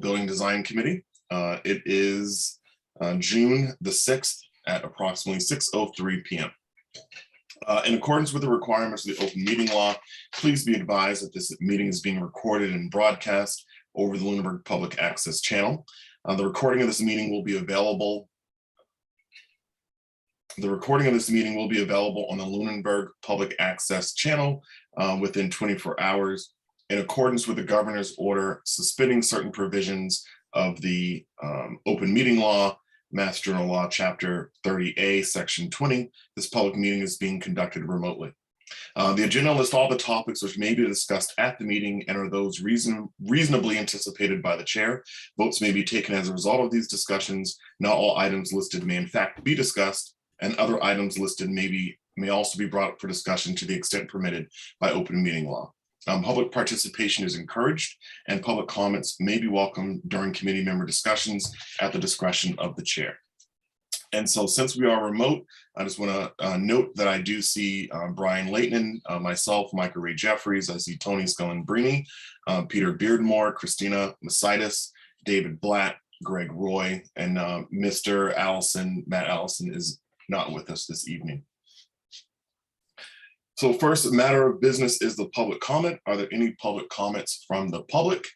Building Design Committee. It is June the 6th at approximately 6:03 p.m. In accordance with the requirements of the open meeting law, please be advised that this meeting is being recorded and broadcast over the Lunenburg Public Access Channel. The recording of this meeting will be available. The recording of this meeting will be available on the Lunenburg Public Access Channel within 24 hours. In accordance with the governor's order suspending certain provisions of the open meeting law, Mass General Law, Chapter 30A, Section 20, this public meeting is being conducted remotely. The agenda lists all the topics which may be discussed at the meeting and are those reasonably anticipated by the chair. Votes may be taken as a result of these discussions. Not all items listed may in fact be discussed, and other items listed may also be brought up for discussion to the extent permitted by open meeting law. Public participation is encouraged, and public comments may be welcome during committee member discussions at the discretion of the chair. And so since we are remote, I just want to note that I do see Brian Leighton, myself, Michael Ray Jeffries, I see Tony Scullen-Brini, Peter Beardmore, Christina Masitis, David Blatt, Greg Roy, and Mr. Allison, Matt Allison is not with us this evening. So first matter of business is the public comment. Are there any public comments from the public?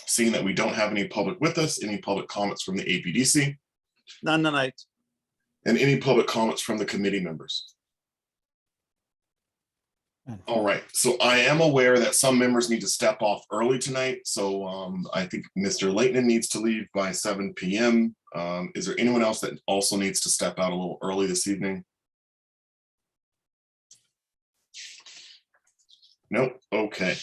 Seeing that we don't have any public with us, any public comments from the APDC? None tonight. And any public comments from the committee members? All right, so I am aware that some members need to step off early tonight. So I think Mr. Leighton needs to leave by 7 p.m. Is there anyone else that also needs to step out a little early this evening? Nope, okay.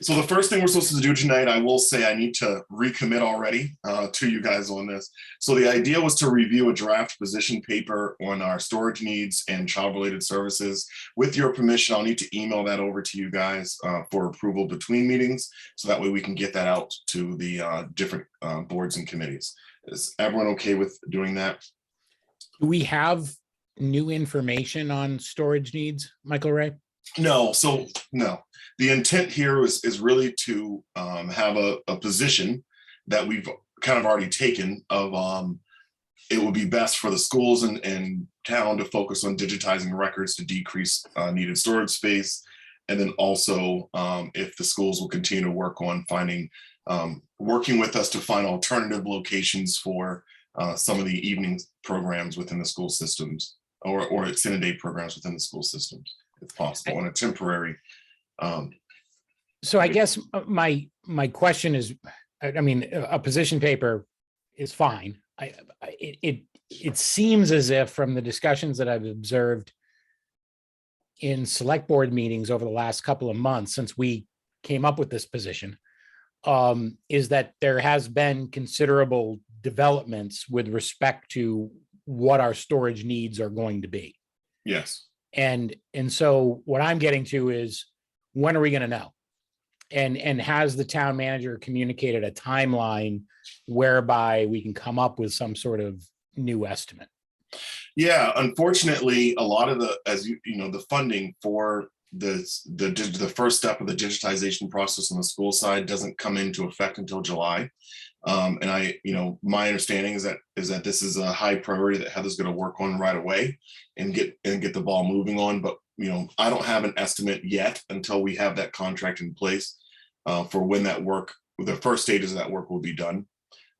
So the first thing we're supposed to do tonight, I will say I need to recommit already to you guys on this. So the idea was to review a draft position paper on our storage needs and child-related services. With your permission, I'll need to email that over to you guys for approval between meetings. So that way we can get that out to the different boards and committees. Is everyone okay with doing that? Do we have new information on storage needs, Michael Ray? No, so no. The intent here is really to have a position that we've kind of already taken of it would be best for the schools and town to focus on digitizing records to decrease needed storage space. And then also if the schools will continue to work on finding, working with us to find alternative locations for some of the evening programs within the school systems or extended day programs within the school systems, if possible, on a temporary. So I guess my question is, I mean, a position paper is fine. It seems as if from the discussions that I've observed in select board meetings over the last couple of months since we came up with this position, is that there has been considerable developments with respect to what our storage needs are going to be. Yes. And so what I'm getting to is, when are we going to know? And has the town manager communicated a timeline whereby we can come up with some sort of new estimate? Yeah, unfortunately, a lot of the, as you know, the funding for the first step of the digitization process on the school side doesn't come into effect until July. And my understanding is that this is a high priority that Heather's going to work on right away and get the ball moving on. But I don't have an estimate yet until we have that contract in place for when that work, the first stages of that work will be done.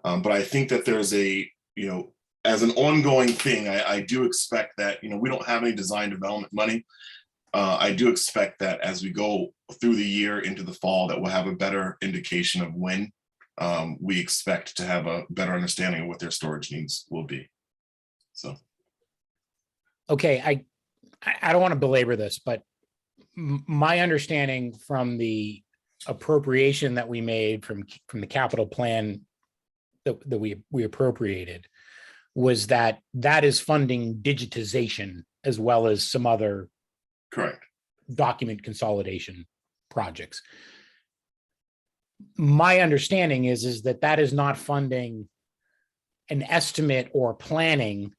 But I think that there's as an ongoing thing, I do expect that, we don't have any design development money. I do expect that as we go through the year into the fall, that we'll have a better indication of when we expect to have a better understanding of what their storage needs will be. So. Okay, I don't want to belabor this, but my understanding from the appropriation that we made from the capital plan that we appropriated was that is funding digitization as well as some other correct document consolidation projects. My understanding is that is not funding an estimate or planning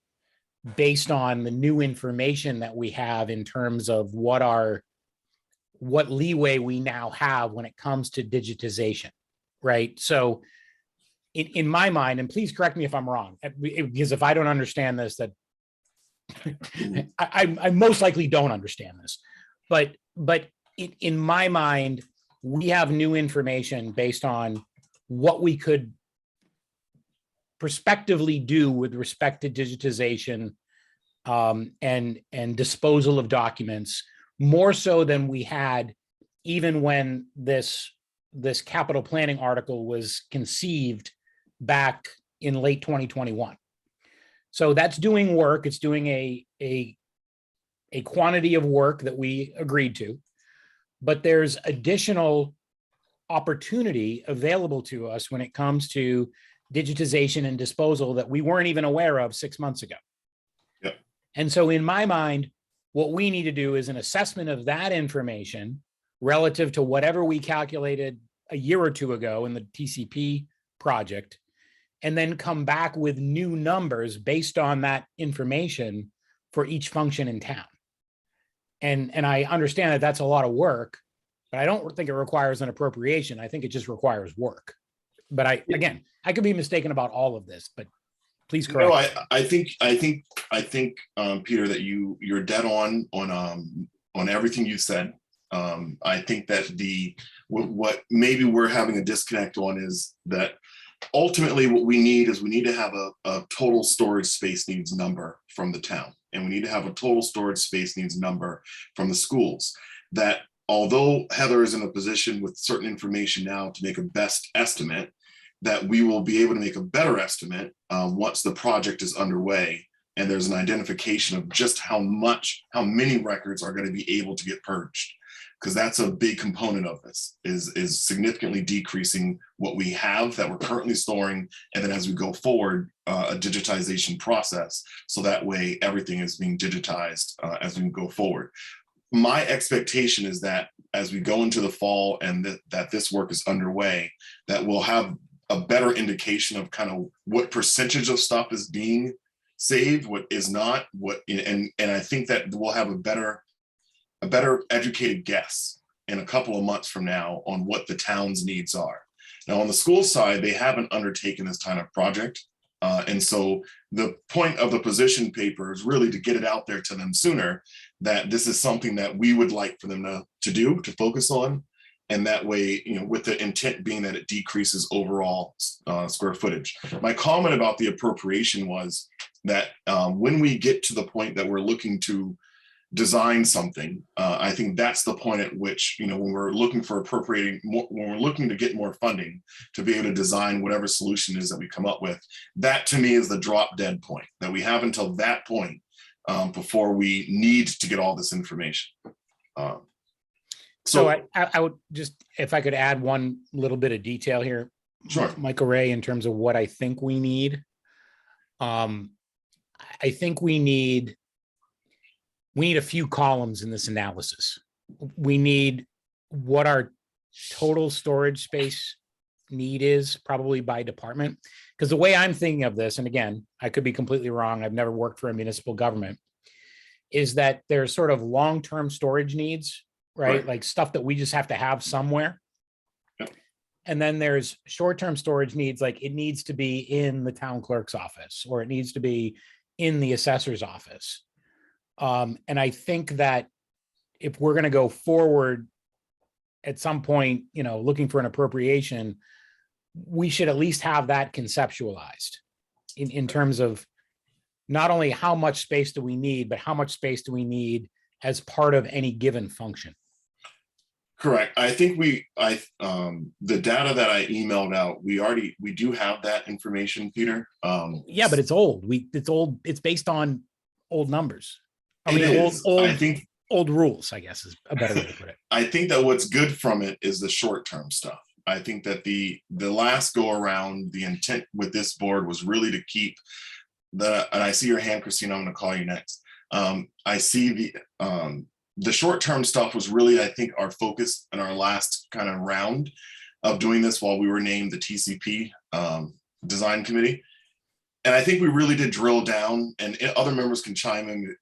based on the new information that we have in terms of what leeway we now have when it comes to digitization. right? So in my mind, and please correct me if I'm wrong, because if I don't understand this, that I most likely don't understand this, but in my mind, we have new information based on what we could prospectively do with respect to digitization and disposal of documents, more so than we had even when this capital planning article was conceived back in late 2021. So that's doing work. It's doing a quantity of work that we agreed to, but there's additional opportunity available to us when it comes to digitization and disposal that we weren't even aware of 6 months ago. Yep. And so in my mind, what we need to do is an assessment of that information relative to whatever we calculated a year or two ago in the TCP project, and then come back with new numbers based on that information for each function in town. And I understand that that's a lot of work, but I don't think it requires an appropriation. I think it just requires work. But again, I could be mistaken about all of this, but please correct. No, I think Peter, that you're dead on everything you said. I think that what maybe we're having a disconnect on is that ultimately what we need to have a total storage space needs number from the town, and we need to have a total storage space needs number from the schools. That although Heather is in a position with certain information now to make a best estimate, that we will be able to make a better estimate once the project is underway and there's an identification of just how many records are going to be able to get purged. Because that's a big component of this, is significantly decreasing what we have that we're currently storing, and then as we go forward, a digitization process, so that way everything is being digitized as we go forward. My expectation is that as we go into the fall and that this work is underway, that we'll have a better indication of kind of what percentage of stuff is being saved, what is not, and I think that we'll have a better educated guess in a couple of months from now on what the town's needs are. Now, on the school side, they haven't undertaken this kind of project. And so the point of the position paper is really to get it out there to them sooner, that this is something that we would like for them to focus on. And that way, with the intent being that it decreases overall square footage. My comment about the appropriation was that when we get to the point that we're looking to design something, I think that's the point at which, when we're looking for appropriating more, when we're looking to get more funding to be able to design whatever solution is that we come up with, that to me is the drop dead point, that we have until that point before we need to get all this information. So I would just, if I could add one little bit of detail here, sure, Michael Ray, in terms of what I think we need. I think we need a few columns in this analysis. We need what our total storage space need is, probably by department. Because the way I'm thinking of this, and again, I could be completely wrong, I've never worked for a municipal government, is that there's sort of long-term storage needs, right? Like stuff that we just have to have somewhere. Yep. And then there's short-term storage needs, like it needs to be in the town clerk's office, or it needs to be in the assessor's office. And I think that if we're going to go forward at some point, looking for an appropriation, we should at least have that conceptualized in terms of not only how much space do we need, but how much space do we need as part of any given function. Correct. I think the data that I emailed out, we do have that information, Peter. Yeah, but it's old. It's based on old numbers. Old rules, I guess, is a better way to put it. I think that what's good from it is the short-term stuff. I think that the last go around, the intent with this board was really to keep and I see your hand, Christina, I'm going to call you next. I see the short-term stuff was really, I think, our focus in our last kind of round of doing this while we were named the TCP design committee. And I think we really did drill down, and other members can chime in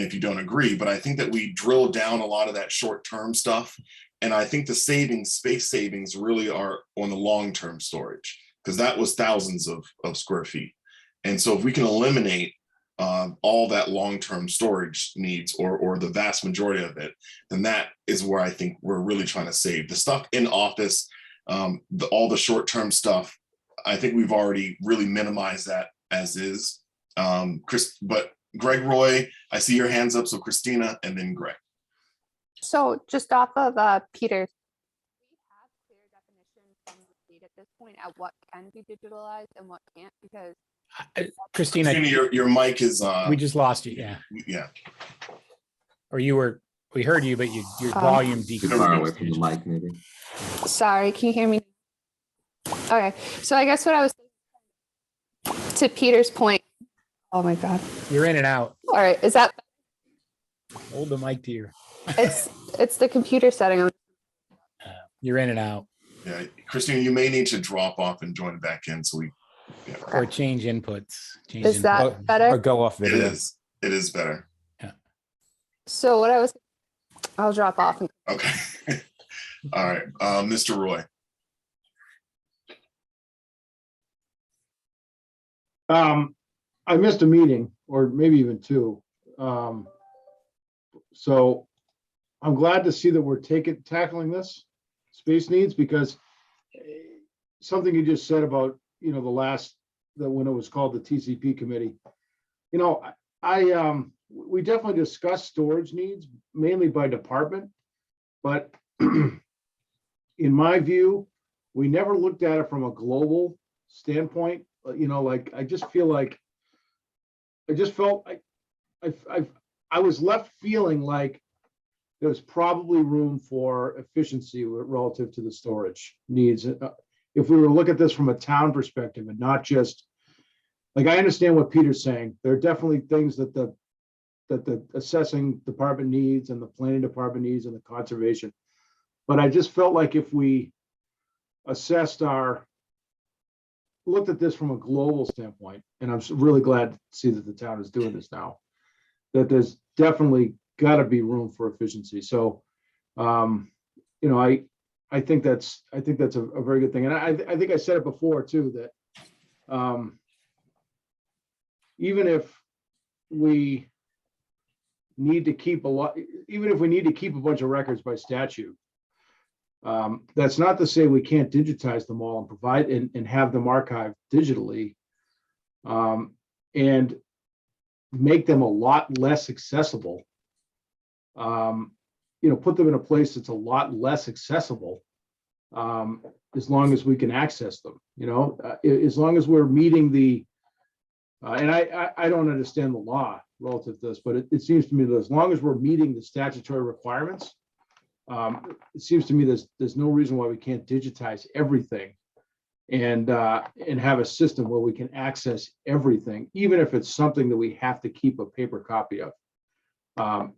if you don't agree, but I think that we drilled down a lot of that short-term stuff And I think the space savings really are on the long-term storage, because that was thousands of square feet. And so if we can eliminate all that long-term storage needs, or the vast majority of it, then that is where I think we're really trying to save. The stuff in office, all the short-term stuff, I think we've already really minimized that as is. But Greg, Roy, I see your hands up. So Christina and then Greg. So just off of Peter, we have clear definition from the state at this point at what can be digitalized and what can't, because Christina, your mic is we just lost you. Yeah. Yeah. Or we heard you, but your volume decreased. Far away from the mic, maybe. Sorry, can you hear me? Okay, so I guess what I was saying, to Peter's point. Oh my God. You're in and out. All right, is that? Hold the mic to your. It's the computer setting. You're in and out. Yeah, Christina, you may need to drop off and join back in. So Or change inputs. Is that better? Or go off video. It is better. Yeah. So I'll drop off. Okay. All right, Mr. Roy. I missed a meeting, or maybe even two. So I'm glad to see that we're tackling this space needs, because something you just said about, when it was called the TCP committee, we definitely discussed storage needs mainly by department, but in my view, we never looked at it from a global standpoint. I just felt I was left feeling like there was probably room for efficiency relative to the storage needs. If we were to look at this from a town perspective and not just, like, I understand what Peter's saying. There are definitely things that the assessing department needs and the planning department needs and the conservation. But I just felt like if we looked at this from a global standpoint, and I'm really glad to see that the town is doing this now, that there's definitely got to be room for efficiency. So, I think that's a very good thing. And I think I said it before too, that even if we need to keep a bunch of records by statute, that's not to say we can't digitize them all and provide and have them archived digitally, and make them a lot less accessible. Put them in a place that's a lot less accessible, as long as we can access them. As long as we're meeting the, and I don't understand the law relative to this, but it seems to me that as long as we're meeting the statutory requirements, it seems to me there's no reason why we can't digitize everything and have a system where we can access everything, even if it's something that we have to keep a paper copy of,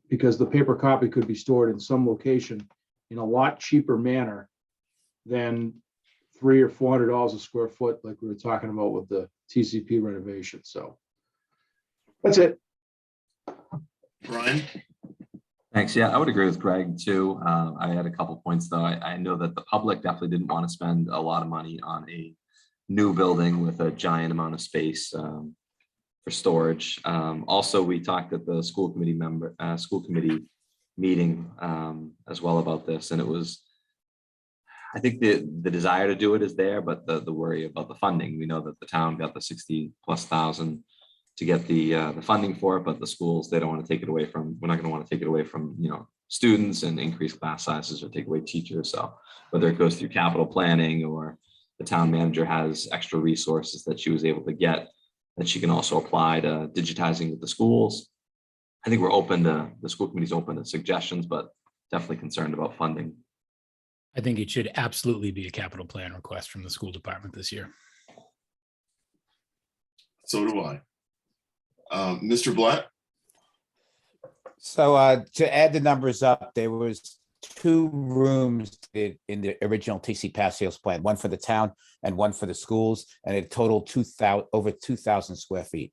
because the paper copy could be stored in some location in a lot cheaper manner than $300 or $400 a square foot, like we were talking about with the TCP renovation. So that's it. Brian. Thanks. Yeah, I would agree with Greg too. I had a couple points though. I know that the public definitely didn't want to spend a lot of money on a new building with a giant amount of space for storage. Also, we talked at the school committee meeting as well about this, and it was, I think the desire to do it is there, but the worry about the funding. We know that the town got the 60,000+ to get the funding for it, but the schools, they don't want to take it away from, we're not going to want to take it away from, students and increase class sizes or take away teachers. So whether it goes through capital planning or the town manager has extra resources that she was able to get that she can also apply to digitizing with the schools. I think the school committee's open to suggestions, but definitely concerned about funding. I think it should absolutely be a capital plan request from the school department this year. So do I. Mr. Blatt. So to add the numbers up, there was 2 rooms in the original TC Passios plan, one for the town and one for the schools, and it totaled over 2,000 square feet.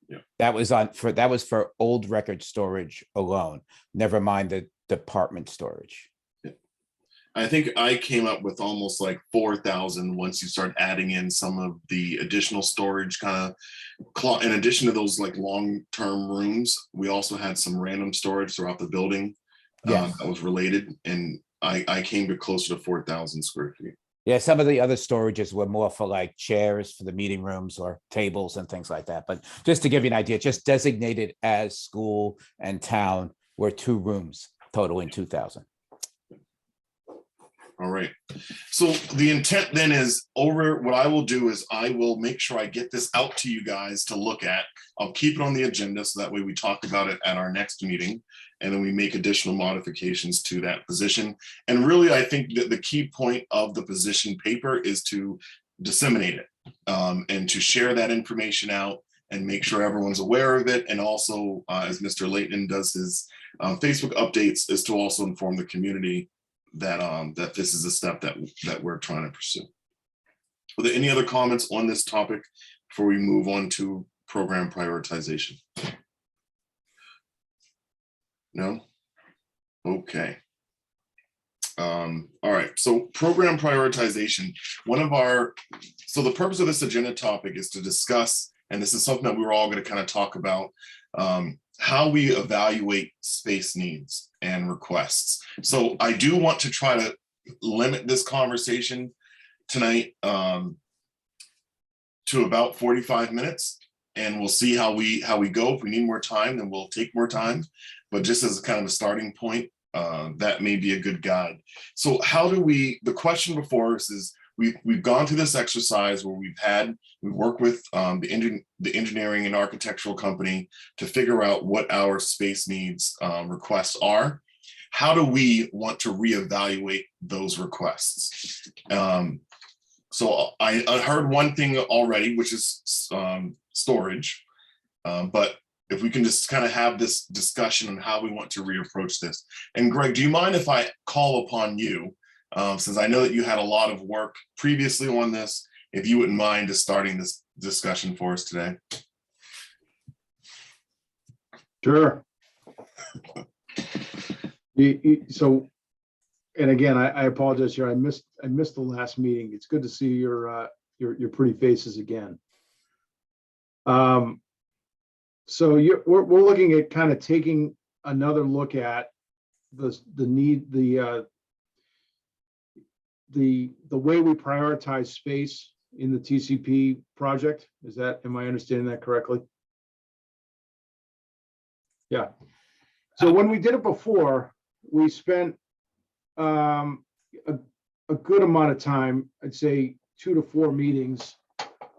Yeah. That was for old record storage alone, never mind the department storage. Yeah. I think I came up with almost like 4,000 once you start adding in some of the additional storage kind of, in addition to those like long-term rooms, we also had some random storage throughout the building Yes. that was related, and I came to closer to 4,000 square feet. Yeah, some of the other storages were more for like chairs for the meeting rooms or tables and things like that. But just to give you an idea, just designated as school and town were 2 rooms totaling 2,000. All right. So the intent then is over, what I will do is I will make sure I get this out to you guys to look at. I'll keep it on the agenda so that way we talk about it at our next meeting, and then we make additional modifications to that position. And really, I think that the key point of the position paper is to disseminate it and to share that information out and make sure everyone's aware of it. And also, as Mr. Leighton does his Facebook updates, is to also inform the community that that this is a step that we're trying to pursue. Are there any other comments on this topic before we move on to program prioritization? No? Okay. All right, so program prioritization. So the purpose of this agenda topic is to discuss, and this is something that we're all going to kind of talk about, how we evaluate space needs and requests. So I do want to try to limit this conversation tonight to about 45 minutes, and we'll see how we go. If we need more time, then we'll take more time. But just as kind of a starting point, that may be a good guide. So the question before us is, we've gone through this exercise where we've worked with the engineering and architectural company to figure out what our space needs requests are. How do we want to reevaluate those requests? So I heard one thing already, which is storage, but if we can just kind of have this discussion on how we want to reapproach this. And Greg, do you mind if I call upon you? Since I know that you had a lot of work previously on this, if you wouldn't mind just starting this discussion for us today. Sure. So, and again, I apologize here. I missed the last meeting. It's good to see your pretty faces again. So we're looking at kind of taking another look at the way we prioritize space in the TCP project. Am I understanding that correctly? Yeah. So when we did it before, we spent a good amount of time, I'd say 2 to 4 meetings,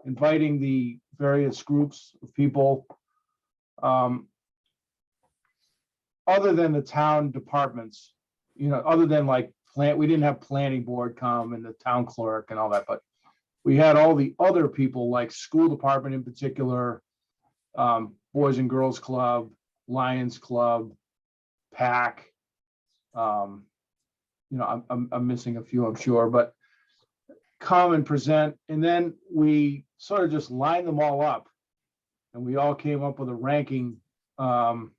inviting the various groups of people, other than the town departments, other than like we didn't have planning board come and the town clerk and all that, but we had all the other people like school department in particular, Boys and Girls Club, Lions Club, PAC. I'm missing a few, I'm sure, but come and present. And then we sort of just lined them all up, and we all came up with a ranking. We all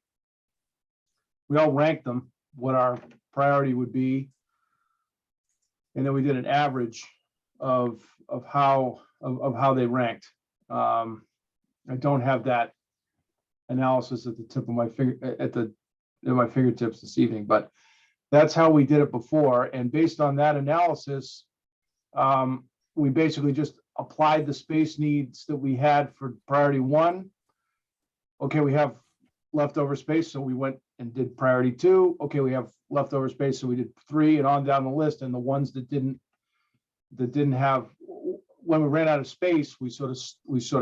ranked them, what our priority would be. And then we did an average of how they ranked. I don't have that analysis at the tip of my finger at my fingertips this evening, but that's how we did it before. And based on that analysis, we basically just applied the space needs that we had for priority 1. Okay, we have leftover space, so we went and did priority 2. Okay, we have leftover space, so we did 3, and on down the list. And the ones that didn't have, when we ran out of space, we sort of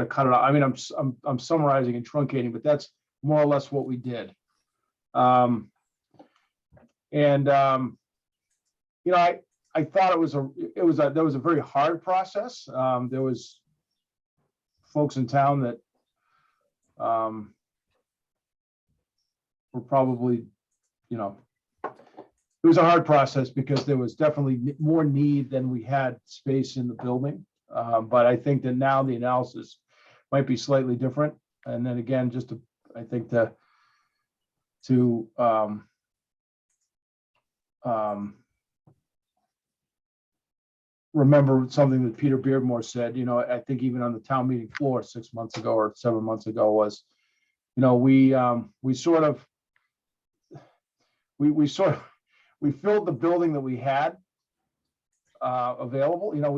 cut it out. I mean, I'm summarizing and truncating, but that's more or less what we did. I thought that was a very hard process. There was folks in town that were probably, it was a hard process because there was definitely more need than we had space in the building. But I think that now the analysis might be slightly different. And then again, I think to remember something that Peter Beardmore said, you know, I think even on the town meeting floor 6 months ago or 7 months ago was, you know, we filled the building that we had available. You know,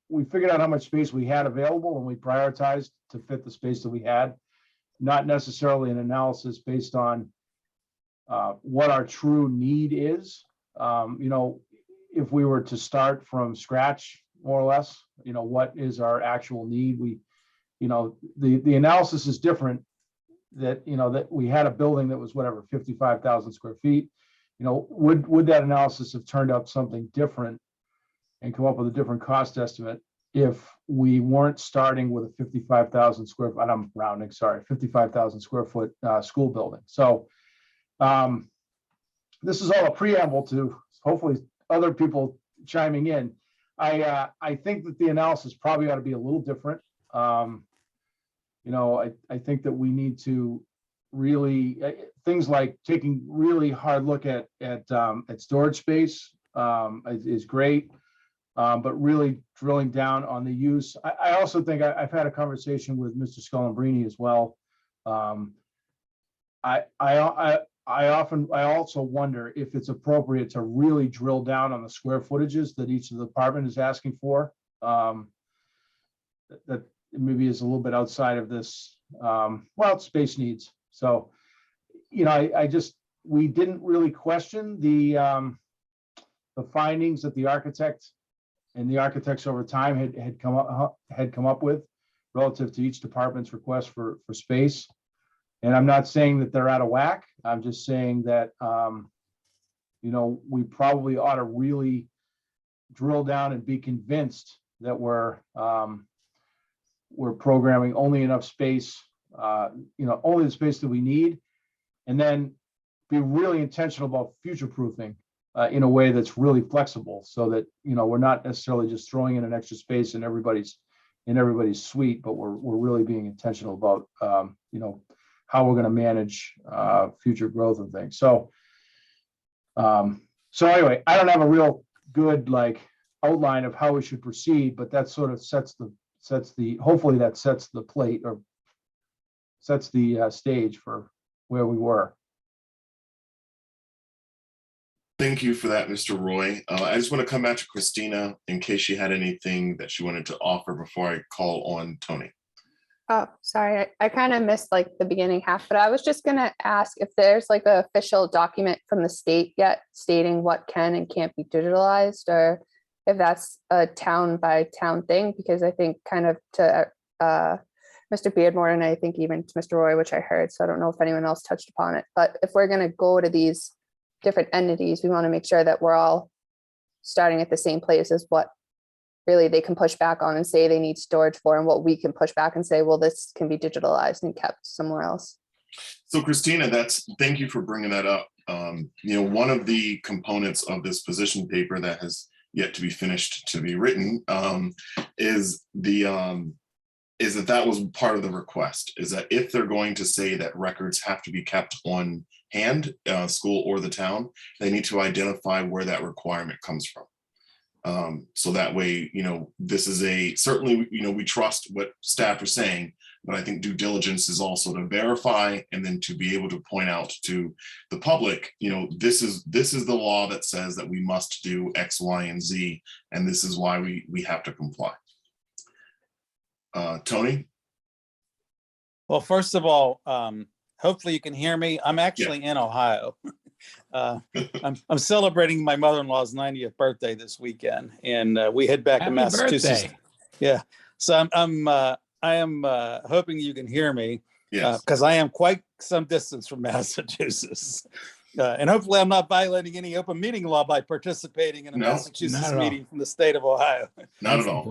we figured out how much space we had available and we prioritized to fit the space that we had, not necessarily an analysis based on what our true need is. You know, if we were to start from scratch, more or less, you know, what is our actual need? You know, the analysis is different, that, you know, that we had a building that was whatever, 55,000 square feet. You know, would that analysis have turned up something different and come up with a different cost estimate if we weren't starting with a 55,000 square foot, and I'm rounding, sorry, 55,000 square foot school building. So this is all a preamble to hopefully other people chiming in. I think that the analysis probably ought to be a little different. You know, I think that we need to really things like taking really hard look at storage space is great, but really drilling down on the use. I also think I've had a conversation with Mr. Scullambrini as well. I also wonder if it's appropriate to really drill down on the square footages that each of the department is asking for. That maybe is a little bit outside of this, well, space needs. So, you know, we didn't really question the findings that the architect and the architects over time had come up with relative to each department's request for space. And I'm not saying that they're out of whack. I'm just saying that, you know, we probably ought to really drill down and be convinced that we're programming only enough space, you know, only the space that we need, and then be really intentional about future proofing in a way that's really flexible, so that, you know, we're not necessarily just throwing in an extra space in everybody's suite, but we're really being intentional about, you know, how we're going to manage future growth and things. So, so anyway, I don't have a real good like outline of how we should proceed, but that sort of hopefully that sets the plate or sets the stage for where we were. Thank you for that, Mr. Roy. I just want to come back to Christina in case she had anything that she wanted to offer before I call on Tony. Oh, sorry, I kind of missed like the beginning half, but I was just gonna ask if there's like an official document from the state yet stating what can and can't be digitalized, or if that's a town by town thing, because I think kind of to Mr. Beardmore, and I think even to Mr. Roy, which I heard, so I don't know if anyone else touched upon it, but if we're gonna go to these different entities, we want to make sure that we're all starting at the same place as what really they can push back on and say they need storage for, and what we can push back and say, well, this can be digitalized and kept somewhere else. So Christina, thank you for bringing that up. You know, one of the components of this position paper that has yet to be finished to be written is that was part of the request, is that if they're going to say that records have to be kept on hand, school or the town, they need to identify where that requirement comes from. So that way, you know, this is certainly, you know, we trust what staff are saying, but I think due diligence is also to verify and then to be able to point out to the public, you know, this is the law that says that we must do X, Y, and Z, and this is why we have to comply. Tony? Well, first of all, hopefully you can hear me. I'm actually in Ohio. I'm celebrating my mother-in-law's 90th birthday this weekend, and we head back to Happy Massachusetts. birthday. Yeah, so I am hoping you can hear me, Yes. because I am quite some distance from Massachusetts, and hopefully I'm not violating any open meeting law by participating in a No, Massachusetts not at all. meeting from the state of Ohio. Not at all.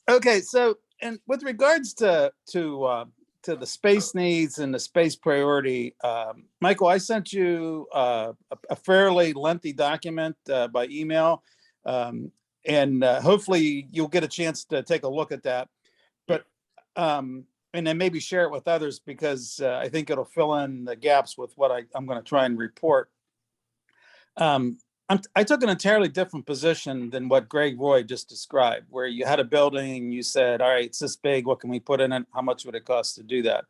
Okay, so and with regards to the space needs and the space priority, Michael, I sent you a fairly lengthy document by email, and hopefully you'll get a chance to take a look at that. But and then maybe share it with others, because I think it'll fill in the gaps with what I'm going to try and report. I took an entirely different position than what Greg Roy just described, where you had a building and you said, all right, it's this big, what can we put in it? How much would it cost to do that?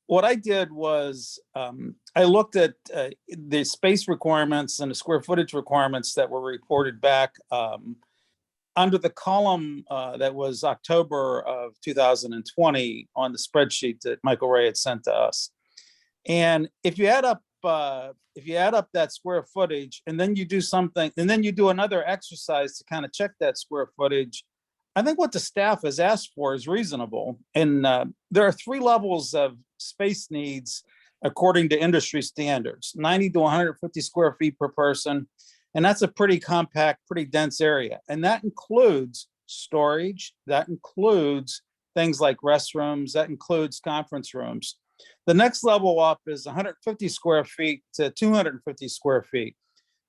What I did was I looked at the space requirements and the square footage requirements that were reported back under the column that was October of 2020 on the spreadsheet that Michael Ray had sent to us. And if you add up that square footage and then you do something, and then you do another exercise to kind of check that square footage, I think what the staff has asked for is reasonable. And there are 3 levels of space needs according to industry standards: 90 to 150 square feet per person. And that's a pretty compact, pretty dense area. And that includes storage, that includes things like restrooms, that includes conference rooms. The next level up is 150 square feet to 250 square feet.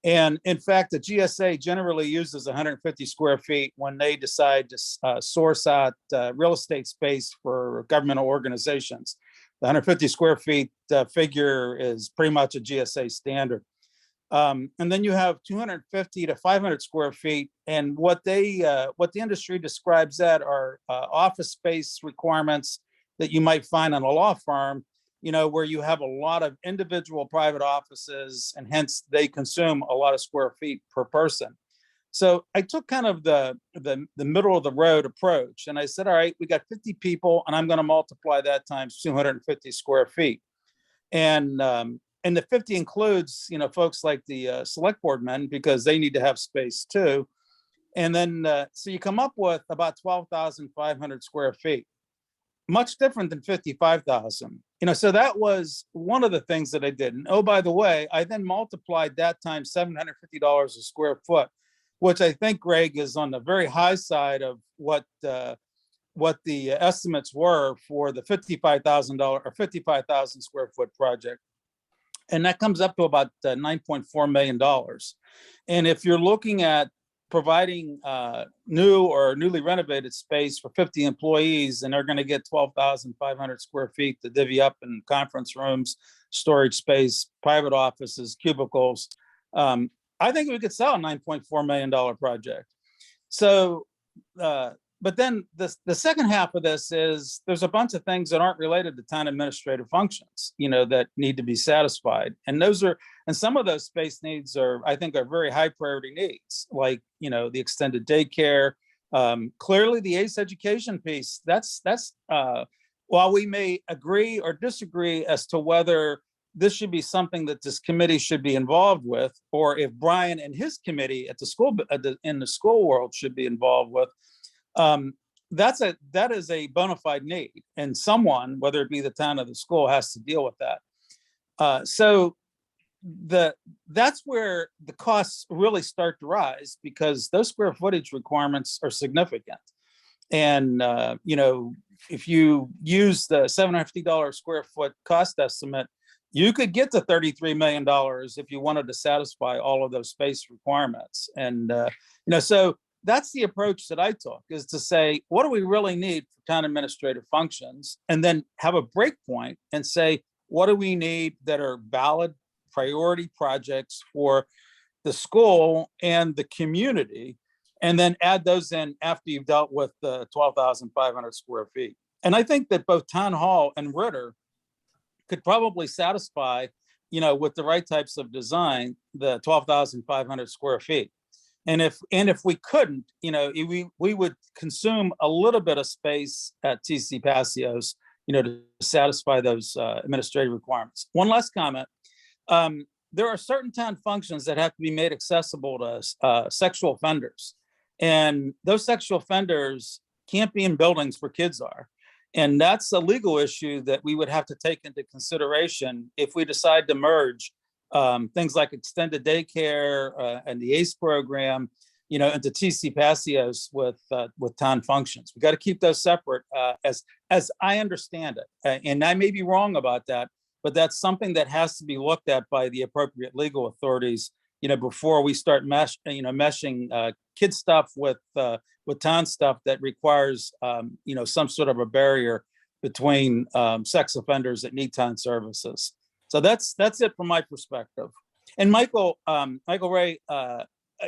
And in fact, the GSA generally uses 150 square feet when they decide to source out real estate space for governmental organizations. The 150 square feet figure is pretty much a GSA standard. And then you have 250 to 500 square feet. And what the industry describes that are office space requirements that you might find in a law firm, where you have a lot of individual private offices, and hence they consume a lot of square feet per person. So I took kind of the middle of the road approach, and I said, all right, we got 50 people, and I'm going to multiply that times 250 square feet. And the 50 includes, folks like the select board men, because they need to have space too. And then, so you come up with about 12,500 square feet. Much different than 55,000. So that was one of the things that I did. And oh, by the way, I then multiplied that times $750 a square foot, which I think, Greg, is on the very high side of what the estimates were for the $55,000 or 55,000 square foot project. And that comes up to about $9.4 million. And if you're looking at providing new or newly renovated space for 50 employees, and they're going to get 12,500 square feet to divvy up in conference rooms, storage space, private offices, cubicles, I think we could sell a $9.4 million project. So, but then the second half of this is there's a bunch of things that aren't related to town administrative functions, that need to be satisfied. And some of those space needs I think are very high priority needs, like, the extended daycare, clearly the ACE education piece. That's while we may agree or disagree as to whether this should be something that this committee should be involved with, or if Brian and his committee at the school, in the school world, should be involved with, that is a bona fide need, and someone, whether it be the town or the school, has to deal with that. So that's where the costs really start to rise, because those square footage requirements are significant. And if you use the $750 square foot cost estimate, you could get to $33 million if you wanted to satisfy all of those space requirements. And so that's the approach that I took, is to say, what do we really need for town administrative functions? And then have a break point and say, what do we need that are valid priority projects for the school and the community? And then add those in after you've dealt with the 12,500 square feet. And I think that both Town Hall and Ritter could probably satisfy, with the right types of design, the 12,500 square feet. And if we couldn't, we would consume a little bit of space at TC Passios, to satisfy those administrative requirements. One last comment. There are certain town functions that have to be made accessible to sexual offenders. And those sexual offenders can't be in buildings where kids are. And that's a legal issue that we would have to take into consideration if we decide to merge things like extended daycare and the ACE program, into TC Passios with town functions. We got to keep those separate, as I understand it. And I may be wrong about that, but that's something that has to be looked at by the appropriate legal authorities, before we start meshing kid stuff with town stuff that requires, some sort of a barrier between sex offenders that need town services. So that's it from my perspective. And Michael Ray,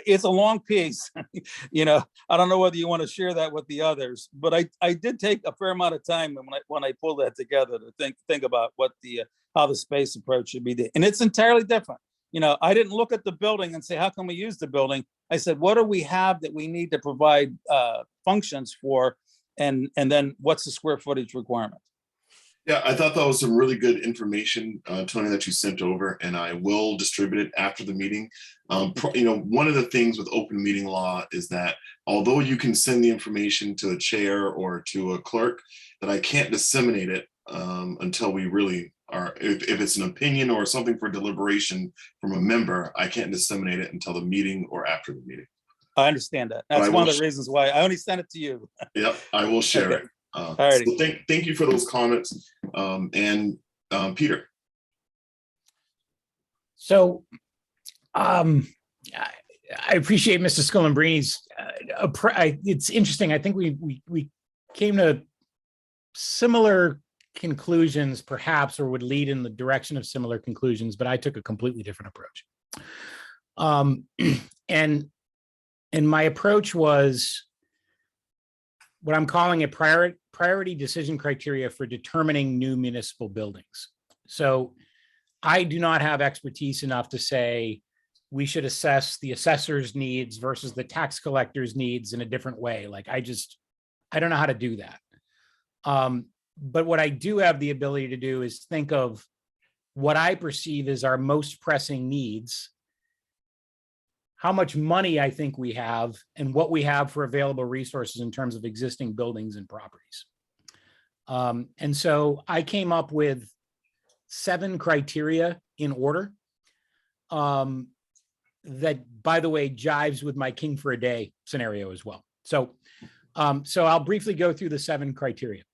it's a long piece. I don't know whether you want to share that with the others, but I did take a fair amount of time when I pulled that together to think about what how the space approach should be. And it's entirely different. I didn't look at the building and say, how can we use the building? I said, what do we have that we need to provide functions for? And then what's the square footage requirement? Yeah, I thought that was some really good information, Tony, that you sent over, and I will distribute it after the meeting. One of the things with open meeting law is that although you can send the information to a chair or to a clerk, that I can't disseminate it until we really are, if it's an opinion or something for deliberation from a member, I can't disseminate it until the meeting or after the meeting. I understand that. That's one of the reasons why I only sent it to you. Yep, I will share Okay. it. Alrighty. So thank you for those comments. And Peter. So I appreciate Mr. Scolambrini's. It's interesting. I think we came to similar conclusions, perhaps, or would lead in the direction of similar conclusions, but I took a completely different approach. And my approach was what I'm calling a priority decision criteria for determining new municipal buildings. So I do not have expertise enough to say we should assess the assessor's needs versus the tax collector's needs in a different way. Like I don't know how to do that. But what I do have the ability to do is think of what I perceive as our most pressing needs, how much money I think we have, and what we have for available resources in terms of existing buildings and properties. And so I came up with 7 criteria in order that, by the way, jives with my king for a day scenario as well. So I'll briefly go through the 7 criteria.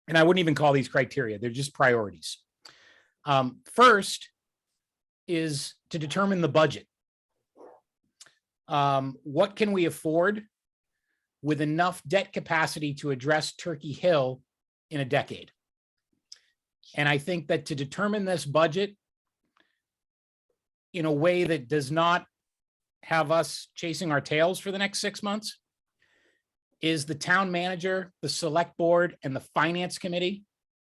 And I wouldn't even call these criteria, they're just priorities. First is to determine the budget. What can we afford with enough debt capacity to address Turkey Hill in a decade? And I think that to determine this budget in a way that does not have us chasing our tails for the next 6 months is the town manager, the select board, and the finance committee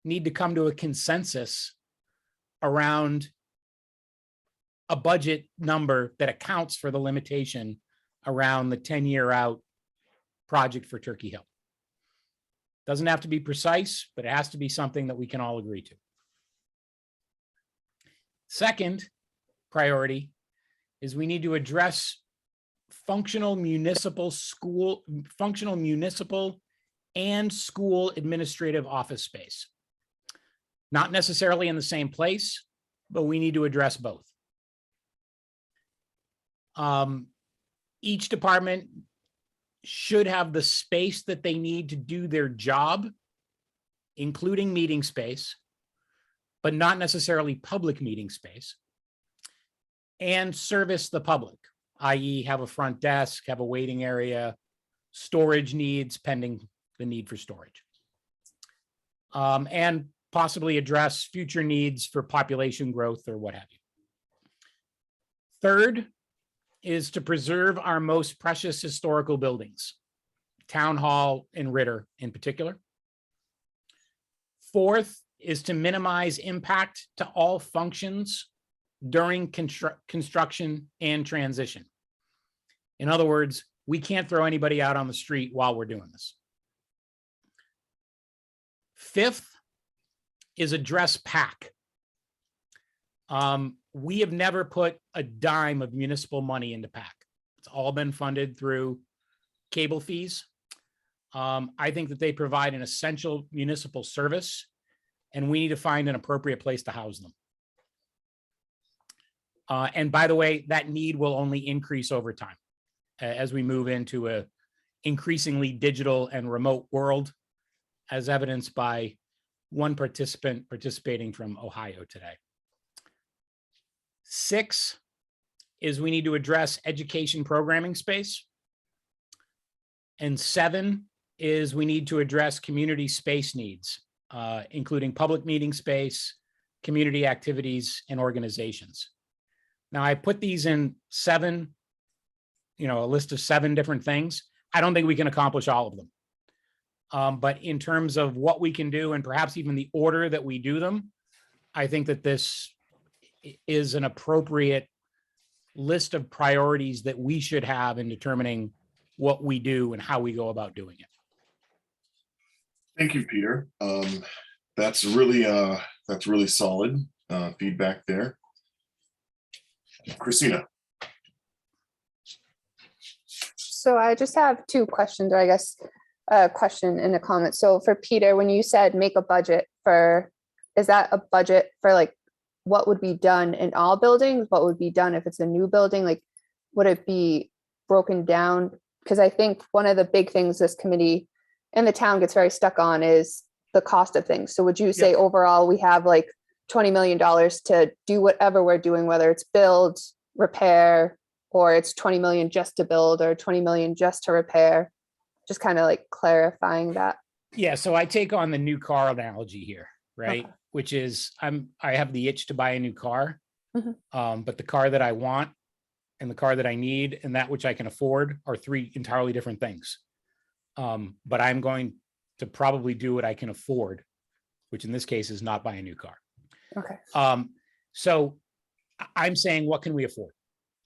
need to come to a consensus around a budget number that accounts for the limitation around the 10-year out project for Turkey Hill. Doesn't have to be precise, but it has to be something that we can all agree to. Second priority is we need to address functional municipal and school administrative office space. Not necessarily in the same place, but we need to address both. Each department should have the space that they need to do their job, including meeting space, but not necessarily public meeting space, and service the public, i.e. have a front desk, have a waiting area, storage needs pending the need for storage, and possibly address future needs for population growth or what have you. Third is to preserve our most precious historical buildings, Town Hall and Ritter in particular. Fourth is to minimize impact to all functions during construction and transition. In other words, we can't throw anybody out on the street while we're doing this. Fifth is address PAC. We have never put a dime of municipal money into PAC. It's all been funded through cable fees. I think that they provide an essential municipal service, and we need to find an appropriate place to house them. And by the way, that need will only increase over time as we move into a increasingly digital and remote world, as evidenced by one participant participating from Ohio today. 6 is we need to address education programming space. And 7 is we need to address community space needs, including public meeting space, community activities, and organizations. Now I put these in 7, a list of 7 different things. I don't think we can accomplish all of them. But in terms of what we can do and perhaps even the order that we do them, I think that this is an appropriate list of priorities that we should have in determining what we do and how we go about doing it. Thank you, Peter. That's really solid feedback there. Christina. So I just have 2 questions, or I guess a question and a comment. So for Peter, when you said make a budget for, is that a budget for like what would be done in all buildings? What would be done if it's a new building? Like, would it be broken down? Because I think one of the big things this committee and the town gets very stuck on is the cost of things. So would you say overall we have like $20 million to do whatever we're doing, whether it's build, repair, or it's 20 million just to build or 20 million just to repair? Just kind of like clarifying that. Yeah, so I take on the new car analogy here, right? Okay. Which is I have the itch to buy a new car, Mhm. but the car that I want and the car that I need and that which I can afford are 3 entirely different things. But I'm going to probably do what I can afford, which in this case is not buy a new car. Okay. So I'm saying, what can we afford?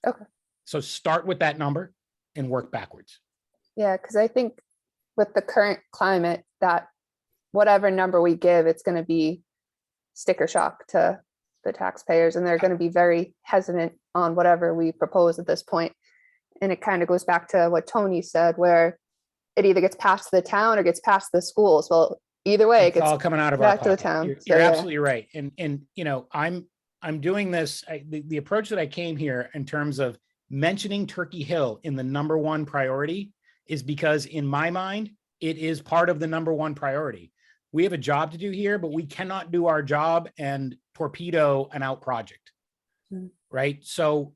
Okay. So start with that number and work backwards. Yeah, because I think with the current climate, that whatever number we give, it's going to be sticker shock to the taxpayers, and they're going to be very hesitant on whatever we propose at this point. And it kind of goes back to what Tony said, where it either gets passed to the town or gets passed to the schools. Well, either way, it It's gets all coming out of our back to the pocket. town. You're, So, you're yeah. absolutely right. And I'm doing this, the approach that I came here in terms of mentioning Turkey Hill in the number 1 priority is because in my mind, it is part of the number 1 priority. We have a job to do here, but we cannot do our job and torpedo an out project. Right. So,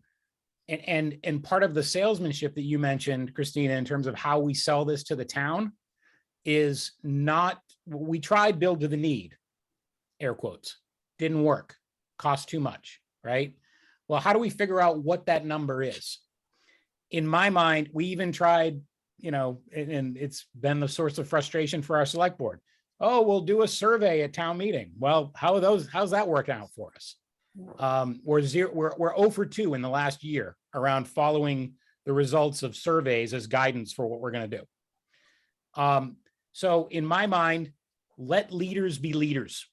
and part of the salesmanship that you mentioned, Christina, in terms of how we sell this to the town is not, we tried build to the need, air quotes, didn't work, cost too much, right? Well, how do we figure out what that number is? In my mind, we even tried, and it's been the source of frustration for our select board. Oh, we'll do a survey at town meeting. Well, how's that working out for us? We're 0 for 2 in the last year around following the results of surveys as guidance for what we're going to do. So in my mind, let leaders be leaders.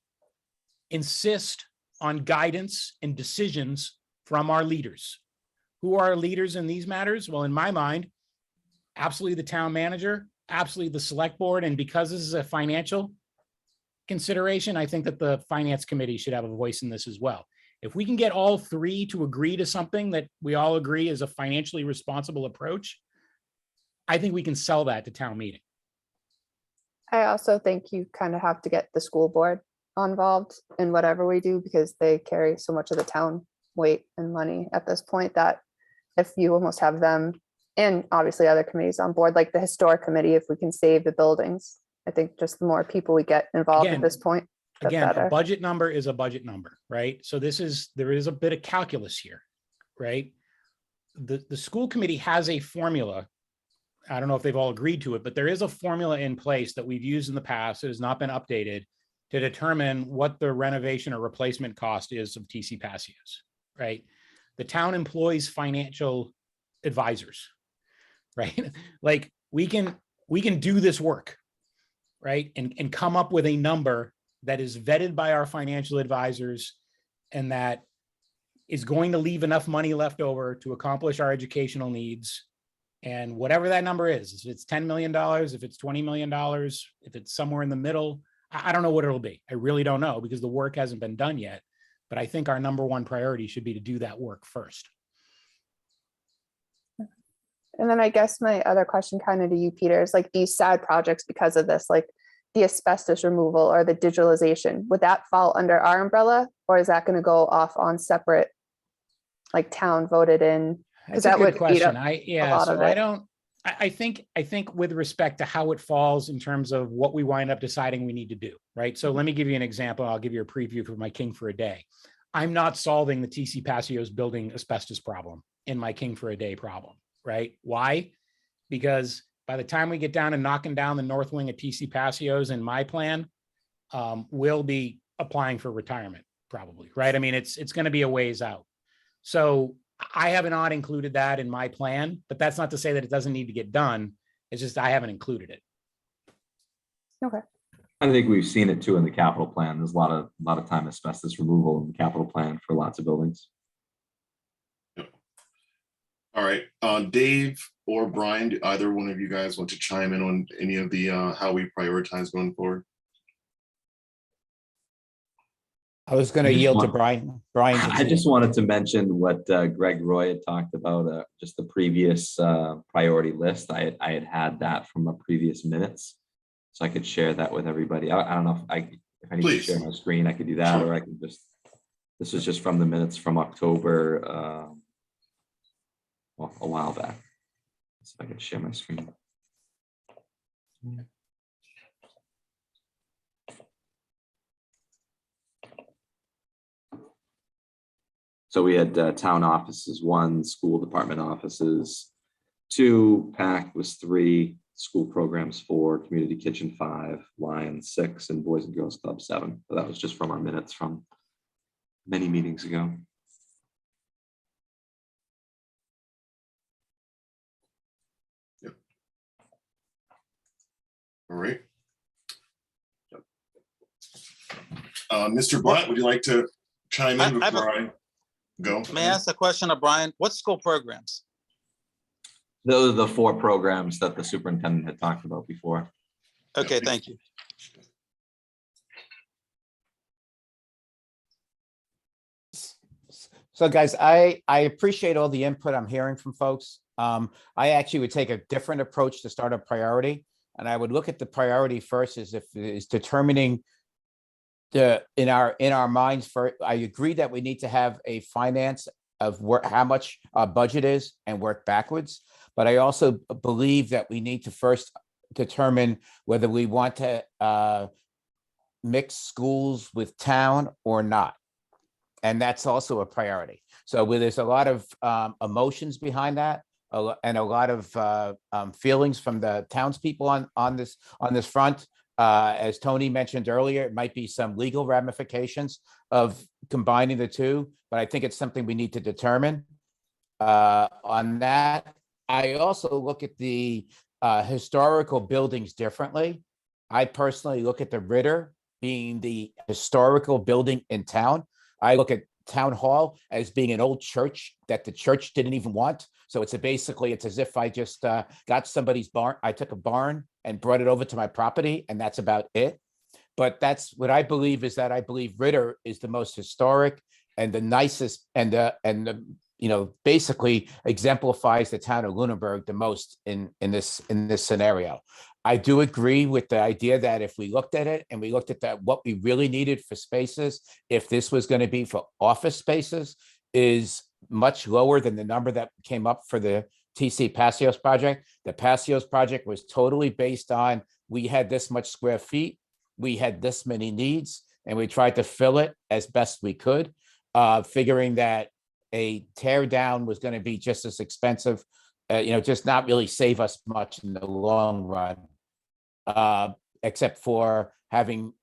Insist on guidance and decisions from our leaders. Who are our leaders in these matters? Well, in my mind, absolutely the town manager, absolutely the select board. And because this is a financial consideration, I think that the finance committee should have a voice in this as well. If we can get all 3 to agree to something that we all agree is a financially responsible approach, I think we can sell that to town meeting. I also think you kind of have to get the school board involved in whatever we do, because they carry so much of the town weight and money at this point, that if you almost have them and obviously other committees on board, like the historic committee, if we can save the buildings, I think just the more people we get involved Again, at this point, the Again, better. a budget number is a budget number, right? So there is a bit of calculus here, right? The school committee has a formula. I don't know if they've all agreed to it, but there is a formula in place that we've used in the past. It has not been updated to determine what the renovation or replacement cost is of TC Passios, right? The town employs financial advisors, right? Like we can do this work, right? And come up with a number that is vetted by our financial advisors and that is going to leave enough money left over to accomplish our educational needs. And whatever that number is, if it's $10 million, if it's $20 million, if it's somewhere in the middle, I don't know what it'll be. I really don't know because the work hasn't been done yet. But I think our number 1 priority should be to do that work first. And then I guess my other question kind of to you, Peter, is like these side projects because of this, like the asbestos removal or the digitalization, would that fall under our umbrella, or is that going to go off on separate, like town voted in? That's that a good would eat question. up lot So of I it. don't, I think with respect to how it falls in terms of what we wind up deciding we need to do, right? So let me give you an example. I'll give you a preview for my King for a Day. I'm not solving the TC Passios building asbestos problem in my King for a Day problem, right? Why? Because by the time we get down and knocking down the north wing of TC Passios in my plan, we'll be applying for retirement probably, right? I mean, it's going to be a ways out. So I have not included that in my plan, but that's not to say that it doesn't need to get done. It's just I haven't included it. Okay. I think we've seen it too in the capital plan. There's a lot of time asbestos removal in the capital plan for lots of buildings. All right, Dave or Brian, do either one of you guys want to chime in on any of the how we prioritize going forward? I was going to I just yield to want- Brian. Brian. I just wanted to mention what Greg Roy had talked about, just the previous priority list. I had that from a previous minutes, so I could share that with everybody. I don't know if I need Please. to share my screen, I could do that, Sure. or I can just. This is just from the minutes from October, well, a while back. So I can share my screen. So we had town offices, 1, school department offices, 2, PAC was 3, school programs 4, community kitchen 5, Lions 6, and Boys and Girls Club 7. So that was just from our minutes from many meetings ago. All right. Mr. Blunt, would you like to chime in I have a- before I go? May I ask a question of Brian? What school programs? Those are the 4 programs that the superintendent had talked about before. Okay, thank you. So guys, I appreciate all the input I'm hearing from folks. I actually would take a different approach to start a priority. And I would look at the priority first as if is determining in our minds for, I agree that we need to have a finance of how much our budget is and work backwards. But I also believe that we need to first determine whether we want to mix schools with town or not. And that's also a priority. So where there's a lot of emotions behind that, and a lot of feelings from the townspeople on this front. As Tony mentioned earlier, it might be some legal ramifications of combining the two, but I think it's something we need to determine. On that, I also look at the historical buildings differently. I personally look at the Ritter being the historical building in town. I look at Town Hall as being an old church that the church didn't even want. So it's as if I just got somebody's barn. I took a barn and brought it over to my property, and that's about it. But that's what I believe, is that I believe Ritter is the most historic and the nicest, and basically exemplifies the town of Lunenburg the most in this scenario. I do agree with the idea that if we looked at it and we looked at what we really needed for spaces, if this was going to be for office spaces, is much lower than the number that came up for the TC Passios project. The Passios project was totally based on, we had this much square feet, we had this many needs, and we tried to fill it as best we could, figuring that a tear down was going to be just as expensive, just not really save us much in the long run, except for having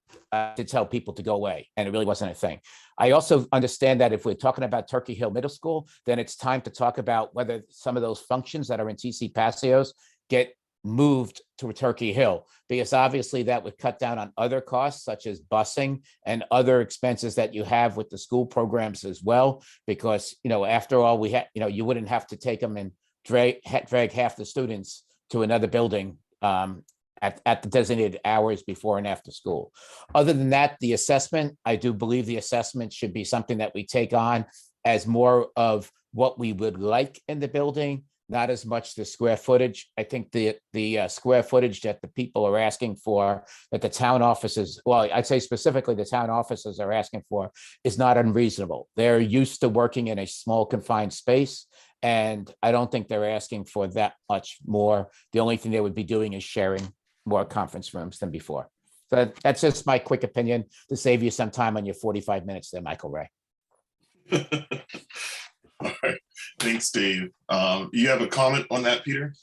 to tell people to go away. And it really wasn't a thing. I also understand that if we're talking about Turkey Hill Middle School, then it's time to talk about whether some of those functions that are in TC Passios get moved to Turkey Hill, because obviously that would cut down on other costs such as busing and other expenses that you have with the school programs as well. Because, after all, you wouldn't have to take them and drag half the students to another building at the designated hours before and after school. Other than that, the assessment, I do believe the assessment should be something that we take on as more of what we would like in the building, not as much the square footage. I think the square footage that the people are asking for, that the town offices, well, I'd say specifically the town offices are asking for, is not unreasonable. They're used to working in a small confined space, and I don't think they're asking for that much more. The only thing they would be doing is sharing more conference rooms than before. So that's just my quick opinion to save you some time on your 45 minutes there, Michael Ray. All right, thanks, Dave. You have a comment on that, Peter?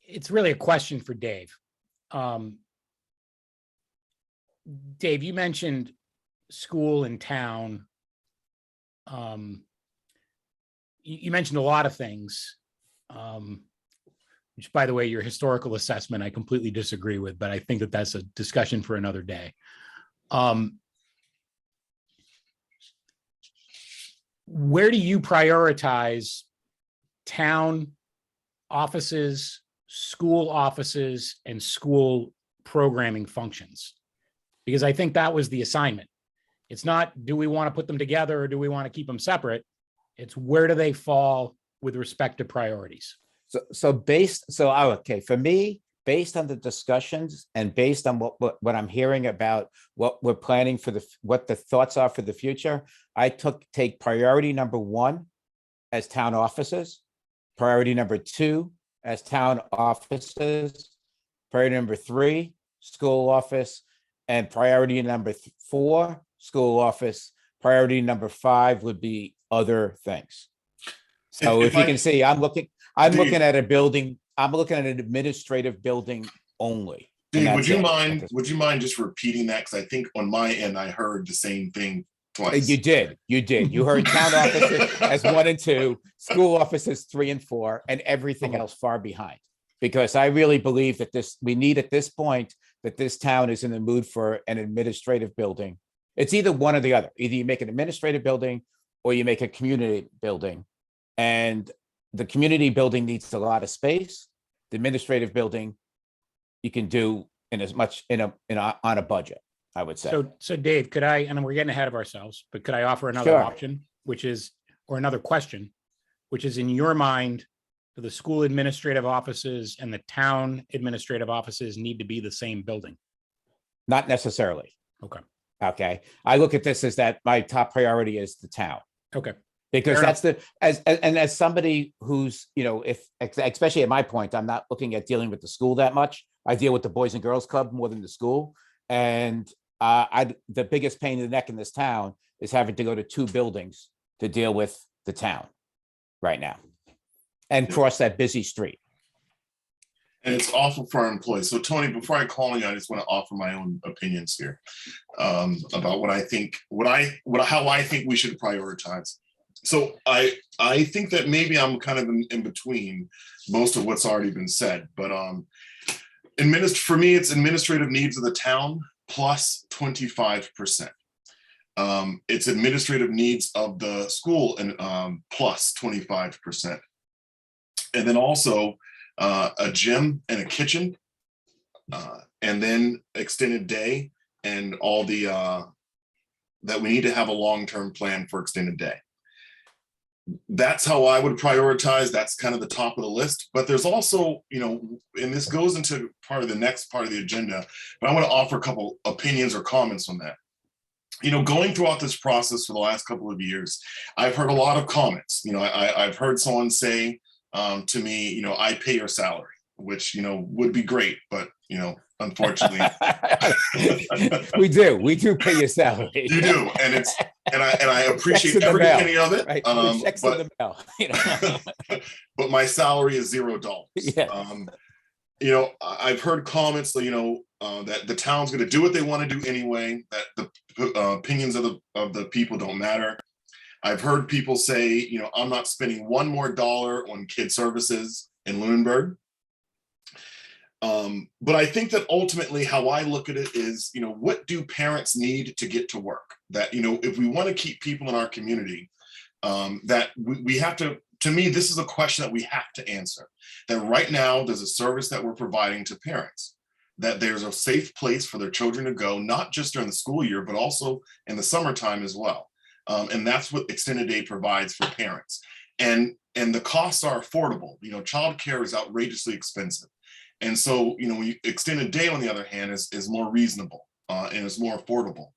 It's really a question for Dave. Dave, you mentioned school and town. You mentioned a lot of things, which, by the way, your historical assessment, I completely disagree with, but I think that that's a discussion for another day. Where do you prioritize town offices, school offices, and school programming functions? Because I think that was the assignment. It's not, do we want to put them together or do we want to keep them separate? It's where do they fall with respect to priorities? Okay, for me, based on the discussions and based on what I'm hearing about what we're planning for what the thoughts are for the future, I take priority number 1 as town offices, priority number 2 as town offices, priority number 3, school office, and priority number 4, school office. Priority number 5 would be other things. So if you can see, I'm looking at a building, I'm looking at an administrative building only. Dave, would you mind just repeating that? Because I think on my end, I heard the same thing twice. You did. You heard town offices as 1 and 2, school offices 3 and 4, and everything else far behind. Because I really believe that we need at this point that this town is in the mood for an administrative building. It's either one or the other. Either you make an administrative building or you make a community building. And the community building needs a lot of space. The administrative building you can do in as much on a budget, I would say. So Dave, could I, and we're getting ahead of ourselves, but could I offer another Sure. option, or another question, which is, in your mind, do the school administrative offices and the town administrative offices need to be the same building? Not necessarily. Okay. Okay. I look at this as that my top priority is the town. Okay. Because Fair that's as somebody who's, especially at my point, I'm not looking at dealing with the school that much. I deal with the Boys and Girls Club more than the school. And the biggest pain in the neck in this town is having to go to 2 buildings to deal with the town right now and cross that busy street. And it's awful for our employees. So Tony, before I call you, I just want to offer my own opinions here about what I think, how I think we should prioritize. So I think that maybe I'm kind of in between most of what's already been said, but for me, it's administrative needs of the town plus 25%. It's administrative needs of the school and plus 25%. And then also a gym and a kitchen, and then extended day and all the, that we need to have a long-term plan for extended day. That's how I would prioritize. That's kind of the top of the list. But there's also, and this goes into part of the next part of the agenda, but I want to offer a couple opinions or comments on that. Going throughout this process for the last couple of years, I've heard a lot of comments. I've heard someone say to me, I pay your salary, which, would be great, but, unfortunately. We do pay your salary. You do. And I appreciate every penny of it. Right. Checks in the mail. But my salary is $0. Yeah. I've heard comments, that the town's going to do what they want to do anyway, that the opinions of the people don't matter. I've heard people say, I'm not spending $1 more on kid services in Lunenburg. But I think that ultimately how I look at it is, what do parents need to get to work? That, if we want to keep people in our community, that we have to me, this is a question that we have to answer. That right now there's a service that we're providing to parents, that there's a safe place for their children to go, not just during the school year, but also in the summertime as well. And that's what extended day provides for parents. And the costs are affordable. Childcare is outrageously expensive. And so, extended day, on the other hand, is more reasonable and is more affordable.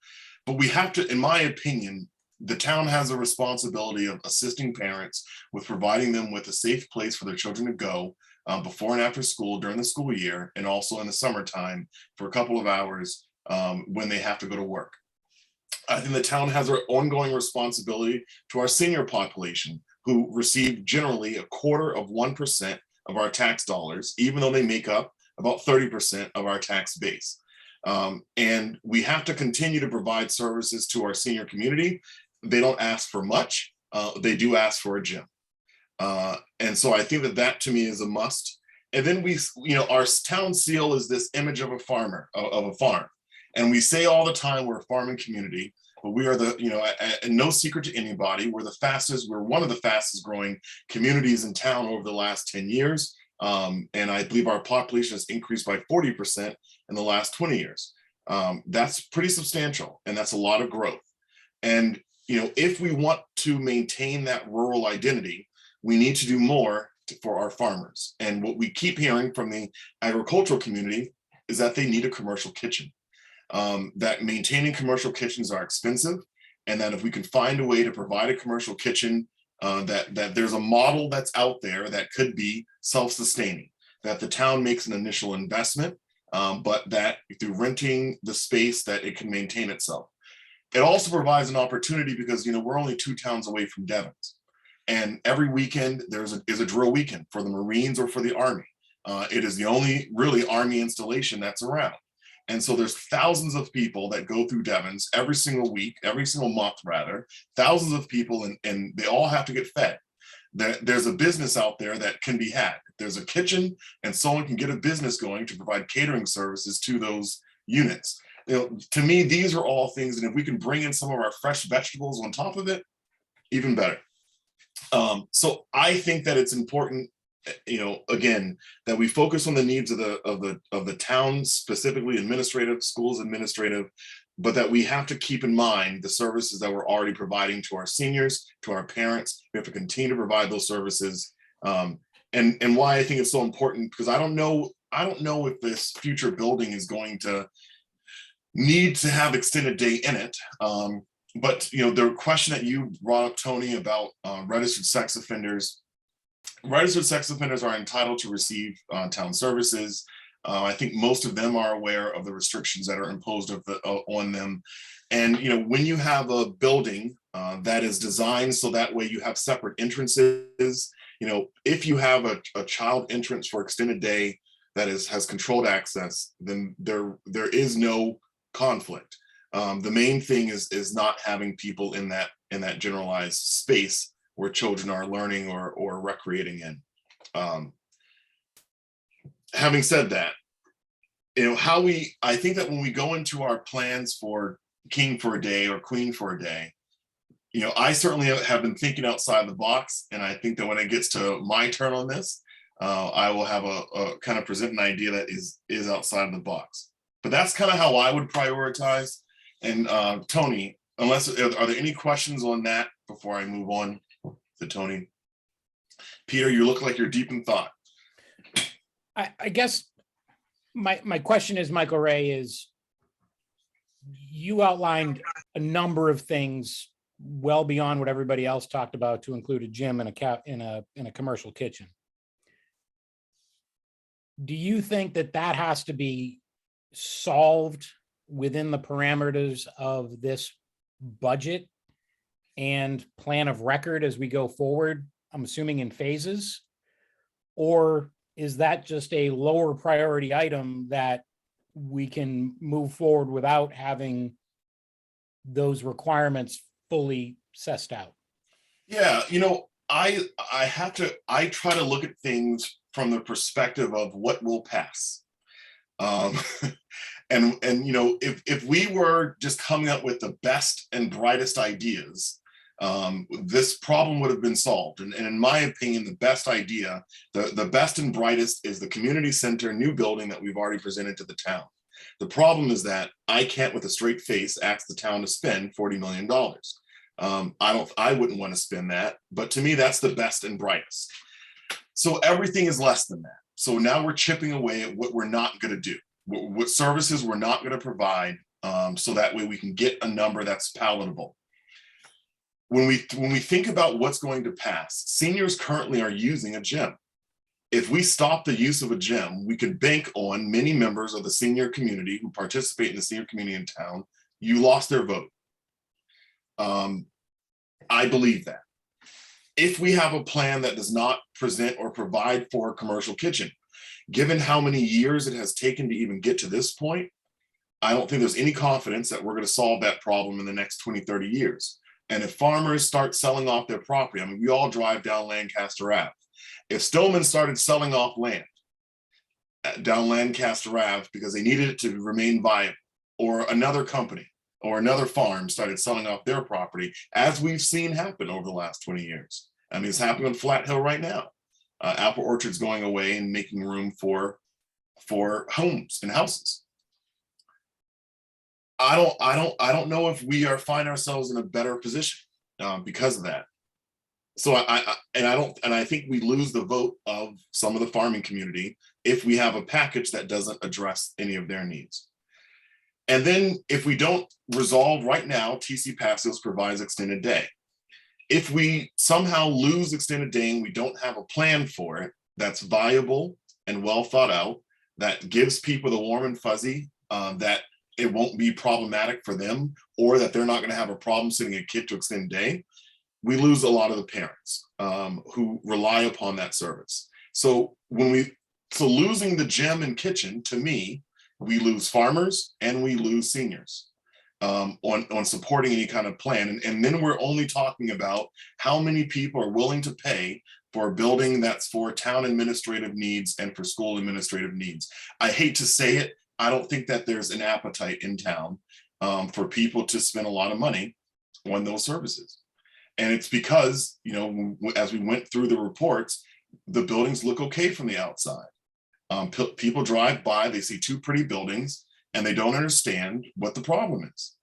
But we have to, in my opinion, the town has a responsibility of assisting parents with providing them with a safe place for their children to go before and after school during the school year, and also in the summertime for a couple of hours when they have to go to work. I think the town has an ongoing responsibility to our senior population, who receive generally 0.25% of our tax dollars, even though they make up about 30% of our tax base. And we have to continue to provide services to our senior community. They don't ask for much. They do ask for a gym. And so I think that that to me is a must. And then our town seal is this image of a farmer, of a farm. And we say all the time, we're a farming community, but we are and no secret to anybody, we're one of the fastest growing communities in town over the last 10 years. And I believe our population has increased by 40% in the last 20 years. That's pretty substantial, and that's a lot of growth. And if we want to maintain that rural identity, we need to do more for our farmers. And what we keep hearing from the agricultural community is that they need a commercial kitchen. That maintaining commercial kitchens are expensive, and that if we can find a way to provide a commercial kitchen, that there's a model that's out there that could be self-sustaining, that the town makes an initial investment, but that through renting the space that it can maintain itself. It also provides an opportunity because we're only 2 towns away from Devens, and every weekend is a drill weekend for the Marines or for the Army. It is the only really Army installation that's around. And so there's thousands of people that go through Devens every single week, every single month rather, thousands of people, and they all have to get fed. There's a business out there that can be had. There's a kitchen, and someone can get a business going to provide catering services to those units. To me, these are all things, and if we can bring in some of our fresh vegetables on top of it, even better. So I think that it's important, again, that we focus on the needs of the town, specifically administrative, schools administrative, but that we have to keep in mind the services that we're already providing to our seniors, to our parents. We have to continue to provide those services. And why I think it's so important, because I don't know if this future building is going to need to have extended day in it. But the question that you brought up, Tony, about registered sex offenders. Registered sex offenders are entitled to receive town services. I think most of them are aware of the restrictions that are imposed on them. And when you have a building that is designed so that way you have separate entrances, if you have a child entrance for extended day that has controlled access, then there is no conflict. The main thing is not having people in that generalized space where children are learning or recreating in. Having said that, I think that when we go into our plans for King for a Day or Queen for a Day, I certainly have been thinking outside the box, and I think that when it gets to my turn on this, I will have a kind of present an idea that is outside of the box. But that's kind of how I would prioritize. And Tony, are there any questions on that before I move on to Tony? Peter, you look like you're deep in thought. I guess my question is, Michael Ray, is you outlined a number of things well beyond what everybody else talked about to include a gym and a commercial kitchen. Do you think that has to be solved within the parameters of this budget and plan of record as we go forward? I'm assuming in phases, or is that just a lower priority item that we can move forward without having those requirements fully sussed out? Yeah, I try to look at things from the perspective of what will pass. And if we were just coming up with the best and brightest ideas, this problem would have been solved. And in my opinion, the best idea, the best and brightest, is the community center new building that we've already presented to the town. The problem is that I can't with a straight face ask the town to spend $40 million. I wouldn't want to spend that, but to me, that's the best and brightest. So everything is less than that. So now we're chipping away at what we're not going to do, what services we're not going to provide, so that way we can get a number that's palatable. When we think about what's going to pass, seniors currently are using a gym. If we stop the use of a gym, we could bank on many members of the senior community who participate in the senior community in town. You lost their vote. I believe that. If we have a plan that does not present or provide for a commercial kitchen, given how many years it has taken to even get to this point, I don't think there's any confidence that we're going to solve that problem in the next 20, 30 years. And if farmers start selling off their property, I mean, we all drive down Lancaster Ave. If Stillman started selling off land down Lancaster Ave because they needed it to remain viable, or another company or another farm started selling off their property, as we've seen happen over the last 20 years. I mean, it's happening on Flat Hill right now. Apple Orchard's going away and making room for homes and houses. I don't know if we find ourselves in a better position because of that. So I think we lose the vote of some of the farming community if we have a package that doesn't address any of their needs. And then if we don't resolve right now, TC Passios provides extended day. If we somehow lose extended day and we don't have a plan for it that's viable and well thought out, that gives people the warm and fuzzy, that it won't be problematic for them, or that they're not going to have a problem sending a kid to extended day, we lose a lot of the parents who rely upon that service. So losing the gym and kitchen, to me, we lose farmers and we lose seniors on supporting any kind of plan. And then we're only talking about how many people are willing to pay for a building that's for town administrative needs and for school administrative needs. I hate to say it, I don't think that there's an appetite in town for people to spend a lot of money on those services. And it's because, you know, as we went through the reports, the buildings look okay from the outside. People drive by, they see two pretty buildings, and they don't understand what the problem is.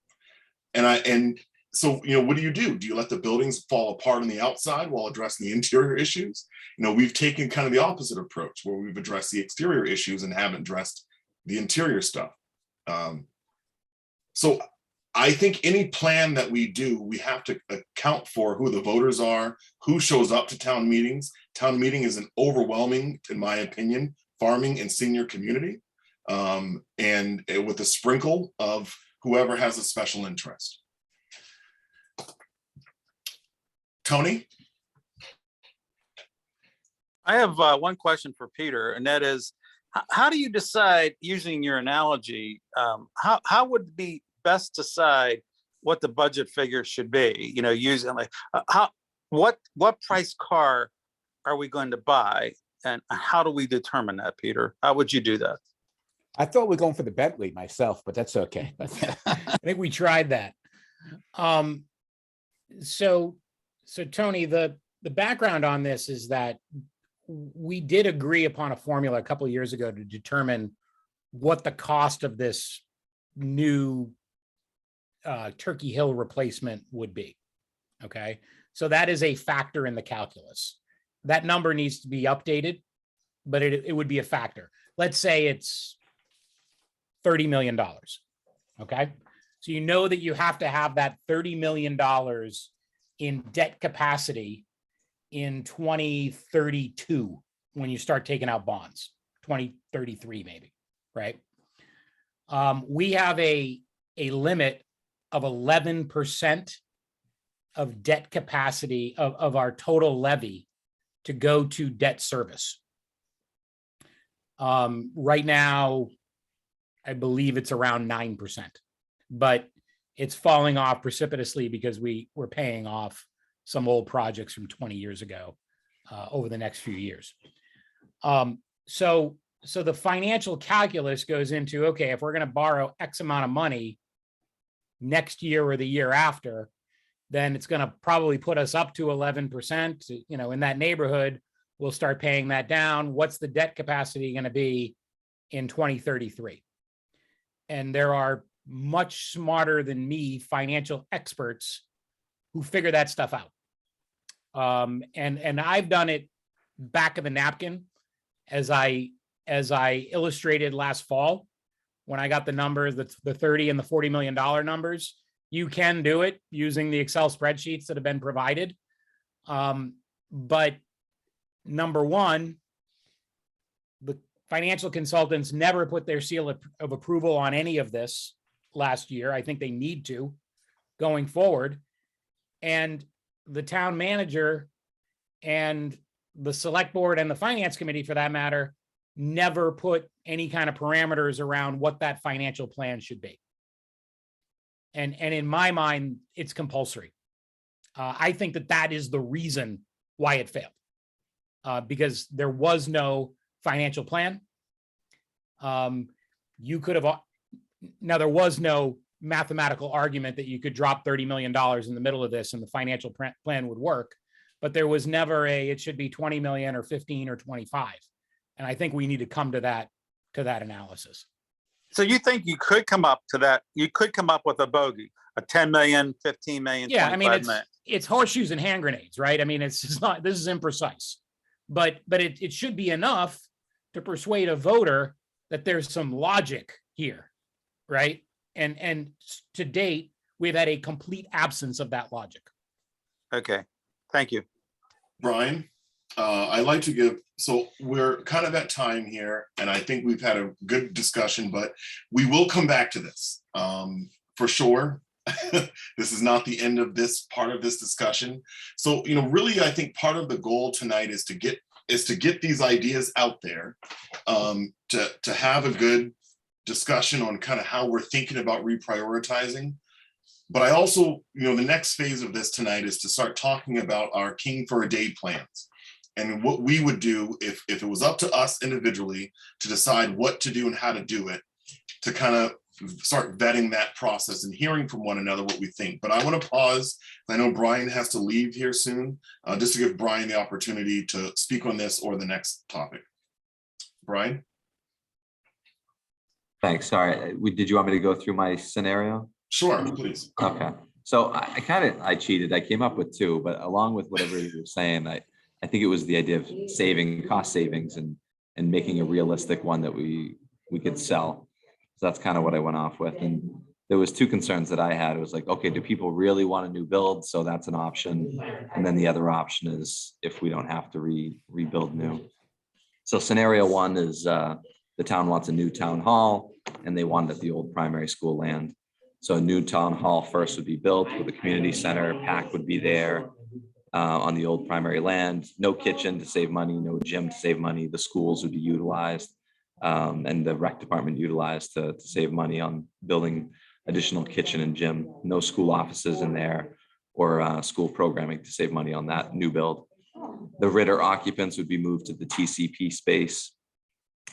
And so, you know, what do? Do you let the buildings fall apart on the outside while addressing the interior issues? You know, we've taken kind of the opposite approach, where we've addressed the exterior issues and haven't addressed the interior stuff. So I think any plan that we do, we have to account for who the voters are, who shows up to town meetings. Town meeting is an overwhelming, in my opinion, farming and senior community, and with a sprinkle of whoever has a special interest. Tony? I have one question for Peter, and that is, how do you decide, using your analogy, how would it be best decide what the budget figure should be? You know, using like what price car are we going to buy, and how do we determine that, Peter? How would you do that? I thought we were going for the Bentley myself, but that's okay. I think we tried that. So Tony, the background on this is that we did agree upon a formula a couple of years ago to determine what the cost of this new Turkey Hill replacement would be. Okay, so that is a factor in the calculus. That number needs to be updated, but it would be a factor. Let's say it's $30 million. Okay, so you know that you have to have that $30 million in debt capacity in 2032 when you start taking out bonds, 2033 maybe, right? We have a limit of 11% of debt capacity of our total levy to go to debt service. Right now, I believe it's around 9%, but it's falling off precipitously because we're paying off some old projects from 20 years ago over the next few years. So the financial calculus goes into, okay, if we're going to borrow X amount of money next year or the year after, then it's going to probably put us up to 11%, you know, in that neighborhood. We'll start paying that down. What's the debt capacity going to be in 2033? And there are much smarter than me financial experts who figure that stuff out. And I've done it back of the napkin, as I illustrated last fall when I got the numbers, the 30 and the $40 million numbers. You can do it using the Excel spreadsheets that have been provided. But number one, the financial consultants never put their seal of approval on any of this last year. I think they need to going forward. And the town manager and the select board and the finance committee, for that matter, never put any kind of parameters around what that financial plan should be. And in my mind, it's compulsory. I think that is the reason why it failed. Because there was no financial plan. You could have, now there was no mathematical argument that you could drop $30 million in the middle of this and the financial plan would work, but there was never it should be 20 million or 15 or 25. And I think we need to come to that analysis. So you think you could come up to that? You could come up with a bogey, a 10 million, 15 million, Yeah, I mean, 25 million. it's horseshoes and hand grenades, right? I mean, it's just not, this is imprecise, but it should be enough to persuade a voter that there's some logic here, right? And to date, we've had a complete absence of that logic. Okay, thank you. Brian, I'd like to give, so we're kind of at time here, and I think we've had a good discussion, but we will come back to this for sure. This is not the end of this part of this discussion. So, really, I think part of the goal tonight is to get these ideas out there, to have a good discussion on kind of how we're thinking about reprioritizing. But I also, the next phase of this tonight is to start talking about our King for a Day plans and what we would do if it was up to us individually to decide what to do and how to do it, to kind of start vetting that process and hearing from one another what we think. But I want to pause. I know Brian has to leave here soon, just to give Brian the opportunity to speak on this or the next topic. Brian? Thanks. Sorry. Did you want me to go through my scenario? Sure, please. Okay. So I cheated. I came up with two, but along with whatever you were saying, I think it was the idea of cost savings and making a realistic one that we could sell. So that's kind of what I went off with. And there was two concerns that I had. It was like, okay, do people really want a new build? So that's an option. And then the other option is if we don't have to rebuild new. So scenario one is the town wants a new town hall and they want it at the old primary school land. So a new town hall first would be built with a community center, PAC would be there on the old primary land, no kitchen to save money, no gym to save money, the schools would be utilized and the rec department utilized to save money on building additional kitchen and gym, no school offices in there or school programming to save money on that new build. The Ritter occupants would be moved to the TCP space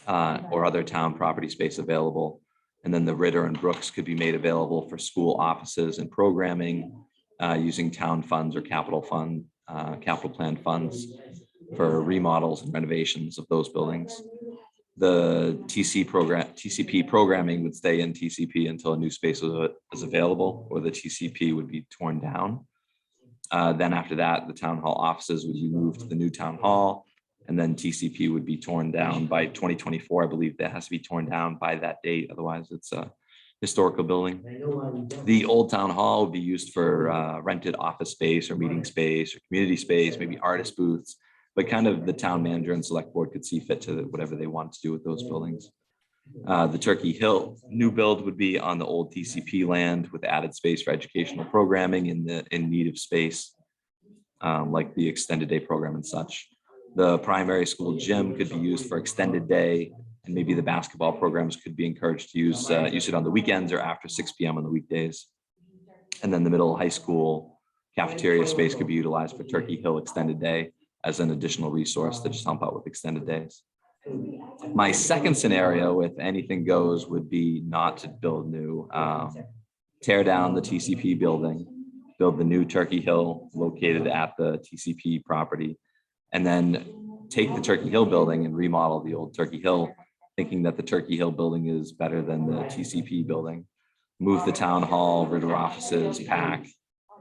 or other town property space available. And then the Ritter and Brooks could be made available for school offices and programming using town funds or capital plan funds for remodels and renovations of those buildings. The TCP programming would stay in TCP until a new space was available, or the TCP would be torn down. Then after that, the town hall offices would be moved to the new town hall, and then TCP would be torn down by 2024. I believe that has to be torn down by that date. Otherwise, it's a historical building. The old town hall would be used for rented office space or meeting space or community space, maybe artist booths, but kind of the town manager and select board could see fit to whatever they want to do with those buildings. The Turkey Hill new build would be on the old TCP land with added space for educational programming in need of space, like the extended day program and such. The primary school gym could be used for extended day, and maybe the basketball programs could be encouraged to use it on the weekends or after 6 p.m. on the weekdays. And then the middle high school cafeteria space could be utilized for Turkey Hill extended day as an additional resource to just help out with extended days. My second scenario, if anything goes, would be not to build new, tear down the TCP building, build the new Turkey Hill located at the TCP property, and then take the Turkey Hill building and remodel the old Turkey Hill, thinking that the Turkey Hill building is better than the TCP building. Move the town hall, Ritter offices, PAC,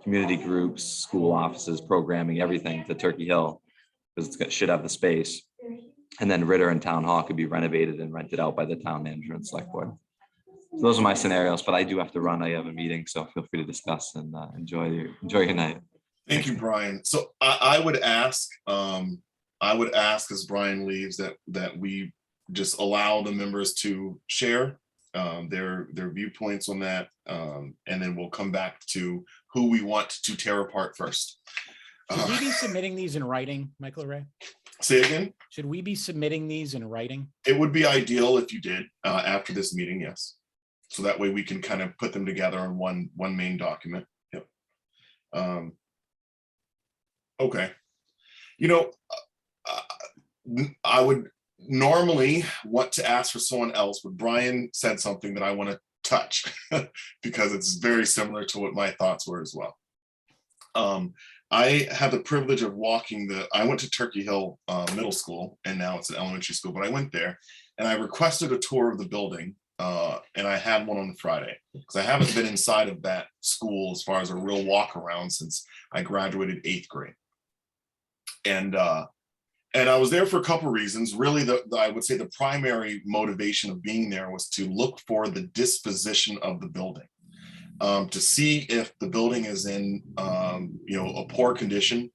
community groups, school offices, programming, everything to Turkey Hill, because it should have the space. And then Ritter and town hall could be renovated and rented out by the town manager and select board. So those are my scenarios, but I do have to run. I have a meeting, so feel free to discuss and enjoy your night. Thank you, Brian. So I would ask as Brian leaves that we just allow the members to share their viewpoints on that. And then we'll come back to who we want to tear apart first. Should we be submitting these in writing, Michael Ray? Say again? Should we be submitting these in writing? It would be ideal if you did after this meeting, yes. So that way we can kind of put them together in one main document. Yep. Okay. You know, I would normally want to ask for someone else, but Brian said something that I want to touch because it's very similar to what my thoughts were as well. I had the privilege of walking I went to Turkey Hill Middle School, and now it's an elementary school, but I went there and I requested a tour of the building, and I had one on Friday because I haven't been inside of that school as far as a real walk around since I graduated 8th grade. And I was there for a couple of reasons. Really, I would say the primary motivation of being there was to look for the disposition of the building. To see if the building is in a poor condition,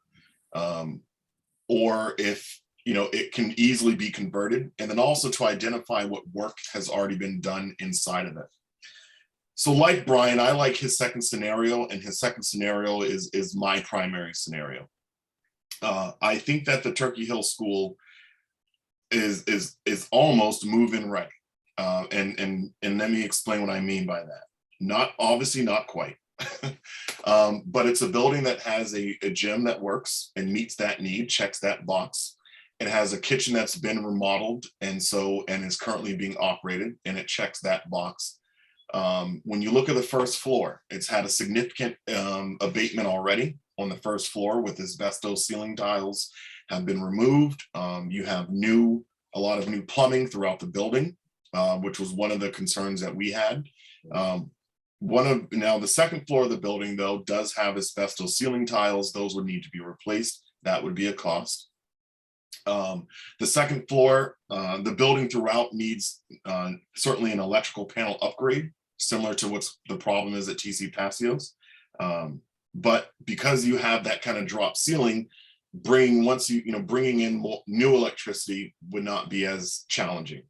or if it can easily be converted, and then also to identify what work has already been done inside of it. So like Brian, I like his second scenario, and his second scenario is my primary scenario. I think that the Turkey Hill School is almost move-in ready, and let me explain what I mean by that. Obviously not quite, but it's a building that has a gym that works and meets that need, checks that box. It has a kitchen that's been remodeled and is currently being operated, and it checks that box. When you look at the first floor, it's had a significant abatement already on the first floor, with asbestos ceiling tiles have been removed. You have a lot of new plumbing throughout the building, which was one of the concerns that we had. Now the second floor of the building, though, does have asbestos ceiling tiles. Those would need to be replaced. That would be a cost. The second floor, the building throughout needs certainly an electrical panel upgrade, similar to what's the problem is at TC Passios. But because you have that kind of drop ceiling, bringing in more new electricity would not be as challenging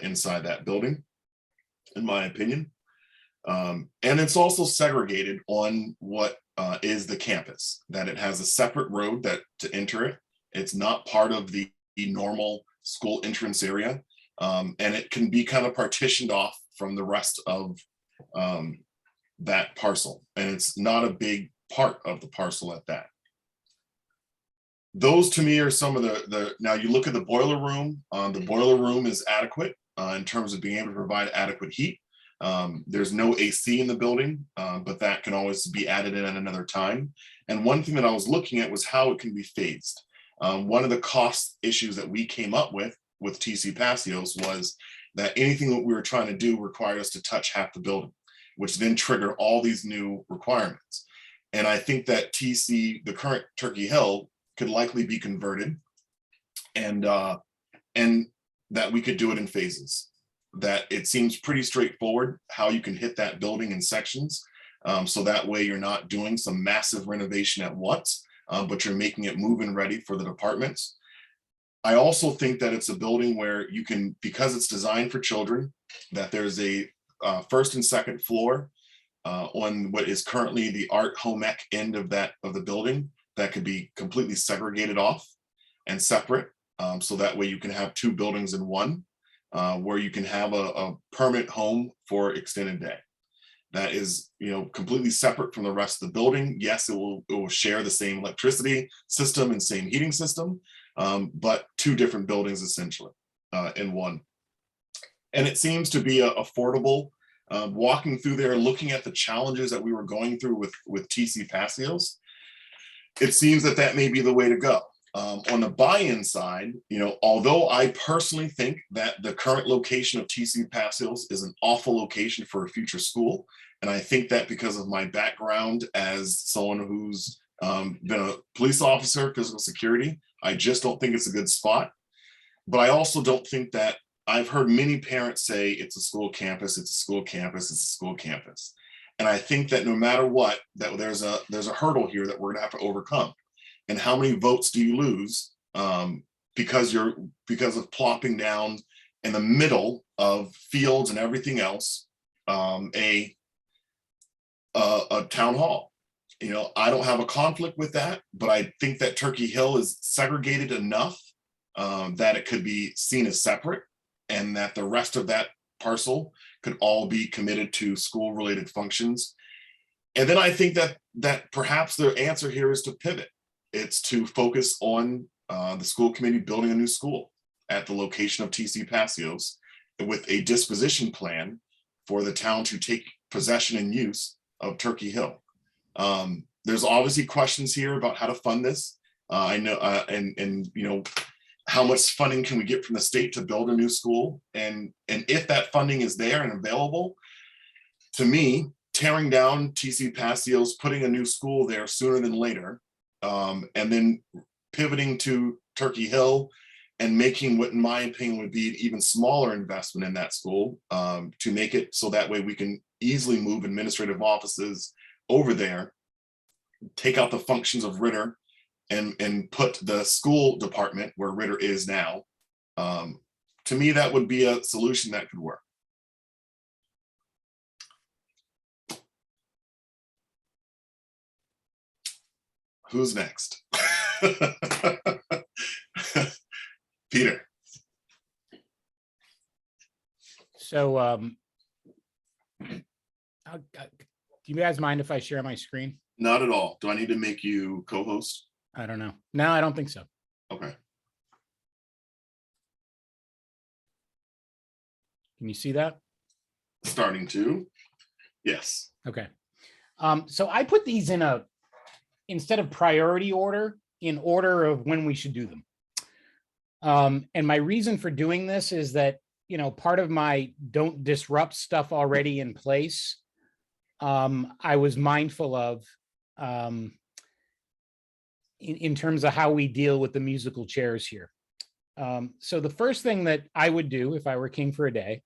inside that building, in my opinion. And it's also segregated on what is the campus, that it has a separate road to enter it. It's not part of the normal school entrance area, and it can be kind of partitioned off from the rest of that parcel. And it's not a big part of the parcel at that. Those to me are some of now you look at the boiler room. The boiler room is adequate in terms of being able to provide adequate heat. There's no AC in the building, but that can always be added in at another time. And one thing that I was looking at was how it can be phased. One of the cost issues that we came up with TC Passios was that anything that we were trying to do required us to touch half the building, which then triggered all these new requirements. And I think that the current Turkey Hill, could likely be converted, and that we could do it in phases. That it seems pretty straightforward how you can hit that building in sections. So that way you're not doing some massive renovation at once, but you're making it move-in ready for the departments. I also think that it's a building where you can, because it's designed for children, that there's a first and second floor on what is currently the art home ec end of the building that could be completely segregated off and separate. So that way you can have two buildings in one, where you can have a permanent home for extended day. That is, completely separate from the rest of the building. Yes, it will share the same electricity system and same heating system, but two different buildings essentially in one. And it seems to be affordable. Walking through there, looking at the challenges that we were going through with TC Passios, it seems that may be the way to go. On the buy-in side, although I personally think that the current location of TC Passios is an awful location for a future school, and I think that because of my background as someone who's been a police officer, physical security, I just don't think it's a good spot. But I also don't think that, I've heard many parents say it's a school campus, it's a school campus, it's a school campus. And I think that no matter what, that there's a hurdle here that we're gonna have to overcome. And how many votes do you lose because of plopping down in the middle of fields and everything else, a town hall. You know, I don't have a conflict with that, but I think that Turkey Hill is segregated enough that it could be seen as separate, and that the rest of that parcel could all be committed to school-related functions. And then I think that perhaps the answer here is to pivot. It's to focus on the school committee building a new school at the location of TC Passios with a disposition plan for the town to take possession and use of Turkey Hill. There's obviously questions here about how to fund this. I know, and you know, how much funding can we get from the state to build a new school? And if that funding is there and available, to me, tearing down TC Passios, putting a new school there sooner than later, and then pivoting to Turkey Hill and making what in my opinion would be an even smaller investment in that school, to make it so that way we can easily move administrative offices over there, take out the functions of Ritter, and put the school department where Ritter is now. To me, that would be a solution that could work. Who's next? Peter. So, do you guys mind if I share my screen? Not at all. Do I need to make you co-host? I don't know. No, I don't think so. Okay. Can you see that? Starting to. Yes. Okay. So I put these instead of priority order, in order of when we should do them. And my reason for doing this is that, you know, part of my don't disrupt stuff already in place, I was mindful of in terms of how we deal with the musical chairs here. So the first thing that I would do if I were king for a day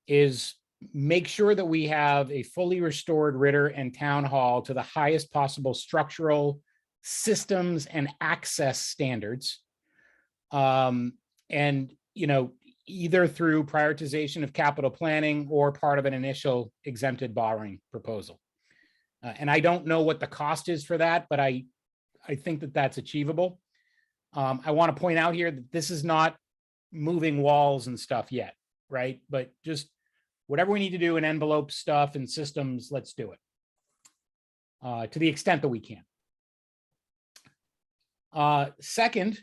is make sure that we have a fully restored Ritter and Town Hall to the highest possible structural systems and access standards. And, you know, either through prioritization of capital planning or part of an initial exempted borrowing proposal. And I don't know what the cost is for that, but I think that that's achievable. I want to point out here that this is not moving walls and stuff yet, right? But just whatever we need to do in envelope stuff and systems, let's do it to the extent that we can. Second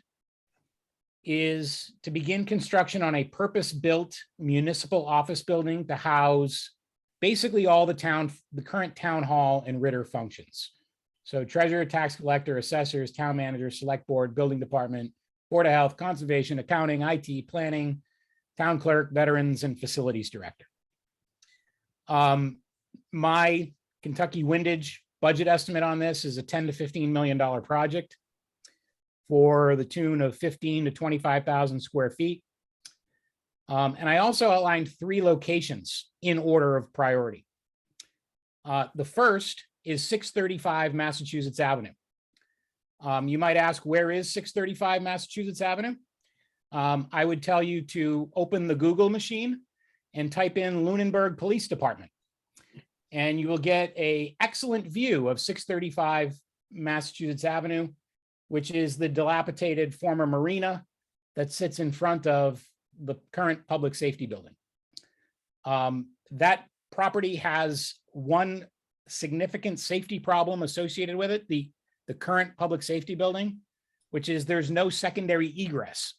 is to begin construction on a purpose-built municipal office building to house basically all the current town hall and Ritter functions. So treasurer, tax collector, assessors, town manager, select board, building department, board of health, conservation, accounting, IT, planning, town clerk, veterans, and facilities director. My Kentucky Windage budget estimate on this is a $10 to $15 million project for the tune of 15 to 25,000 square feet. And I also outlined 3 locations in order of priority. The first is 635 Massachusetts Avenue. You might ask, where is 635 Massachusetts Avenue? I would tell you to open the Google machine and type in Lunenburg Police Department. And you will get an excellent view of 635 Massachusetts Avenue, which is the dilapidated former marina that sits in front of the current public safety building. That property has one significant safety problem associated with it, the current public safety building, which is there's no secondary egress.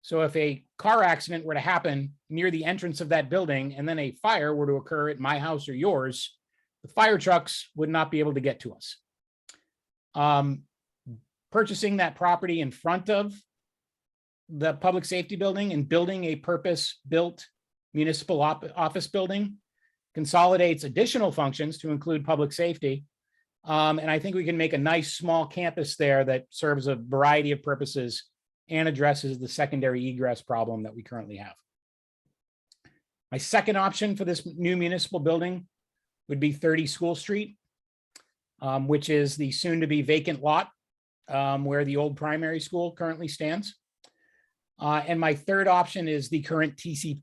So if a car accident were to happen near the entrance of that building and then a fire were to occur at my house or yours, the fire trucks would not be able to get to us. Purchasing that property in front of the public safety building and building a purpose-built municipal office building consolidates additional functions to include public safety. And I think we can make a nice small campus there that serves a variety of purposes and addresses the secondary egress problem that we currently have. My second option for this new municipal building would be 30 School Street, which is the soon-to-be vacant lot where the old primary school currently stands. And my third option is the current TC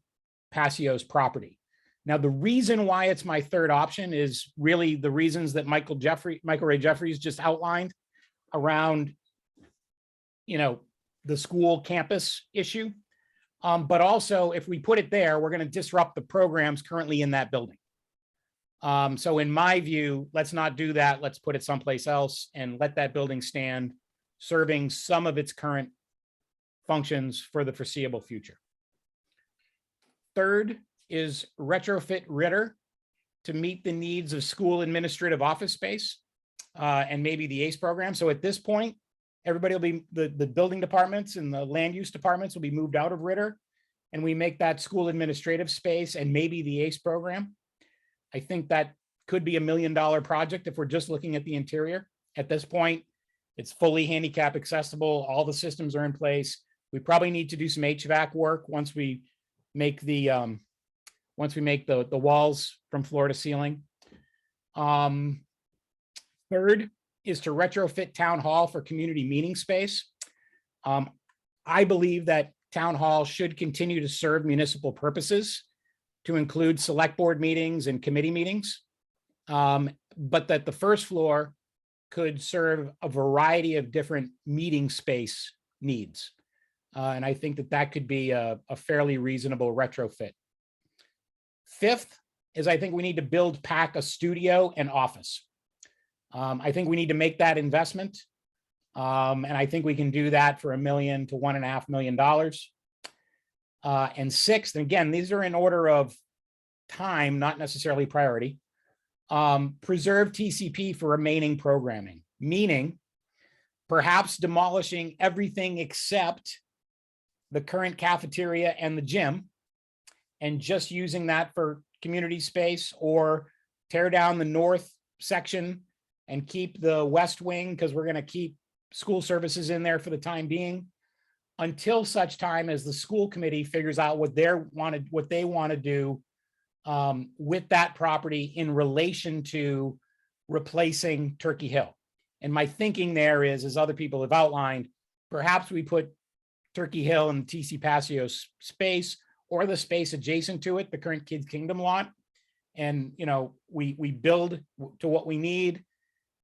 Passios property. Now, the reason why it's my third option is really the reasons that Michael Ray Jeffries just outlined around, the school campus issue. But also, if we put it there, we're going to disrupt the programs currently in that building. So in my view, let's not do that. Let's put it someplace else and let that building stand, serving some of its current functions for the foreseeable future. Third is retrofit Ritter to meet the needs of school administrative office space and maybe the ACE program. So at this point, everybody will be, the building departments and the land use departments will be moved out of Ritter, and we make that school administrative space and maybe the ACE program. I think that could be $1 million project if we're just looking at the interior. At this point, it's fully handicap accessible. All the systems are in place. We probably need to do some HVAC work once we make the walls from floor to ceiling. Third is to retrofit town hall for community meeting space. I believe that town hall should continue to serve municipal purposes, to include select board meetings and committee meetings, but that the first floor could serve a variety of different meeting space needs. And I think that that could be a fairly reasonable retrofit. Fifth is I think we need to build PAC a studio and office. I think we need to make that investment. And I think we can do that for $1 million to $1.5 million. And sixth, and again, these are in order of time, not necessarily priority, preserve TCP for remaining programming, meaning perhaps demolishing everything except the current cafeteria and the gym and just using that for community space, or tear down the north section and keep the west wing, because we're going to keep school services in there for the time being, until such time as the school committee figures out what they want to do with that property in relation to replacing Turkey Hill. And my thinking there is, as other people have outlined, perhaps we put Turkey Hill in the TC Passios space, or the space adjacent to it, the current Kids Kingdom lot. And, we build to what we need,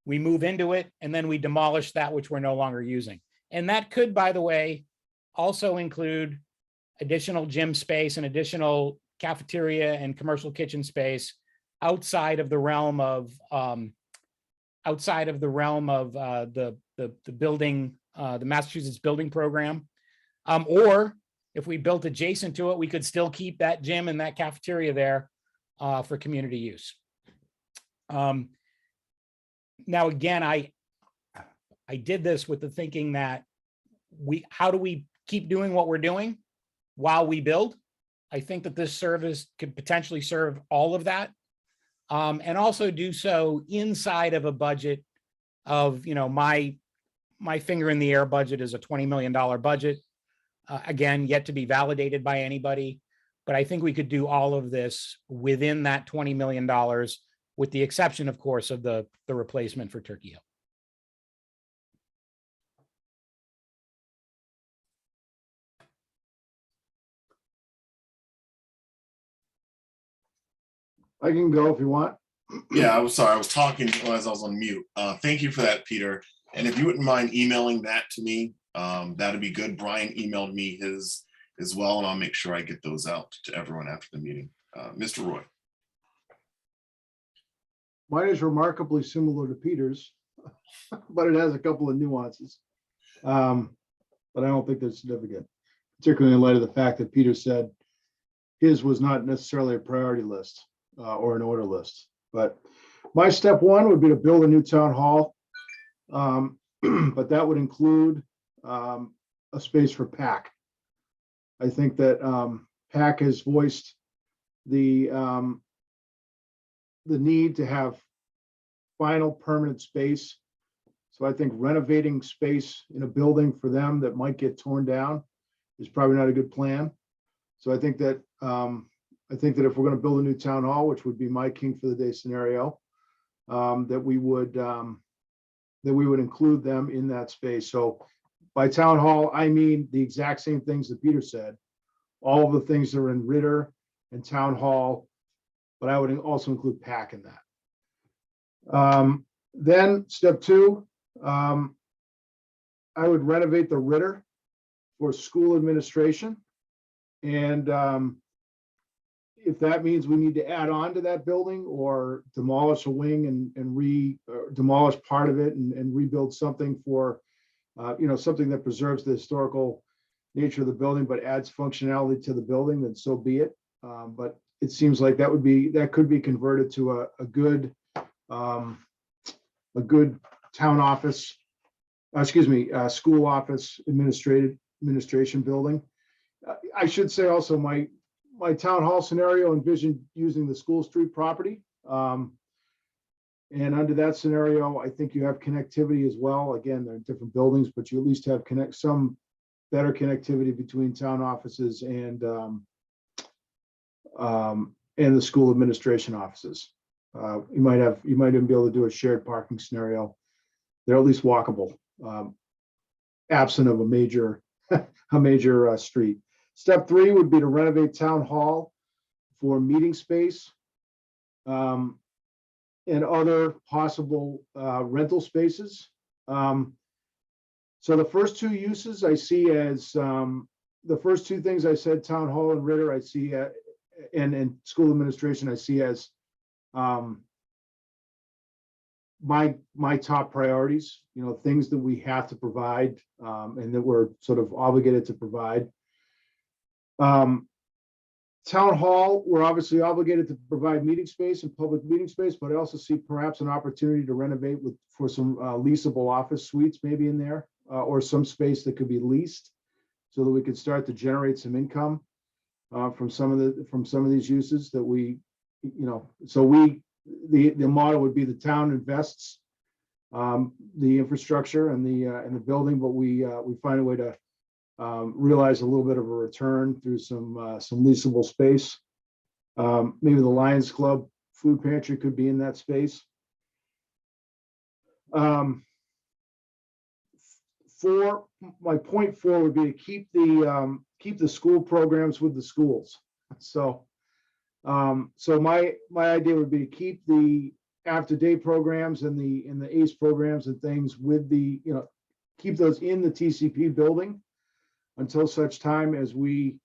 we move into it, and then we demolish that which we're no longer using. And that could, by the way, also include additional gym space and additional cafeteria and commercial kitchen space outside of the realm of the building, the Massachusetts building program. Or if we built adjacent to it, we could still keep that gym and that cafeteria there for community use. Now, again, I did this with the thinking that how do we keep doing what we're doing while we build? I think that this service could potentially serve all of that, and also do so inside of a budget of, my finger in the air budget is a $20 million budget. Again, yet to be validated by anybody, but I think we could do all of this within that $20 million, with the exception, of course, of the replacement for Turkey Hill. I can go if you want. Yeah, I was sorry. I was talking as I was on mute. Thank you for that, Peter. And if you wouldn't mind emailing that to me, that'd be good. Brian emailed me his as well, and I'll make sure I get those out to everyone after the meeting. Mr. Roy. Mine is remarkably similar to Peter's, but it has a couple of nuances. But I don't think they're significant, particularly in light of the fact that Peter said his was not necessarily a priority list or an order list. But my step one would be to build a new town hall, but that would include a space for PAC. I think that PAC has voiced the need to have final permanent space. So I think renovating space in a building for them that might get torn down is probably not a good plan. So I think that if we're going to build a new town hall, which would be my king for the day scenario, that we would include them in that space. So By town hall, I mean the exact same things that Peter said. All of the things that are in Ritter and town hall, but I would also include PAC in that. Then step two, I would renovate the Ritter for school administration. And if that means we need to add on to that building or demolish a wing and demolish part of it and rebuild something for, something that preserves the historical nature of the building, but adds functionality to the building, then so be it. But it seems like that could be converted to a good town office, school office administration building. I should say also my town hall scenario envisioned using the School Street property. And under that scenario, I think you have connectivity as well. Again, they're different buildings, but you at least have some better connectivity between town offices and the school administration offices. You might even be able to do a shared parking scenario. They're at least walkable, absent of a major street. Step three would be to renovate town hall for meeting space and other possible rental spaces. So the first two uses I see as the first two things I said, town hall and Ritter, I see and school administration, I see as my top priorities, things that we have to provide and that we're sort of obligated to provide. Town hall, we're obviously obligated to provide meeting space and public meeting space, but I also see perhaps an opportunity to renovate for some leasable office suites maybe in there, or some space that could be leased so that we could start to generate some income from some of these uses that the model would be the town invests the infrastructure and the building, but we find a way to realize a little bit of a return through some leasable space. Maybe the Lions Club food pantry could be in that space. My point four would be to keep the school programs with the schools. So my idea would be to keep the after-day programs and the ACE programs and things with keep those in the TCP building until such time as we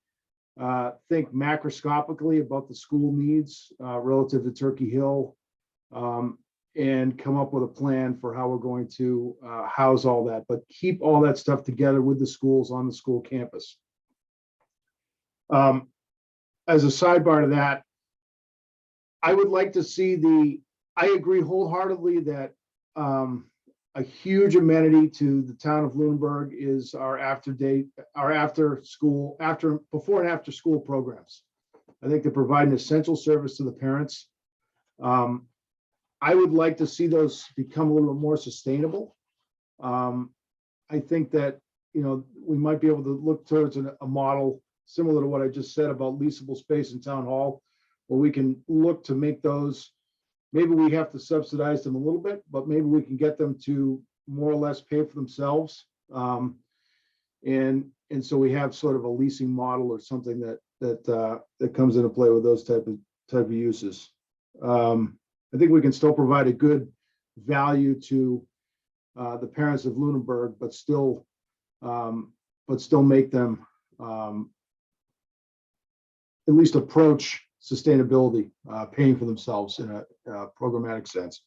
think macroscopically about the school needs relative to Turkey Hill, and come up with a plan for how we're going to house all that, but keep all that stuff together with the schools on the school campus. As a sidebar to that, I would like to see I agree wholeheartedly that a huge amenity to the town of Lunenburg is our before and after school programs. I think they provide an essential service to the parents. I would like to see those become a little bit more sustainable. I think that, we might be able to look towards a model similar to what I just said about leasable space in town hall, where we can look to make those. Maybe we have to subsidize them a little bit, but maybe we can get them to more or less pay for themselves. And so we have sort of a leasing model or something that comes into play with those type of uses. I think we can still provide a good value to the parents of Lunenburg, but still make them at least approach sustainability, paying for themselves in a programmatic sense.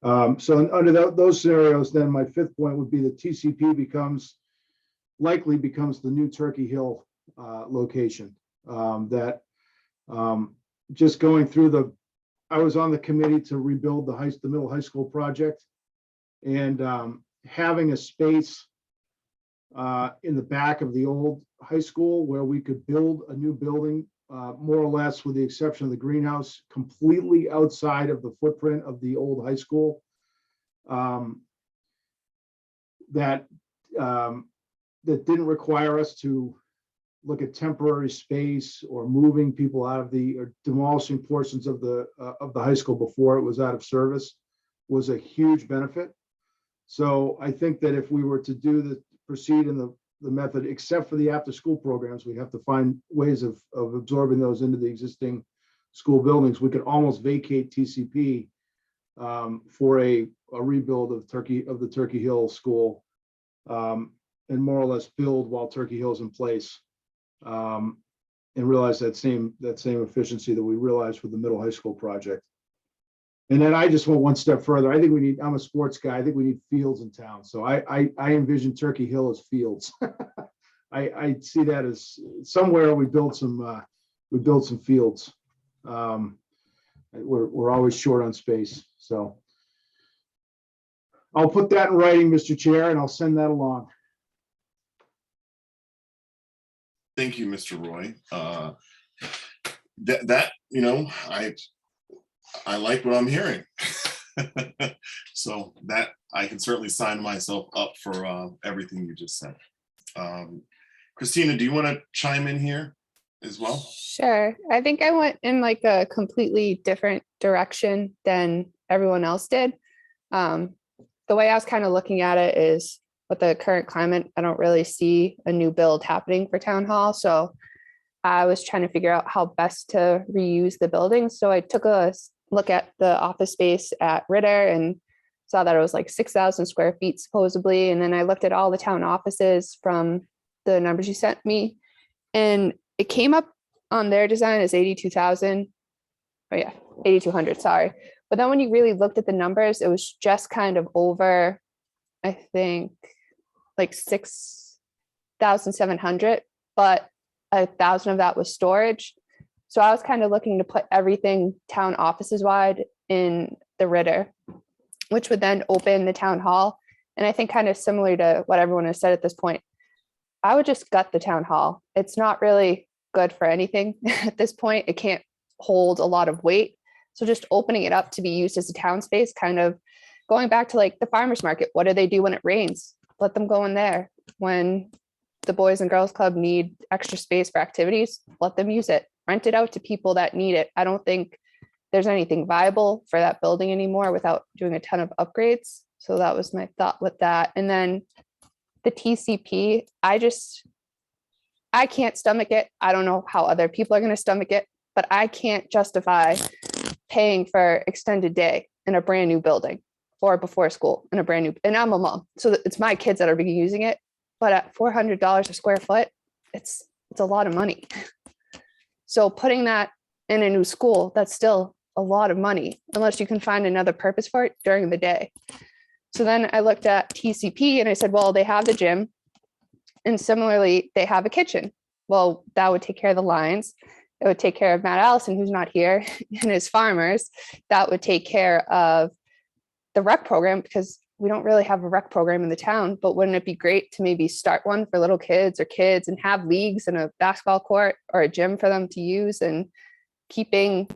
So under those scenarios, then my fifth point would be the TCP likely becomes the new Turkey Hill location. Just going through I was on the committee to rebuild the middle high school project, and having a space in the back of the old high school where we could build a new building, more or less with the exception of the greenhouse, completely outside of the footprint of the old high school, that didn't require us to look at temporary space or moving people out of or demolishing portions of the high school before it was out of service, was a huge benefit. So I think that if we were to do proceed in the method, except for the after-school programs. We have to find ways of absorbing those into the existing school buildings. We could almost vacate TCP for a rebuild of the Turkey Hill School, and more or less build while Turkey Hill's in place, and realize that same efficiency that we realized with the middle high school project. And then I just went one step further. I think I'm a sports guy. I think we need fields in town. So I envision Turkey Hill as fields. I see that as somewhere we build some fields. We're always short on space. So I'll put that in writing, Mr. Chair, and I'll send that along. Thank you, Mr. Roy. That you know, I like what I'm hearing. So that I can certainly sign myself up for everything you just said. Christina, do you want to chime in here as well? Sure. I think I went in like a completely different direction than everyone else did. The way I was kind of looking at it is, with the current climate, I don't really see a new build happening for town hall. So I was trying to figure out how best to reuse the building. So I took a look at the office space at Ritter and saw that it was like 6,000 square feet supposedly. And then I looked at all the town offices from the numbers you sent me, and it came up on their design as 82,000. Oh yeah, 8,200, sorry. But then when you really looked at the numbers, it was just kind of over, I think, like 6,700, but 1,000 of that was storage. So I was kind of looking to put everything town offices wide in the Ritter, which would then open the town hall. And I think kind of similar to what everyone has said at this point, I would just gut the town hall. It's not really good for anything at this point. It can't hold a lot of weight. So just opening it up to be used as a town space, kind of going back to like the farmer's market. What do they do when it rains? Let them go in there. When the Boys and Girls Club need extra space for activities, let them use it. Rent it out to people that need it. I don't think there's anything viable for that building anymore without doing a ton of upgrades. So that was my thought with that. And then the TCP, I can't stomach it. I don't know how other people are going to stomach it, but I can't justify paying for extended day in a brand new building or before school in a brand new, and I'm a mom, so it's my kids that are using it. But at $400 a square foot, it's a lot of money. So putting that in a new school, that's still a lot of money, unless you can find another purpose for it during the day. So then I looked at TCP and I said, well, they have the gym, and similarly, they have a kitchen. Well, that would take care of the lines. It would take care of Matt Allison, who's not here, and his farmers. That would take care of the rec program, because we don't really have a rec program in the town. But wouldn't it be great to maybe start one for little kids or kids and have leagues and a basketball court or a gym for them to use, and keeping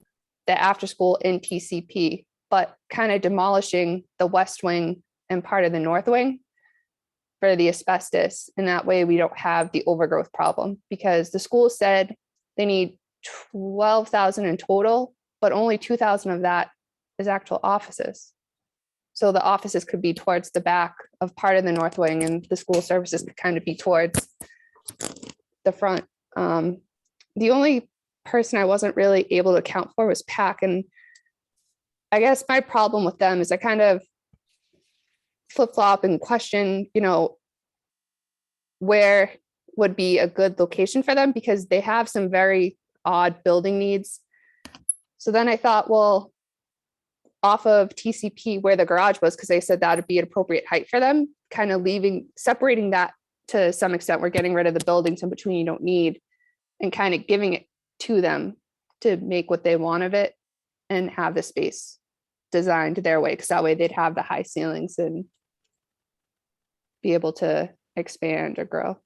the after school in TCP, but kind of demolishing the west wing and part of the north wing for the asbestos. And that way we don't have the overgrowth problem, because the school said they need 12,000 in total, but only 2,000 of that is actual offices. So the offices could be towards the back of part of the north wing, and the school services could kind of be towards the front. The only person I wasn't really able to account for was PAC. And I guess my problem with them is I kind of flip-flop and question, where would be a good location for them, because they have some very odd building needs. So then I thought, well, off of TCP where the garage was, because they said that would be an appropriate height for them, kind of separating that to some extent. We're getting rid of the buildings in between you don't need, and kind of giving it to them to make what they want of it and have the space designed their way, because that way they'd have the high ceilings and be able to expand or grow.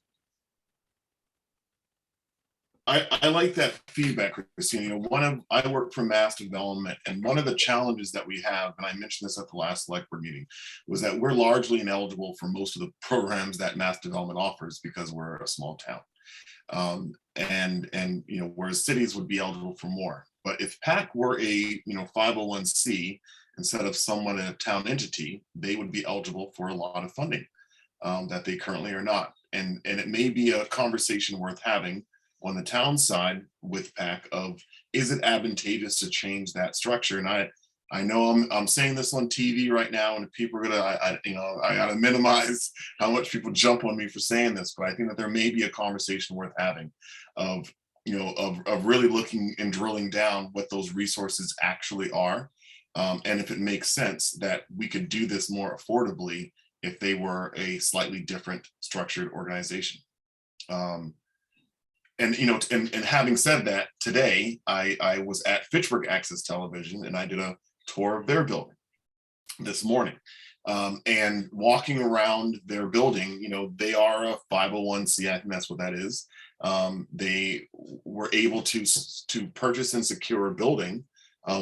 I like that feedback, Christina. I work for mass development, and one of the challenges that we have, and I mentioned this at the last select board meeting, was that we're largely ineligible for most of the programs that mass development offers, because we're a small town. Whereas cities would be eligible for more. But if PAC were a 501c instead of someone in a town entity, they would be eligible for a lot of funding. that they currently are not. And it may be a conversation worth having on the town side with PAC of, is it advantageous to change that structure? And I know I'm saying this on TV right now, and people are gonna, I gotta minimize how much people jump on me for saying this, but I think that there may be a conversation worth having of, of really looking and drilling down what those resources actually are. And if it makes sense that we could do this more affordably if they were a slightly different structured organization. And having said that, today I was at Fitchburg Access Television and I did a tour of their building this morning. And walking around their building, they are a 501c, I think that's what that is. They were able to purchase and secure a building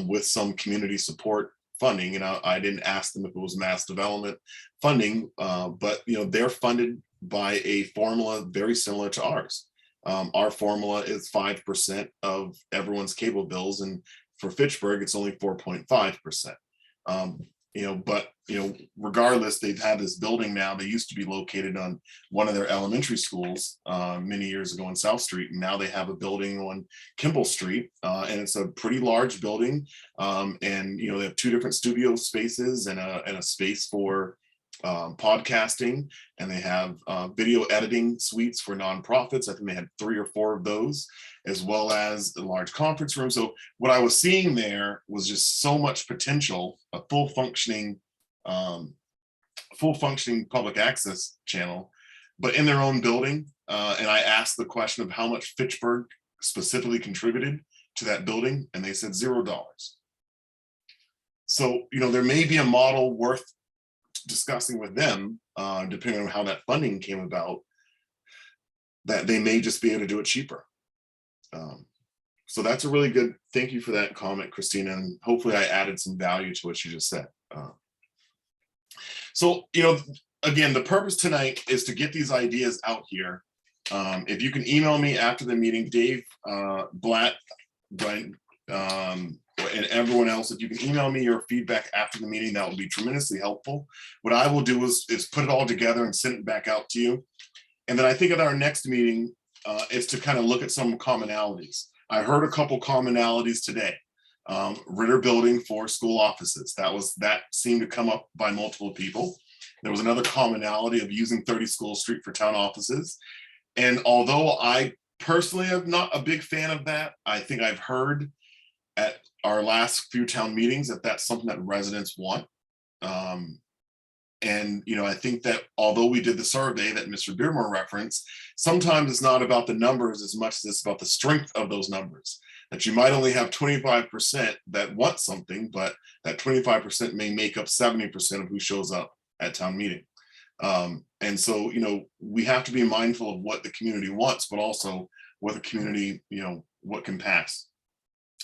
with some community support funding. And I didn't ask them if it was mass development funding, but they're funded by a formula very similar to ours. Our formula is 5% of everyone's cable bills, and for Fitchburg, it's only 4.5%. But regardless, they've had this building now. They used to be located on one of their elementary schools many years ago on South Street, and now they have a building on Kimball Street, and it's a pretty large building. And they have 2 different studio spaces and a space for podcasting, and they have video editing suites for nonprofits. I think they had 3 or 4 of those, as well as a large conference room. So what I was seeing there was just so much potential, a full functioning public access channel, but in their own building. And I asked the question of how much Fitchburg specifically contributed to that building, and they said $0. So there may be a model worth discussing with them, depending on how that funding came about, that they may just be able to do it cheaper. So that's a really good, thank you for that comment, Christina, and hopefully I added some value to what you just said. So again, the purpose tonight is to get these ideas out here. If you can email me after the meeting, Dave Blatt, Brian, and everyone else, if you can email me your feedback after the meeting, that will be tremendously helpful. What I will do is put it all together and send it back out to you. And then I think at our next meeting is to kind of look at some commonalities. I heard a couple commonalities today. Ritter building for school offices. That seemed to come up by multiple people. There was another commonality of using 30 School Street for town offices. And although I personally am not a big fan of that, I think I've heard at our last few town meetings that that's something that residents want. And I think that although we did the survey that Mr. Dearmore referenced, sometimes it's not about the numbers as much as it's about the strength of those numbers. That you might only have 25% that want something, but that 25% may make up 70% of who shows up at town meeting. And so, we have to be mindful of what the community wants, but also what the community, what can pass.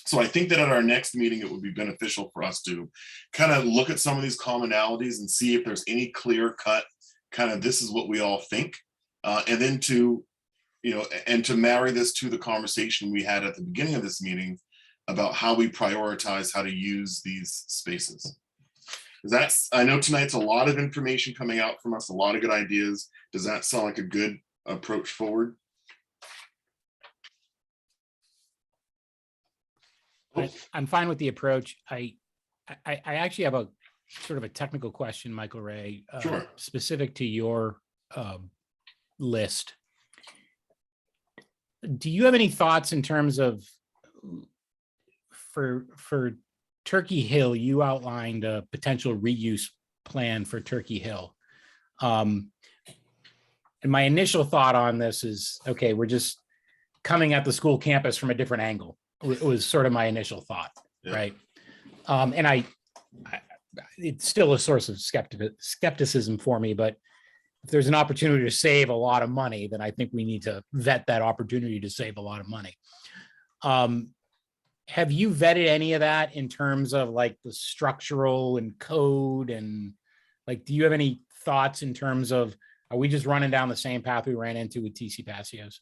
So I think that at our next meeting, it would be beneficial for us to kind of look at some of these commonalities and see if there's any clear cut, kind of this is what we all think. And then to marry this to the conversation we had at the beginning of this meeting about how we prioritize how to use these spaces. I know tonight's a lot of information coming out from us, a lot of good ideas. Does that sound like a good approach forward? I'm fine with the approach. I actually have a sort of a technical question, Michael Ray, Sure. specific to your list. Do you have any thoughts in terms of for Turkey Hill? You outlined a potential reuse plan for Turkey Hill. And my initial thought on this is, okay, we're just coming at the school campus from a different angle. It was sort of my initial thought, Yeah. right? And I it's still a source of skepticism for me, but if there's an opportunity to save a lot of money, then I think we need to vet that opportunity to save a lot of money. Have you vetted any of that in terms of like the structural and code, and like, do you have any thoughts in terms of, are we just running down the same path we ran into with TC Passios?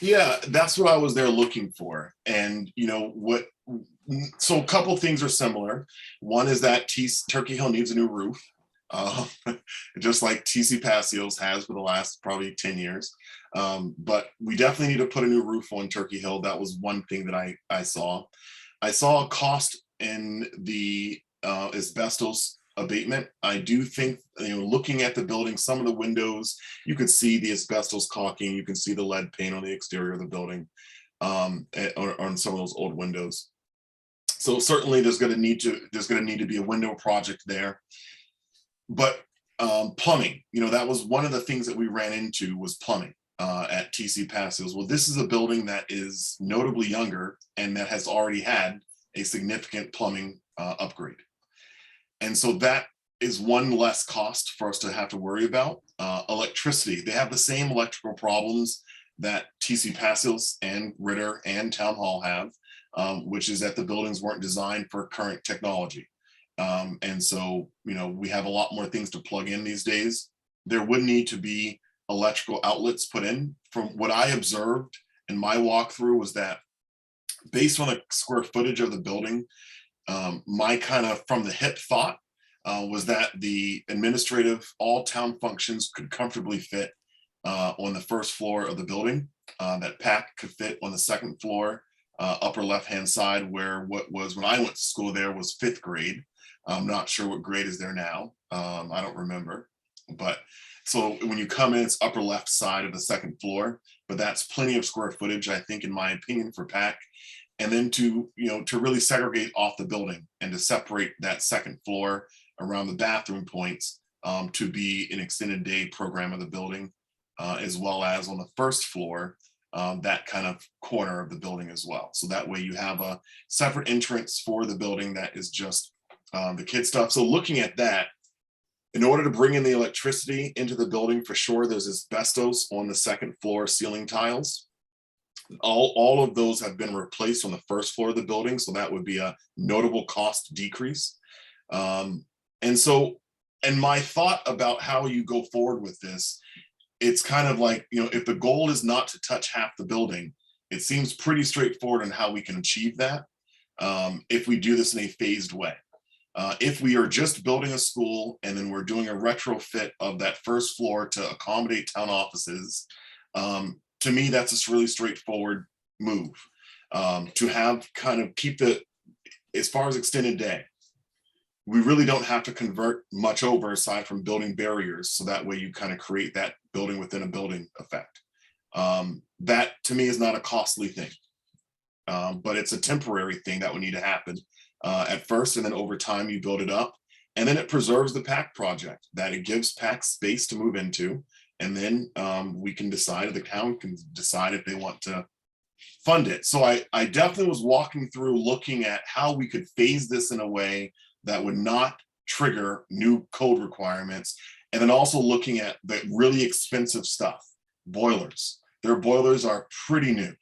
Yeah, that's what I was there looking for. And so a couple things are similar. One is that Turkey Hill needs a new roof. just like TC Passios has for the last probably 10 years. But we definitely need to put a new roof on Turkey Hill. That was one thing that I saw. I saw a cost in the asbestos abatement. I do think, looking at the building, some of the windows, you could see the asbestos caulking, you can see the lead paint on the exterior of the building, on some of those old windows. So certainly there's going to need to be a window project there. But plumbing, that was one of the things that we ran into, was plumbing at TC Passios. Well, this is a building that is notably younger and that has already had a significant plumbing upgrade. And so that is one less cost for us to have to worry about. Electricity, they have the same electrical problems that TC Passios and Ritter and Town Hall have, which is that the buildings weren't designed for current technology. And so, we have a lot more things to plug in these days. There would need to be electrical outlets put in. From what I observed in my walkthrough was that, based on the square footage of the building, my kind of from the hip thought was that the administrative all town functions could comfortably fit on the first floor of the building, that PAC could fit on the second floor, upper left-hand side, where what was, when I went to school there, was 5th grade. I'm not sure what grade is there now. I don't remember. But so when you come in, it's upper left side of the second floor, but that's plenty of square footage, I think, in my opinion, for PAC. And then to really segregate off the building and to separate that second floor around the bathroom points, to be an extended day program of the building, as well as on the first floor, that kind of corner of the building as well. So that way you have a separate entrance for the building that is just the kid stuff. So looking at that, in order to bring in the electricity into the building, for sure, there's asbestos on the second floor ceiling tiles. All of those have been replaced on the first floor of the building, so that would be a notable cost decrease. And my thought about how you go forward with this, it's kind of like, if the goal is not to touch half the building, it seems pretty straightforward on how we can achieve that, if we do this in a phased way. If we are just building a school and then we're doing a retrofit of that first floor to accommodate town offices, to me, that's a really straightforward move. To have keep as far as extended day, we really don't have to convert much over aside from building barriers. So that way you kind of create that building within a building effect. That to me is not a costly thing, but it's a temporary thing that would need to happen at first, and then over time you build it up, and then it preserves the PAC project, that it gives PAC space to move into, and then we can decide, the town can decide if they want to fund it. So I definitely was walking through looking at how we could phase this in a way that would not trigger new code requirements, and then also looking at the really expensive stuff, boilers. Their boilers are pretty new.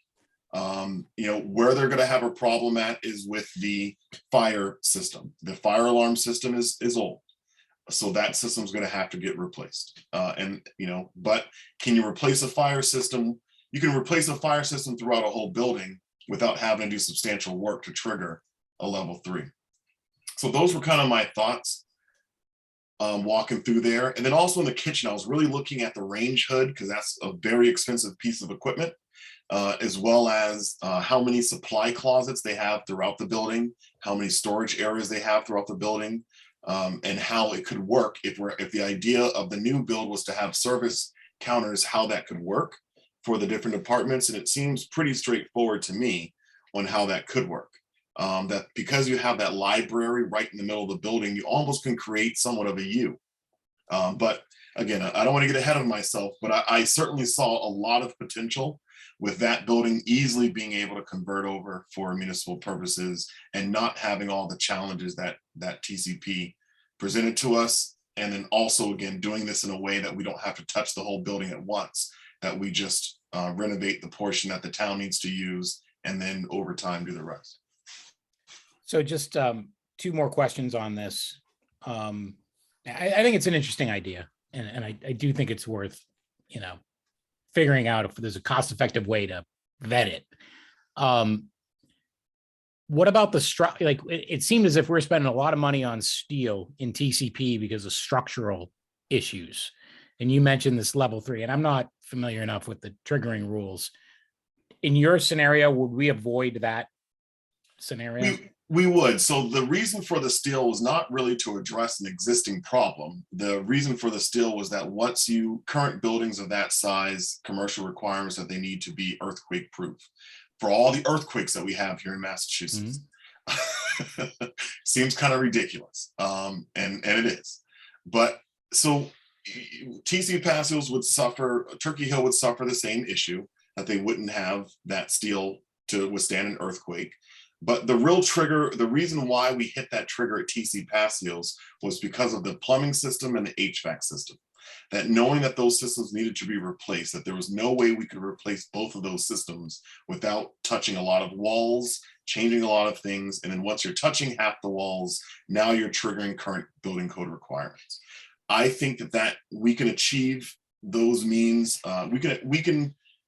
Where they're going to have a problem at is with the fire system. The fire alarm system is old, so that system's going to have to get replaced. But can you replace a fire system? You can replace a fire system throughout a whole building without having to do substantial work to trigger a level 3. So those were kind of my thoughts walking through there. And then also in the kitchen, I was really looking at the range hood, because that's a very expensive piece of equipment. As well as how many supply closets they have throughout the building, how many storage areas they have throughout the building, and how it could work if the idea of the new build was to have service counters, how that could work for the different departments. And it seems pretty straightforward to me on how that could work. That because you have that library right in the middle of the building, you almost can create somewhat of a U. But again, I don't want to get ahead of myself, but I certainly saw a lot of potential with that building easily being able to convert over for municipal purposes and not having all the challenges that TCP presented to us. And then also, again, doing this in a way that we don't have to touch the whole building at once, that we just renovate the portion that the town needs to use and then over time do the rest. So just 2 more questions on this. I think it's an interesting idea, and I do think it's worth, figuring out if there's a cost-effective way to vet it. what about the like, it seemed as if we're spending a lot of money on steel in TCP because of structural issues. And you mentioned this level 3, and I'm not familiar enough with the triggering rules. In your scenario, would we avoid that scenario? We would. So the reason for the steel was not really to address an existing problem. The reason for the steel was that once current buildings of that size, commercial requirements that they need to be earthquake proof. For all the earthquakes that we have here in Massachusetts. Seems kind of ridiculous. And it is. But so TC Passios would suffer, Turkey Hill would suffer the same issue, that they wouldn't have that steel to withstand an earthquake. But the real trigger, the reason why we hit that trigger at TC Passios was because of the plumbing system and the HVAC system. That knowing that those systems needed to be replaced, that there was no way we could replace both of those systems without touching a lot of walls, changing a lot of things. And then once you're touching half the walls, now you're triggering current building code requirements. I think that we can achieve those means.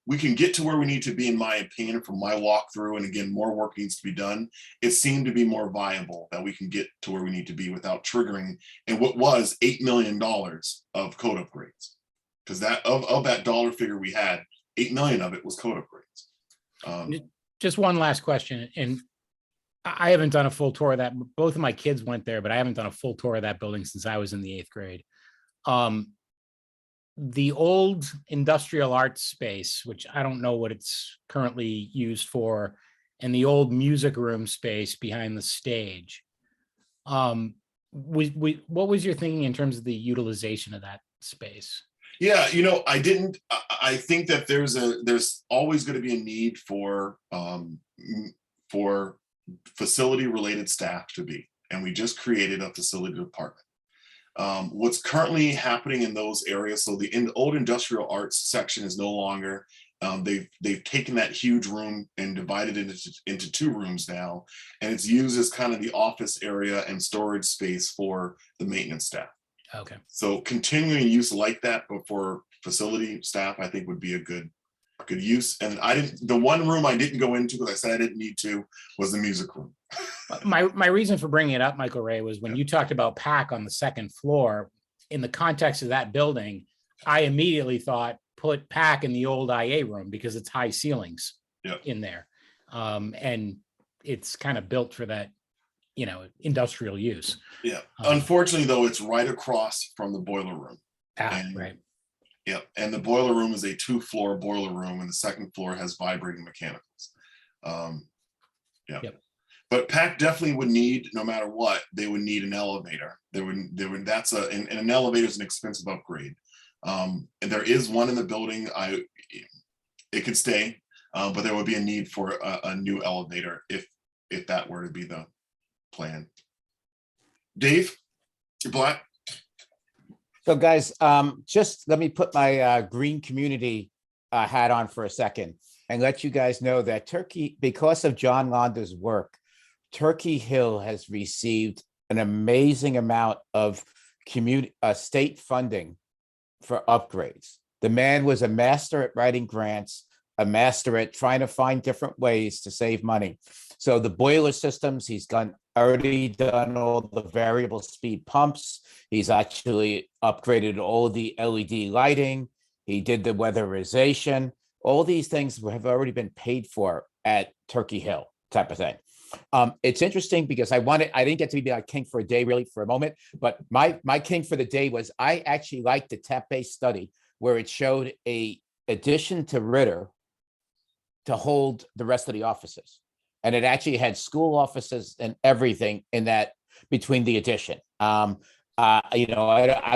We can get to where we need to be, in my opinion, from my walkthrough. And again, more work needs to be done. It seemed to be more viable that we can get to where we need to be without triggering and what was $8 million of code upgrades. Because that of that dollar figure we had, 8 million of it was code upgrades. Just one last question. And I haven't done a full tour of that. Both of my kids went there, but I haven't done a full tour of that building since I was in the 8th grade. The old industrial arts space, which I don't know what it's currently used for, and the old music room space behind the stage. What was your thinking in terms of the utilization of that space? Yeah, I think that there's always going to be a need for facility related staff to be, and we just created a facility department. What's currently happening in those areas, so the old industrial arts section is no longer, they've taken that huge room and divided it into 2 rooms now, and it's used as kind of the office area and storage space for the maintenance staff. Okay. So continuing use like that, but for facility staff, I think would be a good use. And the one room I didn't go into because I said I didn't need to was the music room. My reason for bringing it up, Michael Ray, was when you talked about PAC on the 2nd floor, in the context of that building, I immediately thought put PAC in the old IA room because it's high ceilings in there. And it's kind of built for that, industrial use. Yeah. Unfortunately, though, it's right across from the boiler room. Right. Yep. And the boiler room is a 2-floor boiler room, and the 2nd floor has vibrating mechanicals. Yep. But PAC definitely would need, no matter what, they would need an elevator. And an elevator is an expensive upgrade. And there is one in the building. It could stay, but there would be a need for a new elevator if that were to be the plan. Dave, you're black. So guys, just let me put my green community hat on for a second and let you guys know that because of John Londa's work, Turkey Hill has received an amazing amount of state funding for upgrades. The man was a master at writing grants, a master at trying to find different ways to save money. So the boiler systems, he's already done all the variable speed pumps. He's actually upgraded all the LED lighting. He did the weatherization. All these things have already been paid for at Turkey Hill type of thing. It's interesting because I didn't get to be like king for a day really for a moment, but my king for the day was I actually liked the TAP-based study where it showed a addition to Ritter to hold the rest of the offices. And it actually had school offices and everything in that between the addition. I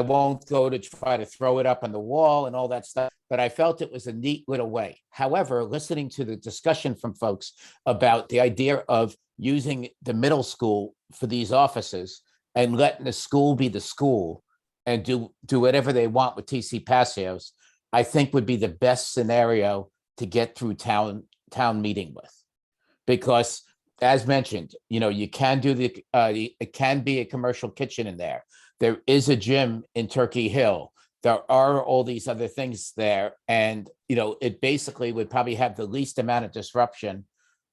won't go to try to throw it up on the wall and all that stuff, but I felt it was a neat little way. However, listening to the discussion from folks about the idea of using the middle school for these offices and letting the school be the school and do whatever they want with TC Passios, I think would be the best scenario to get through town meeting with. Because as mentioned, you can do it can be a commercial kitchen in there. There is a gym in Turkey Hill. There are all these other things there. And, it basically would probably have the least amount of disruption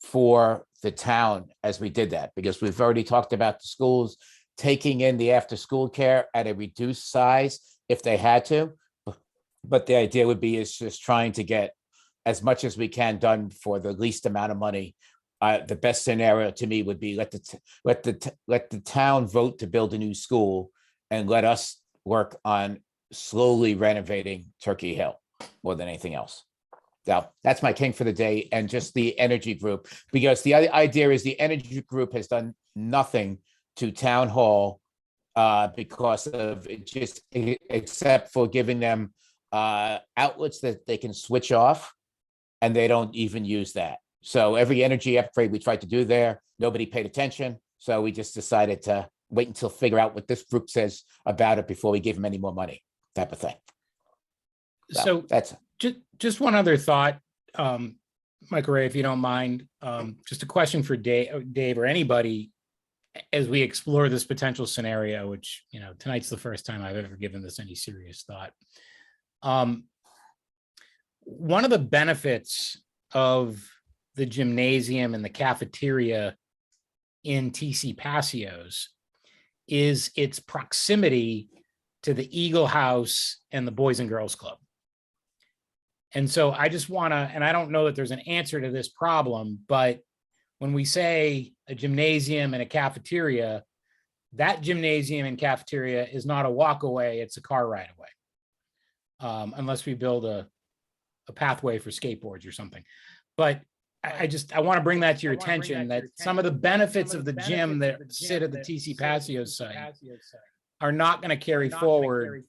for the town as we did that, because we've already talked about the schools taking in the after-school care at a reduced size if they had to. But the idea would be is just trying to get as much as we can done for the least amount of money. The best scenario to me would be let the town vote to build a new school and let us work on slowly renovating Turkey Hill more than anything else. Now, that's my king for the day, and just the energy group, because the idea is the energy group has done nothing to town hall because of it, just except for giving them outlets that they can switch off, and they don't even use that. So every energy upgrade we tried to do there, nobody paid attention. So we just decided to wait until figure out what this group says about it before we give them any more money, type of thing. So That's just one other thought, Michael Ray, if you don't mind, just a question for Dave or anybody as we explore this potential scenario, which, you know, tonight's the first time I've ever given this any serious thought. One of the benefits of the gymnasium and the cafeteria in TC Passios is its proximity to the Eagle House and the Boys and Girls Club. And so I just want to, and I don't know that there's an answer to this problem, but when we say a gymnasium and a cafeteria, that gymnasium and cafeteria is not a walk away, it's a car ride away. Unless we build a pathway for skateboards or something. But I want to bring that to your attention, that some of the benefits of the gym that sit at the TC Passios site are not going to carry forward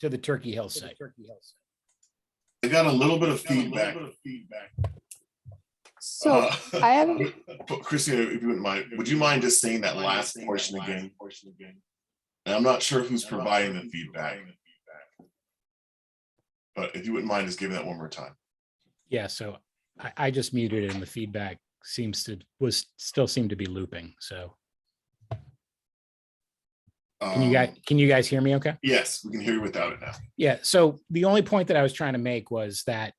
to the Turkey Hill site. I got a little bit of feedback. So I have, Christina, if you wouldn't mind, would you mind just saying that last portion again? And I'm not sure who's providing the feedback, but if you wouldn't mind just giving that one more time. Yeah, so I just muted it and the feedback still seemed to be looping. So can you guys hear me okay? Yes, we can hear you without it now. Yeah, so the only point that I was trying to make was that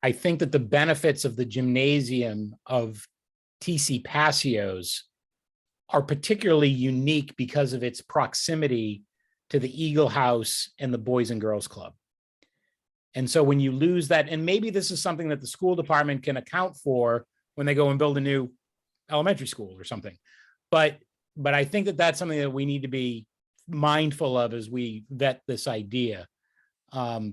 I think that the benefits of the gymnasium of TC Passios are particularly unique because of its proximity to the Eagle House and the Boys and Girls Club. And so when you lose that, and maybe this is something that the school department can account for when they go and build a new elementary school or something. But I think that that's something that we need to be mindful of as we vet this idea,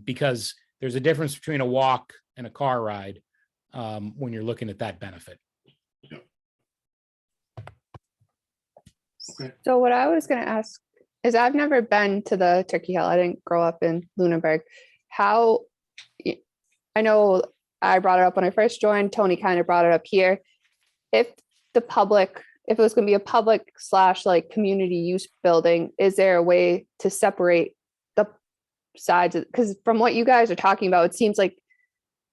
because there's a difference between a walk and a car ride when you're looking at that benefit. Okay. so what I was going to ask is I've never been to the Turkey Hill. I didn't grow up in Lunenburg. I know I brought it up when I first joined. Tony kind of brought it up here. If it was going to be a public / like community use building, is there a way to separate the sides? Because from what you guys are talking about, it seems like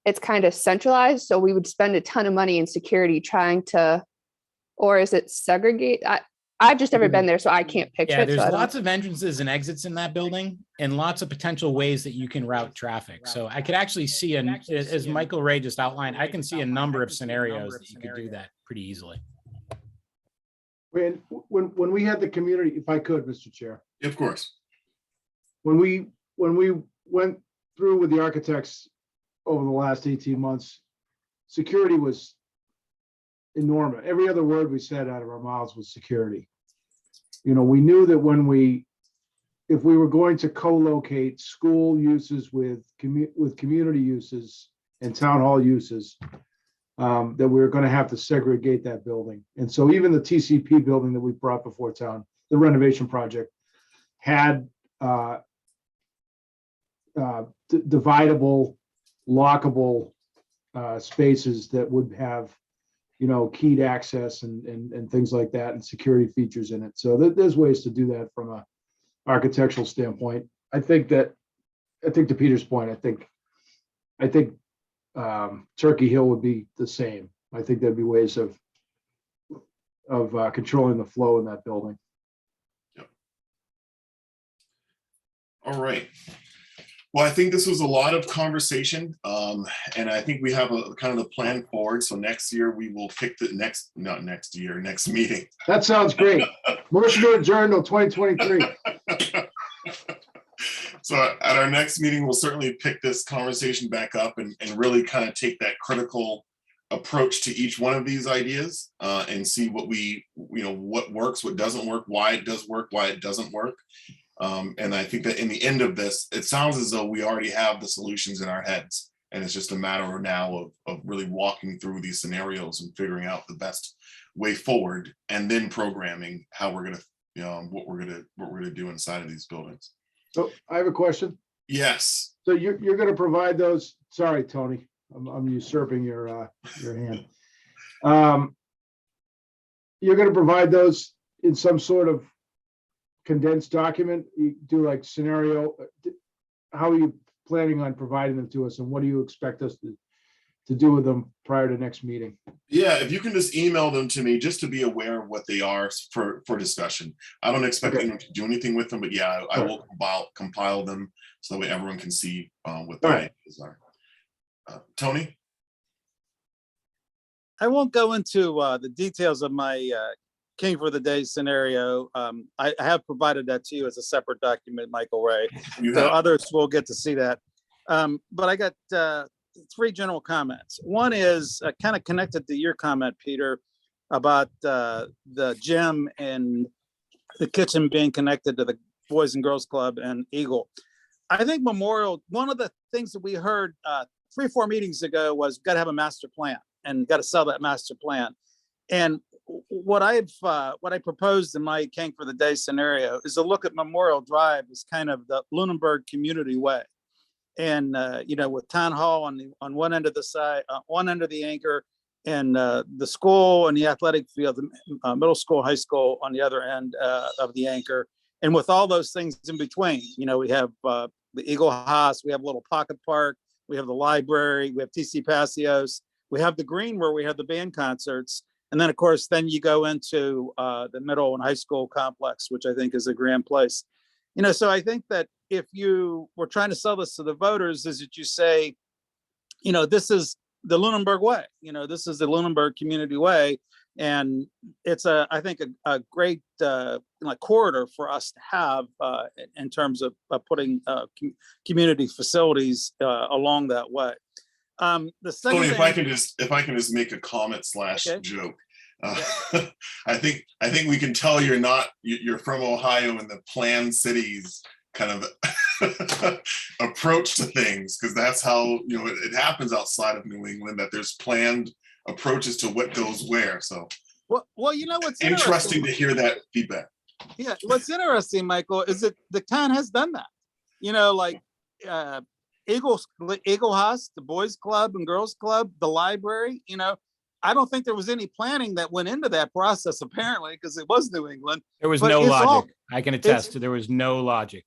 it's kind of centralized. So we would spend a ton of money in security trying to, or is it segregate? I've just never been there, so I can't picture Yeah, it. there's So lots of entrances and exits in that building and lots of potential ways that you can route traffic. So I could actually see, as Michael Ray just outlined, I can see a number of scenarios that you could do that pretty easily. When we had the community, if I could, Mr. Chair, Of course. when we went through with the architects over the last 18 months, security was enormous. Every other word we said out of our mouths was security. You know, we knew that if we were going to co-locate school uses with community uses and town hall uses, that we were going to have to segregate that building. And so even the TCP building that we brought before town, the renovation project, had dividable, lockable spaces that would have, you know, keyed access and things like that, and security features in it. So there's ways to do that from a architectural standpoint. I think to Peter's point, I think Turkey Hill would be the same. I think there'd be ways of controlling the flow in that building. All right. Well, I think this was a lot of conversation, and I think we have a kind of a plan forward. So next year we will pick the next, not next year, next meeting. That sounds great. Motion to adjourn till 2023. So at our next meeting, we'll certainly pick this conversation back up and really kind of take that critical approach to each one of these ideas and see what what works, what doesn't work, why it does work, why it doesn't work. And I think that in the end of this, it sounds as though we already have the solutions in our heads. And it's just a matter now of really walking through these scenarios and figuring out the best way forward, and then programming how we're gonna, what we're gonna do inside of these buildings. So I have a question. Yes. So you're gonna provide those, sorry, Tony, I'm usurping your hand. You're gonna provide those in some sort of condensed document? You do like scenario, how are you planning on providing them to us, and what do you expect us to do with them prior to next meeting? Yeah, if you can just email them to me, just to be aware of what they are for discussion. I don't expect anyone to do anything with them, but yeah, I will compile them so that way everyone can see what the ideas are. Tony? I won't go into the details of my King for the Day scenario. I have provided that to you as a separate document, Michael Ray. So others will get to see that. But I got 3 general comments. One is kind of connected to your comment, Peter, about the gym and the kitchen being connected to the Boys and Girls Club and Eagle. I think Memorial, one of the things that we heard 3 or 4 meetings ago was got to have a master plan and got to sell that master plan. And what I proposed in my King for the Day scenario is to look at Memorial Drive as kind of the Lunenburg community way. And, with town hall on one end of the side, one end of the anchor, and the school and the athletic field, the middle school, high school on the other end of the anchor. And with all those things in between, we have the Eagle House, we have a little pocket park, we have the library, we have TC Passios, we have the green where we have the band concerts. And then, of course, then you go into the middle and high school complex, which I think is a grand place. So I think that if you were trying to sell this to the voters, is that you say, this is the Lunenburg way, this is the Lunenburg community way. And it's I think a great corridor for us to have in terms of putting community facilities along that way. The second Tony, thing, if I can just make a comment / joke. I think we can tell you're from Ohio and the planned cities kind of approach to things, because that's how it happens outside of New England, that there's planned approaches to what goes where. So well, what's interesting to hear that feedback. Yeah, what's interesting, Michael, is that the town has done that. Like Eagle House, the Boys Club and Girls Club, the library. I don't think there was any planning that went into that process, apparently, because it was New England. There was no logic. I can attest to there was no logic.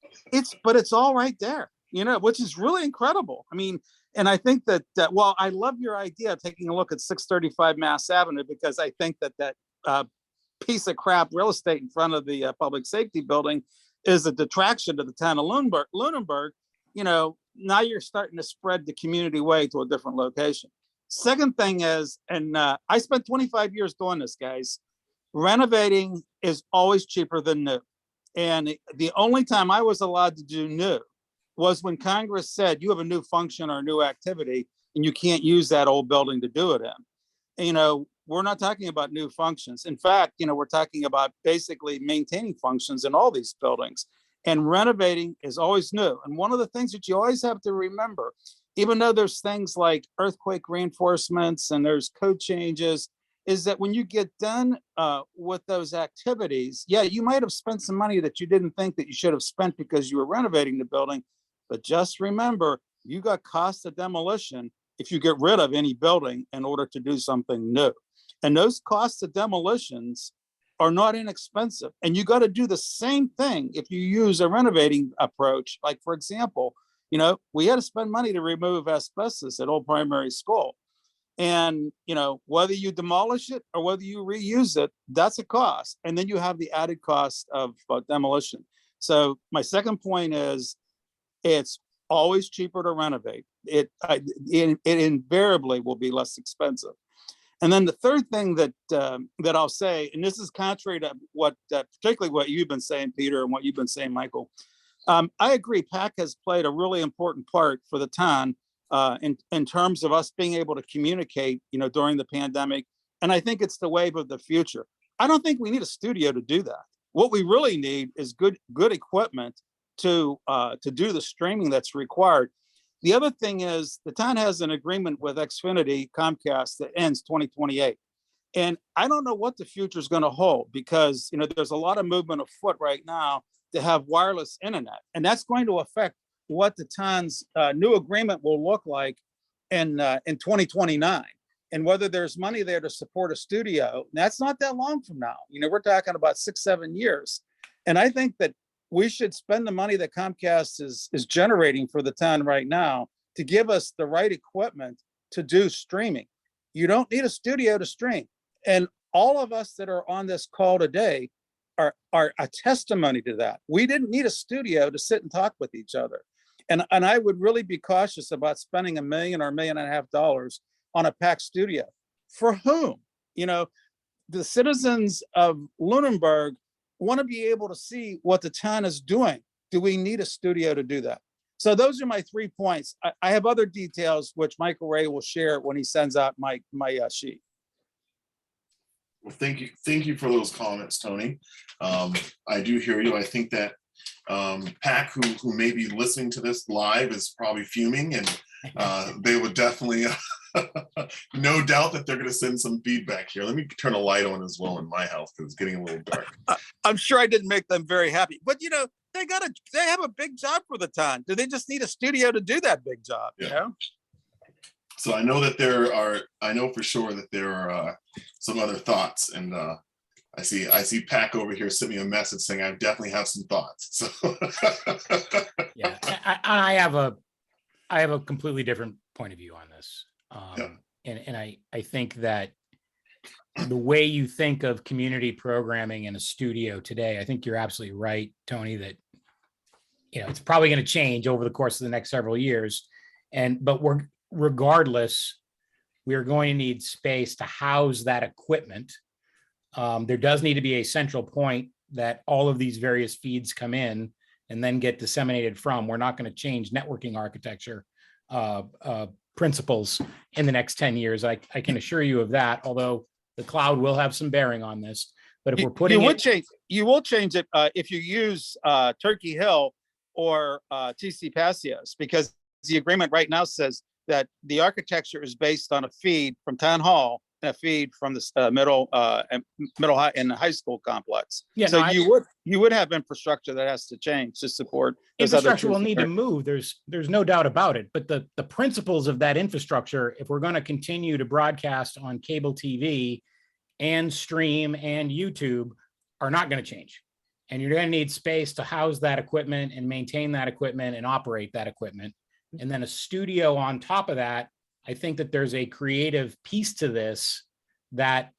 But it's all right there, which is really incredible. I mean, and I think that, well, I love your idea of taking a look at 635 Mass Avenue, because I think that piece of crap real estate in front of the public safety building is a detraction to the town of Lunenburg. Now you're starting to spread the community way to a different location. Second thing is, and I spent 25 years doing this, guys, renovating is always cheaper than new. And the only time I was allowed to do new was when Congress said you have a new function or a new activity and you can't use that old building to do it in. And, we're not talking about new functions. In fact, we're talking about basically maintaining functions in all these buildings, and renovating is always new. And one of the things that you always have to remember, even though there's things like earthquake reinforcements and there's code changes, is that when you get done with those activities, yeah, you might have spent some money that you didn't think that you should have spent because you were renovating the building. But just remember, you got cost of demolition if you get rid of any building in order to do something new. And those costs of demolitions are not inexpensive. And you got to do the same thing if you use a renovating approach. Like, for example, we had to spend money to remove asbestos at Old Primary School. And, whether you demolish it or whether you reuse it, that's a cost. And then you have the added cost of demolition. So my second point is, it's always cheaper to renovate. It invariably will be less expensive. And then the third thing that that I'll say, and this is contrary to what, particularly what you've been saying, Peter, and what you've been saying, Michael. I agree. PAC has played a really important part for the town in terms of us being able to communicate, during the pandemic. And I think it's the wave of the future. I don't think we need a studio to do that. What we really need is good equipment to do the streaming that's required. The other thing is the town has an agreement with Xfinity Comcast that ends 2028. And I don't know what the future is going to hold because, there's a lot of movement afoot right now to have wireless internet. And that's going to affect what the town's new agreement will look like in 2029. And whether there's money there to support a studio, that's not that long from now. We're talking about 6-7 years. And I think that we should spend the money that Comcast is generating for the town right now to give us the right equipment to do streaming. You don't need a studio to stream. And all of us that are on this call today are a testimony to that. We didn't need a studio to sit and talk with each other. And I would really be cautious about spending $1 million or $1.5 million on a PAC studio. For whom? The citizens of Lunenburg want to be able to see what the town is doing. Do we need a studio to do that? So those are my 3 points. I have other details which Michael Ray will share when he sends out my sheet. Well, thank you for those comments, Tony. I do hear you. I think that PAC, who may be listening to this live, is probably fuming, and they would definitely, no doubt that they're going to send some feedback here. Let me turn a light on as well in my house because it's getting a little dark. I'm sure I didn't make them very happy, but they have a big job for the town. Do they just need a studio to do that big job? Yeah. So I know that I know for sure that there are some other thoughts, and I see PAC over here send me a message saying I definitely have some thoughts. So Yeah, I have a completely different point of view on this. And I think that the way you think of community programming in a studio today, I think you're absolutely right, Tony, that it's probably going to change over the course of the next several years. But regardless, we're going to need space to house that equipment. There does need to be a central point that all of these various feeds come in and then get disseminated from. We're not going to change networking architecture principles in the next 10 years. I can assure you of that, although the cloud will have some bearing on this. But if we're putting you will change it if you use Turkey Hill or TC Passios, because the agreement right now says that the architecture is based on a feed from Town Hall and a feed from the middle high and high school complex. Yeah, so no, you would have infrastructure that has to change to support those infrastructure will need to move. There's no doubt about it. But the principles of that infrastructure, if we're going to continue to broadcast on cable TV and stream and YouTube, are not going to change. And you're going to need space to house that equipment and maintain that equipment and operate that equipment. And then a studio on top of that. I think that there's a creative piece to this, that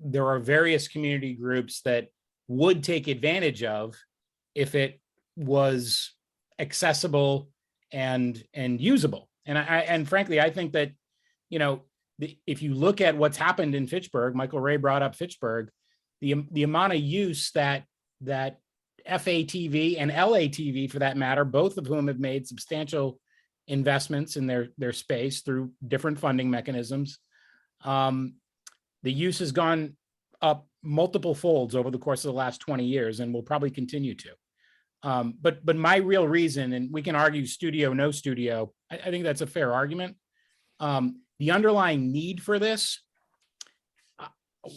there are various community groups that would take advantage of if it was accessible and usable. And frankly, I think that, if you look at what's happened in Fitchburg, Michael Ray brought up Fitchburg, the amount of use that FATV and LATV, for that matter, both of whom have made substantial investments in their space through different funding mechanisms. The use has gone up multiple folds over the course of the last 20 years and will probably continue to. But my real reason, and we can argue studio, no studio, I think that's a fair argument. The underlying need for this,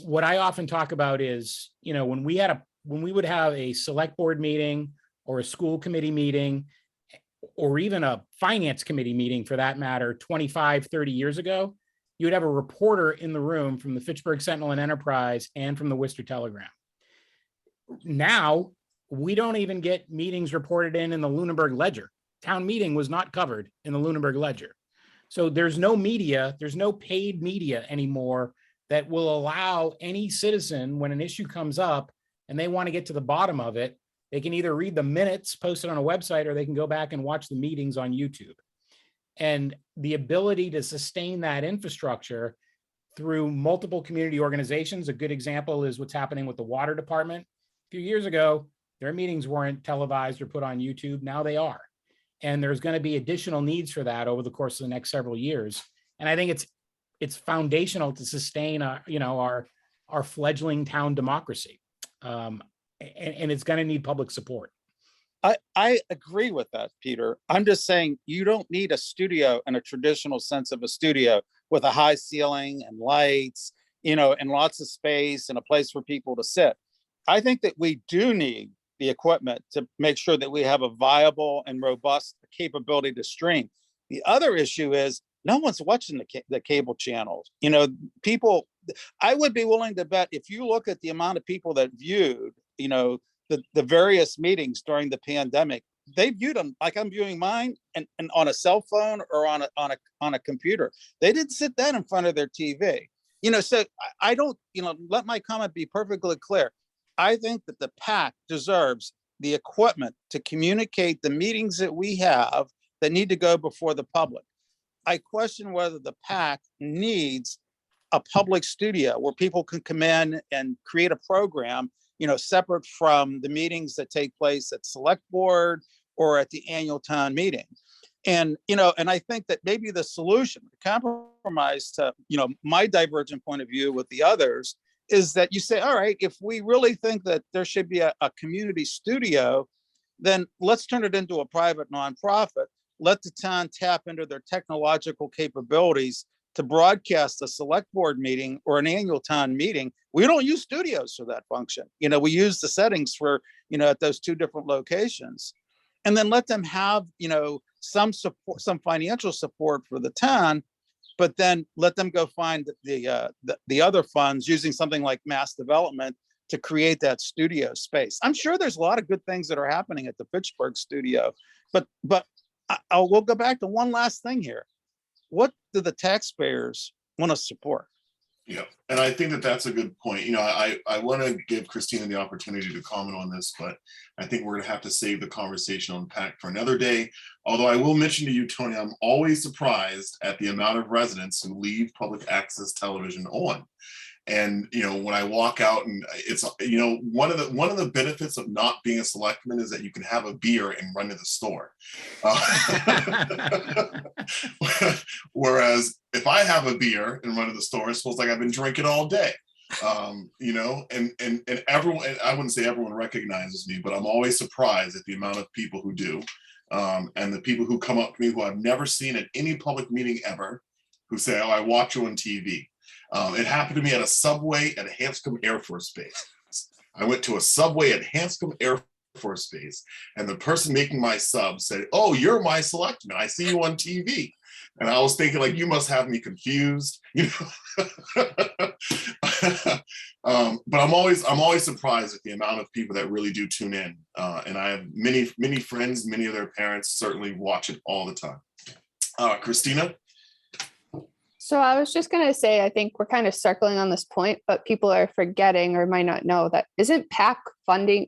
what I often talk about is, when we would have a select board meeting or a school committee meeting, or even a finance committee meeting for that matter, 25, 30 years ago, you would have a reporter in the room from the Fitchburg Sentinel and Enterprise and from the Worcester Telegram. Now, we don't even get meetings reported in the Lunenburg Ledger. Town meeting was not covered in the Lunenburg Ledger. So there's no media, there's no paid media anymore that will allow any citizen, when an issue comes up and they want to get to the bottom of it, They can either read the minutes posted on a website, or they can go back and watch the meetings on YouTube. And the ability to sustain that infrastructure through multiple community organizations. A good example is what's happening with the water department. A few years ago, their meetings weren't televised or put on YouTube. Now they are. And there's going to be additional needs for that over the course of the next several years. And I think it's foundational to sustain our fledgling town democracy. And it's going to need public support. I agree with that, Peter. I'm just saying you don't need a studio in a traditional sense of a studio with a high ceiling and lights, and lots of space and a place for people to sit. I think that we do need the equipment to make sure that we have a viable and robust capability to stream. The other issue is no one's watching the cable channels. People, I would be willing to bet if you look at the amount of people that viewed, the various meetings during the pandemic, they viewed them like I'm viewing mine and on a cell phone or on a computer. They didn't sit down in front of their TV. So I don't, let my comment be perfectly clear. I think that the PAC deserves the equipment to communicate the meetings that we have that need to go before the public. I question whether the PAC needs a public studio where people can come in and create a program, separate from the meetings that take place at select board or at the annual town meeting. And I think that maybe the solution, the compromise to, my divergent point of view with the others is that you say, all right, if we really think that there should be a community studio, then let's turn it into a private nonprofit. Let the town tap into their technological capabilities to broadcast a select board meeting or an annual town meeting. We don't use studios for that function. We use the settings for, at those two different locations. And then let them have, some support, some financial support for the town, but then let them go find the other funds using something like mass development to create that studio space. I'm sure there's a lot of good things that are happening at the Fitchburg studio, but we'll go back to one last thing here. What do the taxpayers want to support? Yeah, and I think that that's a good point. I want to give Christina the opportunity to comment on this, but I think we're going to have to save the conversation on PAC for another day. Although I will mention to you, Tony, I'm always surprised at the amount of residents who leave public access television on. And when I walk out, and it's one of the benefits of not being a selectman is that you can have a beer and run to the store. Whereas if I have a beer and run to the store, it's supposed like I've been drinking all day. And everyone, and I wouldn't say everyone recognizes me, but I'm always surprised at the amount of people who do. And the people who come up to me who I've never seen at any public meeting ever, who say, "Oh, I watch you on TV." It happened to me at a subway at Hanscom Air Force Base. I went to a subway at Hanscom Air Force Base, and the person making my sub said, "Oh, you're my selectman. I see you on TV." And I was thinking, like, you must have me confused, But I'm always surprised at the amount of people that really do tune in. And I have many friends, many of their parents certainly watch it all the time. Christina? So I was just going to say, I think we're kind of circling on this point, but people are forgetting or might not know that isn't PAC funding.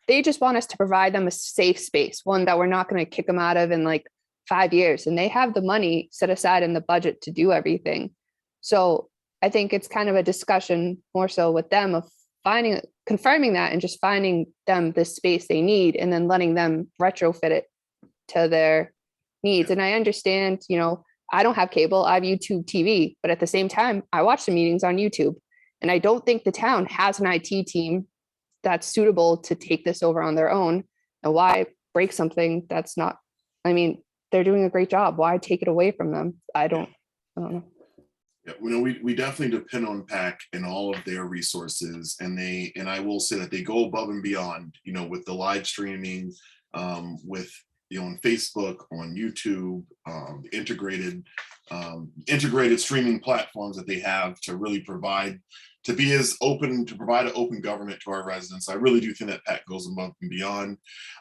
They just want us to provide them a safe space, one that we're not going to kick them out of in like 5 years. And they have the money set aside in the budget to do everything. So I think it's kind of a discussion more so with them of confirming that and just finding them the space they need and then letting them retrofit it to their needs. And I understand, I don't have cable, I have YouTube TV, but at the same time, I watch the meetings on YouTube. And I don't think the town has an IT team that's suitable to take this over on their own. And why break something that's not, they're doing a great job. Why take it away from them? I don't know. Yeah, we definitely depend on PAC and all of their resources. And I will say that they go above and beyond, with the live streaming, with on Facebook, on YouTube, integrated streaming platforms that they have to really provide an open government to our residents. I really do think that PAC goes above and beyond.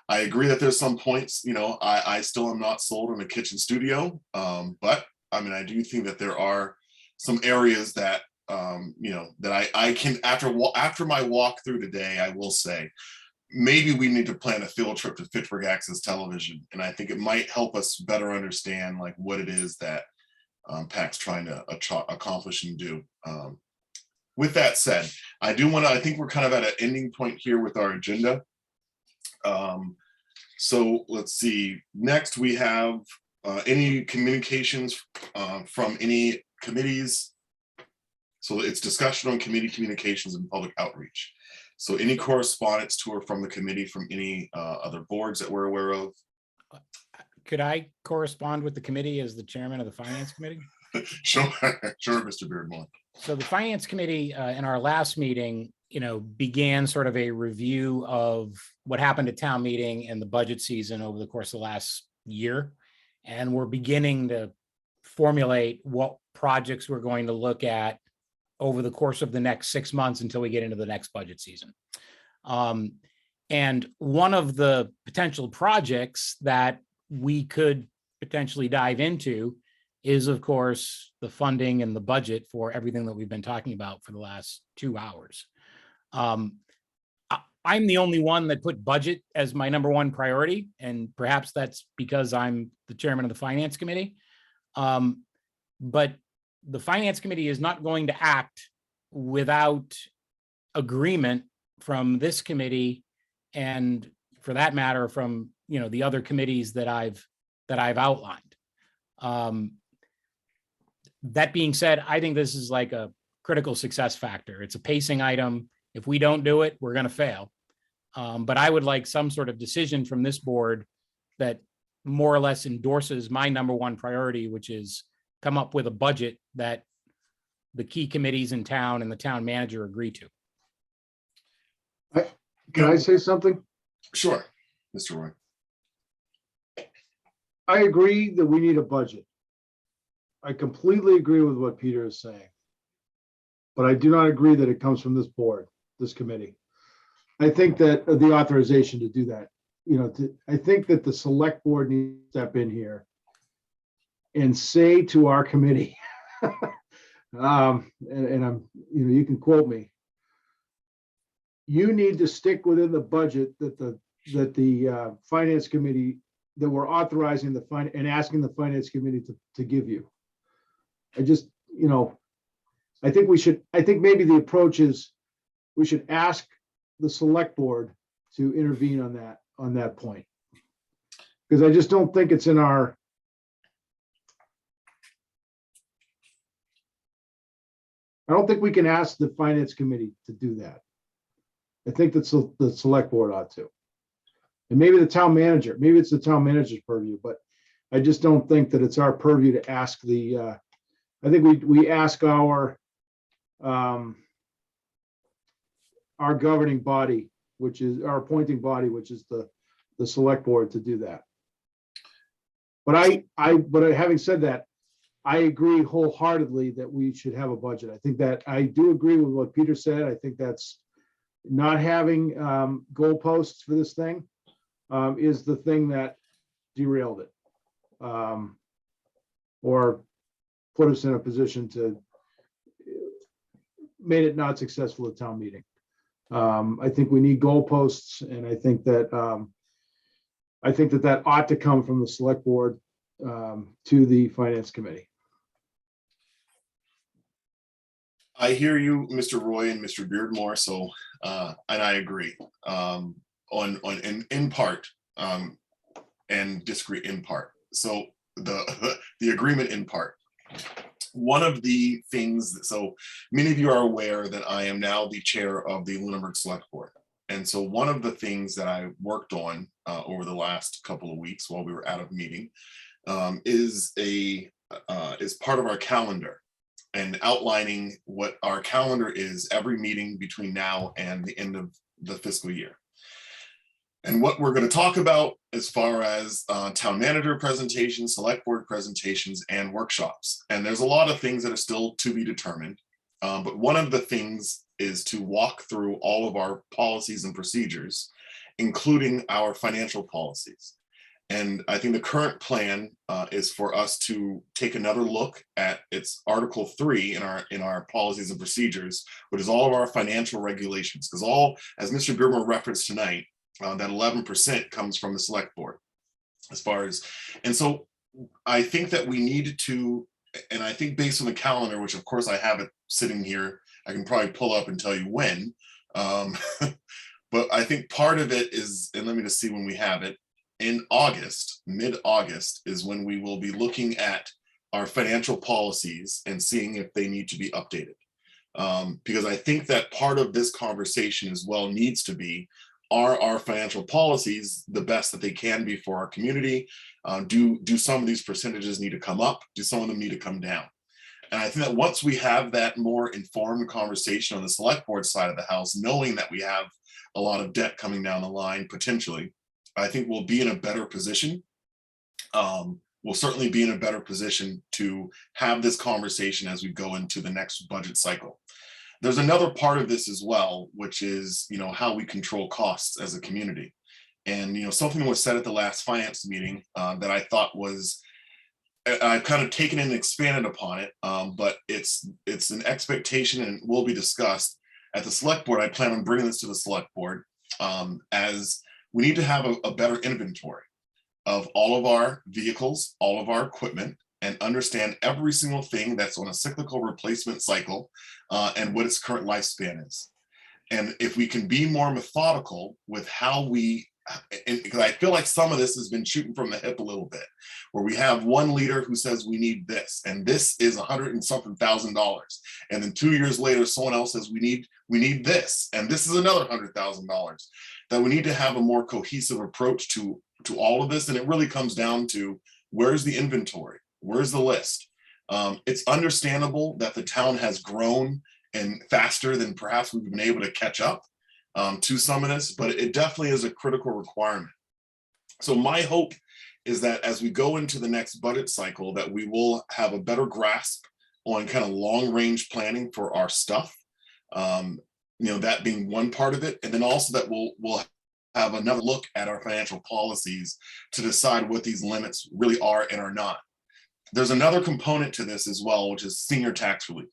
I agree that there's some points, I still am not sold on a kitchen studio, but I do think that there are some areas that that I can after my walk through today, I will say maybe we need to plan a field trip to Fitchburg Access Television. And I think it might help us better understand like what it is that PAC's trying to accomplish and do. With that said, I think we're kind of at an ending point here with our agenda. So let's see, next we have any communications from any committees. So it's discussion on committee communications and public outreach. So any correspondence to or from the committee from any other boards that we're aware of? Could I correspond with the committee as the chairman of the finance committee? Sure, sure, Mr. Beardmore. So the finance committee in our last meeting, began sort of a review of what happened at town meeting and the budget season over the course of the last year. And we're beginning to formulate what projects we're going to look at over the course of the next 6 months until we get into the next budget season. And one of the potential projects that we could potentially dive into is, of course, the funding and the budget for everything that we've been talking about for the last 2 hours. I'm the only one that put budget as my number one priority, and perhaps that's because I'm the chairman of the finance committee. But the finance committee is not going to act without agreement from this committee, and for that matter, from the other committees that I've outlined. That being said, I think this is like a critical success factor. It's a pacing item. If we don't do it, we're going to fail. But I would like some sort of decision from this board that more or less endorses my number one priority, which is come up with a budget that the key committees in town and the town manager agree to. Can I say something? Sure, Mr. Roy. I agree that we need a budget. I completely agree with what Peter is saying. But I do not agree that it comes from this board, this committee. I think that the authorization to do that, I think that the select board needs to step in here and say to our committee, and I'm, you can quote me, you need to stick within the budget that the finance committee, that we're authorizing and asking the finance committee to give you. I just, I think maybe the approach is we should ask the select board to intervene on that point. Because I just don't think it's in our, I don't think we can ask the finance committee to do that. I think that the select board ought to. And maybe the town manager, maybe it's the town manager's purview, but I just don't think that it's our purview to ask I think we ask our governing body, which is our appointing body, which is the select board, to do that. But having said that, I agree wholeheartedly that we should have a budget. I think that I do agree with what Peter said. I think that's not having goalposts for this thing is the thing that derailed it, or put us in a position to made it not successful at town meeting. I think we need goalposts, and I think that that ought to come from the select board to the finance committee. I hear you, Mr. Roy and Mr. Beardmore. So, and I agree in part, and disagree in part. So the agreement in part. One of the things, so many of you are aware that I am now the chair of the Lunenburg Select Board. And so one of the things that I worked on over the last couple of weeks while we were out of meeting is part of our calendar, and outlining what our calendar is every meeting between now and the end of the fiscal year. And what we're going to talk about as far as town manager presentations, select board presentations, and workshops. And there's a lot of things that are still to be determined. But one of the things is to walk through all of our policies and procedures, including our financial policies. And I think the current plan is for us to take another look at its Article 3 in our policies and procedures, which is all of our financial regulations. Because as Mr. Beardmore referenced tonight, That 11% comes from the select board as far as, and so I think that we need to, and I think based on the calendar, which of course I have it sitting here, I can probably pull up and tell you when. But I think part of it is, and let me just see when we have it, in August, mid-August is when we will be looking at our financial policies and seeing if they need to be updated. Because I think that part of this conversation as well needs to be, are our financial policies the best that they can be for our community? Do some of these percentages need to come up? Do some of them need to come down? And I think that once we have that more informed conversation on the select board side of the house, knowing that we have a lot of debt coming down the line potentially, I think we'll be in a better position. We'll certainly be in a better position to have this conversation as we go into the next budget cycle. There's another part of this as well, which is, how we control costs as a community. And, something was said at the last finance meeting that I thought was, I've kind of taken and expanded upon it, but it's an expectation and it will be discussed at the select board. I plan on bringing this to the select board as we need to have a better inventory of all of our vehicles, all of our equipment, and understand every single thing that's on a cyclical replacement cycle and what its current lifespan is. And if we can be more methodical with how we, because I feel like some of this has been shooting from the hip a little bit, where we have one leader who says we need this, and this is $100 and something thousand. And then 2 years later, someone else says we need this, and this is another $100,000. That we need to have a more cohesive approach to all of this. And it really comes down to, where's the inventory? Where's the list? It's understandable that the town has grown and faster than perhaps we've been able to catch up to some of this, but it definitely is a critical requirement. So my hope is that as we go into the next budget cycle, that we will have a better grasp on kind of long range planning for our stuff. That being one part of it. And then also that we'll have another look at our financial policies to decide what these limits really are and are not. There's another component to this as well, which is senior tax relief.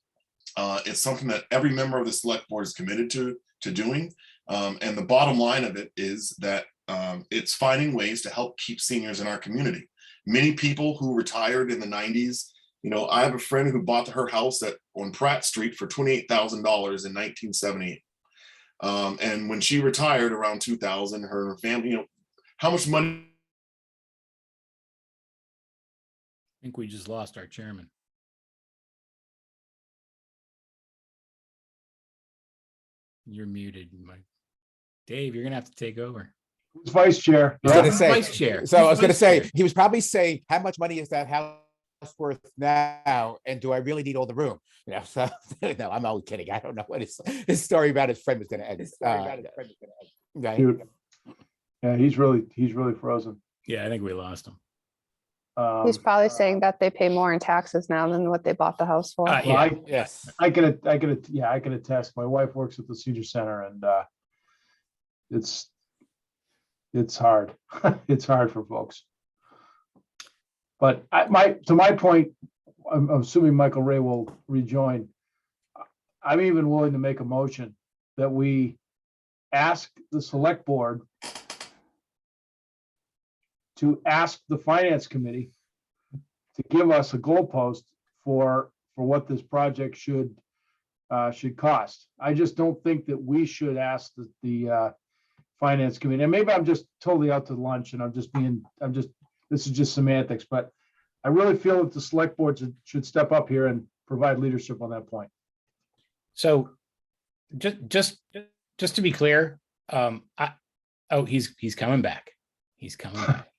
It's something that every member of the select board is committed to doing. And the bottom line of it is that it's finding ways to help keep seniors in our community. Many people who retired in the 90s, I have a friend who bought her house on Pratt Street for $28,000 in 1978. And when she retired around 2000, her family, how much money? I think we just lost our chairman. You're muted, Mike. Dave, you're gonna have to take over. Who's vice chair? I was gonna say, Vice chair. So I was gonna Vice say, chair. he was probably saying, how much money is that house worth now? And do I really need all the room? So no, I'm always kidding. I don't know what his story about his friend was gonna end. Right. Dude. Yeah, he's really frozen. Yeah, I think we lost him. He's probably saying that they pay more in taxes now than what they bought the house for. Yeah. Well, Yes. I can attest. My wife works at the senior center, and it's hard. It's hard for folks. But to my point, I'm assuming Michael Ray will rejoin. I'm even willing to make a motion that we ask the select board to ask the finance committee to give us a goalpost for what this project should cost. I just don't think that we should ask the finance committee. And maybe I'm just totally out to lunch and this is just semantics, but I really feel that the select board should step up here and provide leadership on that point. So just to be clear, he's coming back. He's coming back.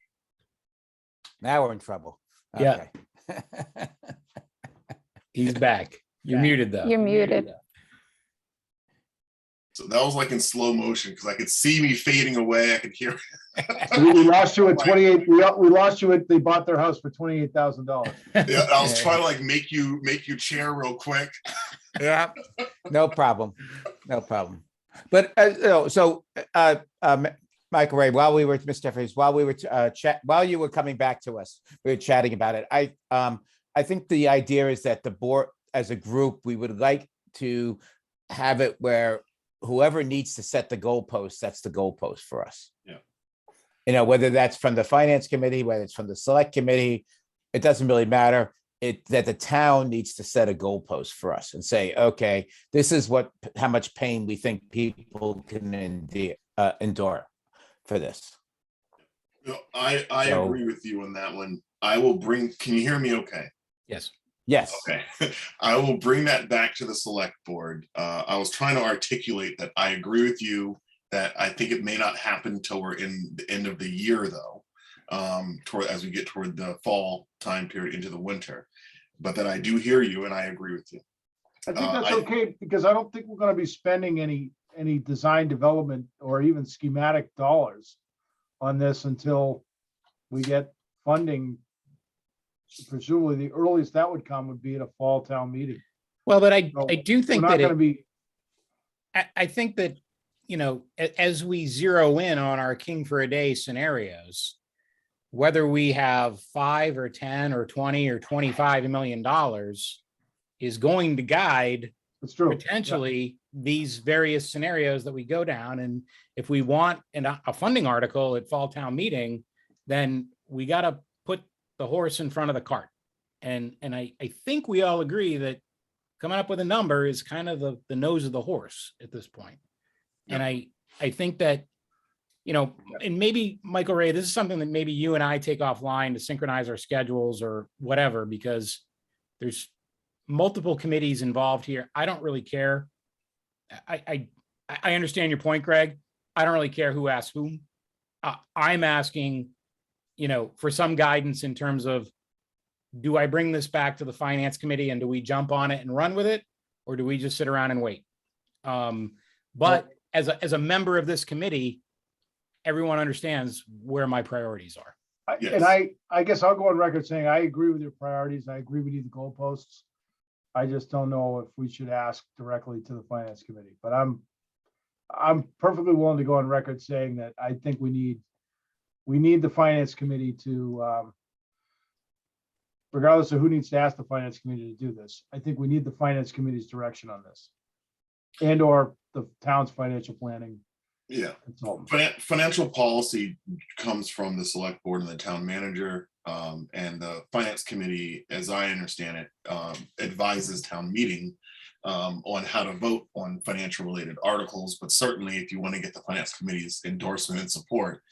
Now we're in trouble. Yeah. Okay. He's back. You're muted though. You're muted. So that was like in slow motion because I could see me fading away. I could hear. We lost you at 28. We lost you at, they bought their house for $28,000. Yeah, I was trying to like make you chair real quick. Yeah. No problem. No problem. But Michael Ray, while we were, Mr. Jeffries, while you were coming back to us, we were chatting about it. I think the idea is that the board, as a group, we would like to have it where whoever needs to set the goalpost, sets the goalpost for us. Yeah. You know, whether that's from the finance committee, whether it's from the select committee, it doesn't really matter. That the town needs to set a goalpost for us and say, okay, this is how much pain we think people can endure for this. No, I So- agree with you on that one. I will bring, can you hear me okay? Yes. Yes. Okay, I will bring that back to the select board. I was trying to articulate that I agree with you that I think it may not happen until we're in the end of the year though, as we get toward the fall time period into the winter. But that I do hear you and I agree with you. I think that's I- okay, because I don't think we're gonna be spending any design development or even schematic dollars on this until we get funding. Presumably, the earliest that would come would be at a fall town meeting. Well, but I So do We're think not that gonna it, be, I think that, you know, as we zero in on our king for a day scenarios, whether we have 5 or 10 or 20 or $25 million is going to guide it's true. Yeah. potentially these various scenarios that we go down. And if we want a funding article at fall town meeting, then we got to put the horse in front of the cart. And I think we all agree that coming up with a number is kind of the nose of the horse at this point. And I think that, you know, and maybe Michael Ray, this is something that maybe you and I take offline to synchronize our schedules or whatever, because there's multiple committees involved here. I don't really care. I understand your point, Greg. I don't really care who asks whom. I'm asking, you know, for some guidance in terms of, do I bring this back to the finance committee and do we jump on it and run with it? Or do we just sit around and wait? But as a member of this committee, everyone understands where my priorities are. Yes. And I guess I'll go on record saying I agree with your priorities. I agree we need the goalposts. I just don't know if we should ask directly to the finance committee, but I'm perfectly willing to go on record saying that I think we need the finance committee to, regardless of who needs to ask the finance committee to do this, I think we need the finance committee's direction on this. And or the town's financial planning Yeah. consultant. Financial policy comes from the select board and the town manager, and the finance committee, as I understand it, advises town meeting on how to vote on financial related articles. But certainly if you want to get the finance committee's endorsement and support,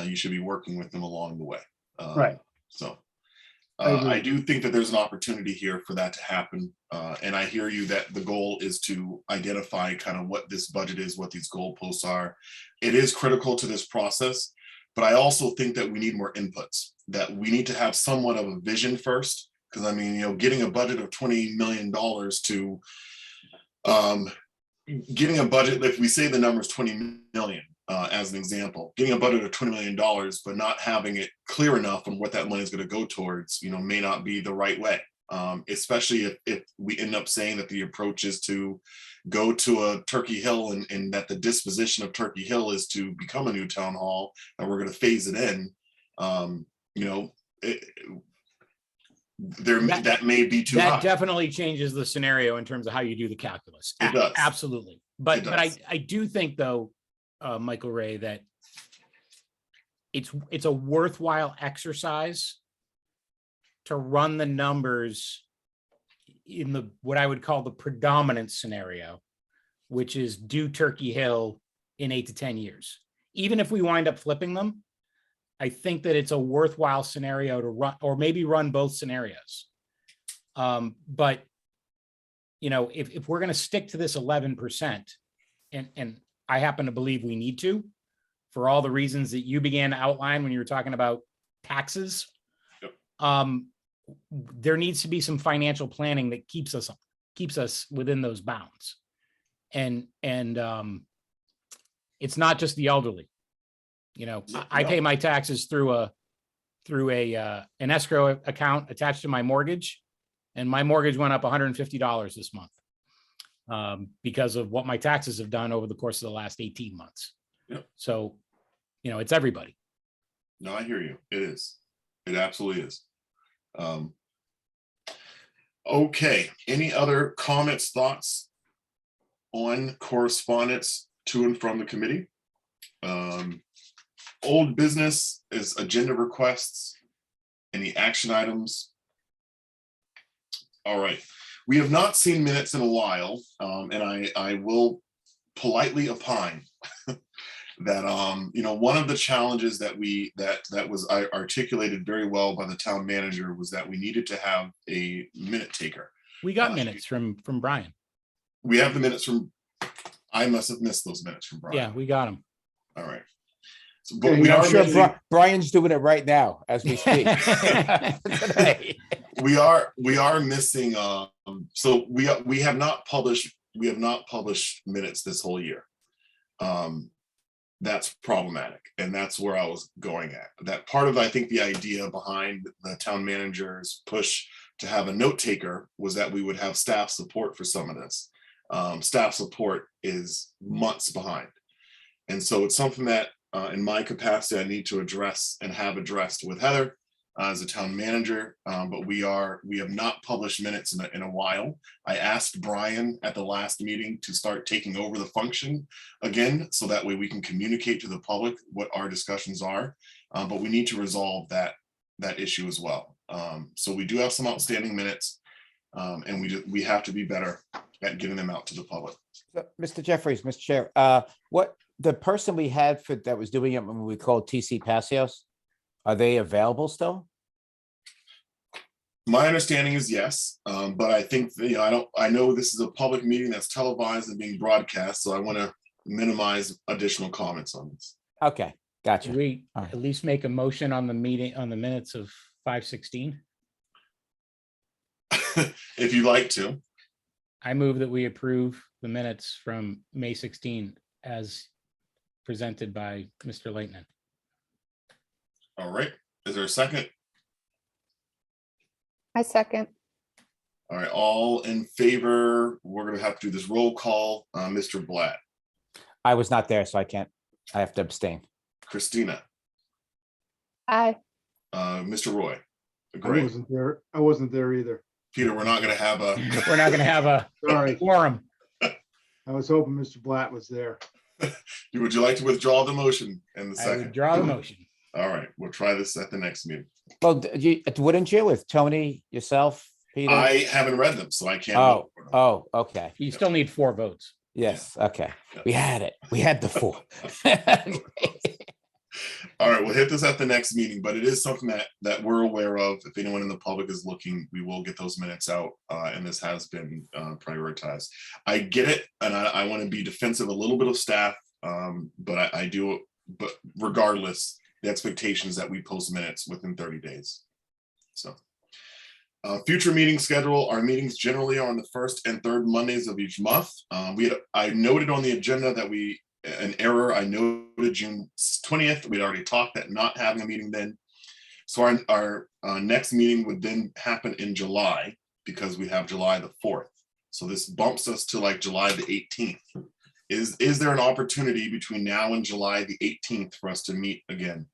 you should be working with them along the way. Right. So I agree. I do think that there's an opportunity here for that to happen. And I hear you that the goal is to identify kind of what this budget is, what these goalposts are. It is critical to this process, but I also think that we need more inputs, that we need to have somewhat of a vision first. Because I mean, you know, getting a budget of $20 million to getting a budget, if we say the number is 20 million, as an example, getting a budget of $20 million, but not having it clear enough on what that money is going to go towards, you know, may not be the right way. Especially if we end up saying that the approach is to go to a Turkey Hill and that the disposition of Turkey Hill is to become a new town hall and we're going to phase it in, you know, that may be too That high. definitely changes the scenario in terms of how you do the calculus. It does. Absolutely. But It but does. I do think though, Michael Ray, that it's a worthwhile exercise to run the numbers in the what I would call the predominant scenario, which is do Turkey Hill in 8 to 10 years. Even if we wind up flipping them, I think that it's a worthwhile scenario to run, or maybe run both scenarios. But you know, if we're going to stick to this 11%, and I happen to believe we need to, for all the reasons that you began to outline when you were talking about taxes, there needs to be some financial planning that keeps us within those bounds. And it's not just the elderly. You know, I pay my taxes through an escrow account attached to my mortgage, and my mortgage went up $150 this month because of what my taxes have done over the course of the last 18 months. Yep. So, you know, it's everybody. No, I hear you. It is. It absolutely is. Okay. Any other comments, thoughts? on correspondence to and from the committee. Old business is agenda requests. Any action items? All right, we have not seen minutes in a while, and I will politely opine that one of the challenges that was articulated very well by the town manager was that we needed to have a minute taker. We got minutes from Brian. We have the minutes from, I must have missed those minutes from Brian. Yeah, we got them. All right. So, but Okay, we I'm are I'm sure missing, Brian's doing it right now as we speak. Today. we are missing, so we have not published minutes this whole year. That's problematic, and that's where I was going at. That part of, I think, the idea behind the town manager's push to have a note taker was that we would have staff support for some of this. Staff support is months behind. And so it's something that in my capacity, I need to address and have addressed with Heather as a town manager, but we have not published minutes in a while. I asked Brian at the last meeting to start taking over the function again, so that way we can communicate to the public what our discussions are, but we need to resolve that issue as well. So we do have some outstanding minutes, and we have to be better at getting them out to the public. So, Mr. Jeffries, Mr. Chair, what the person we had that was doing it when we called TC Passios, are they available still? My understanding is yes, but I think I know this is a public meeting that's televised and being broadcast, so I want to minimize additional comments on this. Okay, gotcha. Should we All right. at least make a motion on the minutes of 5:16? If you'd like to. I move that we approve the minutes from May 16 as presented by Mr. Leighton. All right, is there a second? I second. All right, all in favor, we're gonna have to do this roll call. Mr. Blatt, I was not there, so I have to abstain. Christina, Aye. Mr. Roy. I Great. wasn't there either. Peter, we're not gonna have a, We're not going to have a Sorry, quorum. I was hoping Mr. Blatt was there. would you like to withdraw the motion and the I second? withdraw the motion. All right, we'll try this at the next meeting. Well, wouldn't you with Tony, yourself, Peter? I haven't read them, so I can't. Oh, vote for them. okay. You still need 4 votes. Yes, okay. We had it. We had the 4. All right, we'll hit this at the next meeting, but it is something that we're aware of. If anyone in the public is looking, we will get those minutes out, and this has been prioritized. I get it, and I want to be defensive a little bit of staff, but I do. But regardless, the expectation is that we post minutes within 30 days. So, future meeting schedule. Our meetings generally are on the first and third Mondays of each month. I noted on the agenda that an error. I noted June 20th. We'd already talked that not having a meeting then. So our next meeting would then happen in July because we have July the 4th. So this bumps us to like July the 18th. Is there an opportunity between now and July the 18th for us to meet again?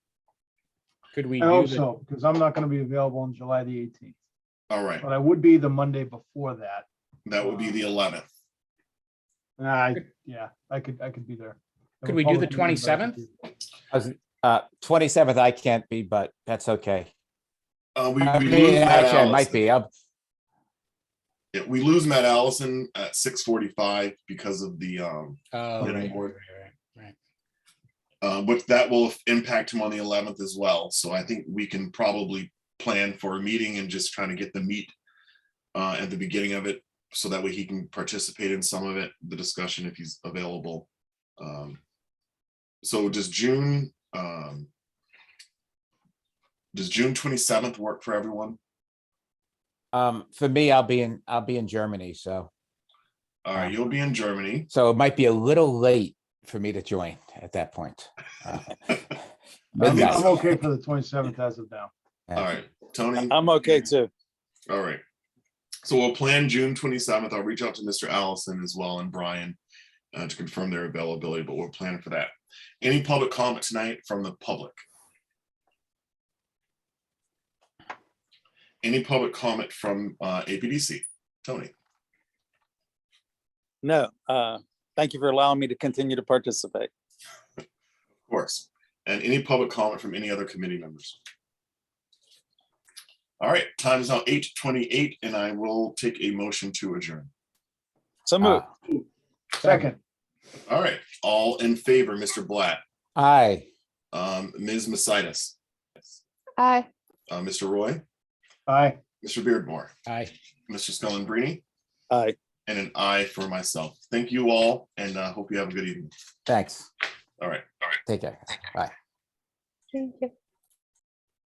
Could we I do hope the, so, because I'm not going to be available on July the 18th, All right, but I would be the Monday before that. that would be the 11th. Yeah, I could be there. Could we do the 27th? 27th, I can't be, but that's okay. We I lose mean, Matt actually, I might Allison. be. Yeah, we lose Matt Allison at 6:45 because of the Oh, Yeah, right, board. right. which that will impact him on the 11th as well. So I think we can probably plan for a meeting and just trying to get the meat at the beginning of it, so that way he can participate in some of it, the discussion if he's available. So does June 27th work for everyone? For me, I'll be in Germany, so All right, you'll be in Germany. it might be a little late for me to join at that point. I'm Midnight. okay for the 27th as of now. All right, Tony. I'm okay too. All right. So we'll plan June 27th. I'll reach out to Mr. Allison as well and Brian to confirm their availability, but we'll plan for that. Any public comment tonight from the public? Any public comment from APDC? Tony? No, thank you for allowing me to continue to participate. Of course. And any public comment from any other committee members? All right, time is now 8:28, and I will take a motion to adjourn. So move. Second, All right, all in favor, Mr. Blatt, Aye. Ms. Masitas, Aye. Mr. Roy, aye. Mr. Beardmore, Aye. Mr. Scullin-Brini, Aye. and an aye for myself. Thank you all, and hope you have a good evening. Thanks. All right. Take care. Bye. Thank you.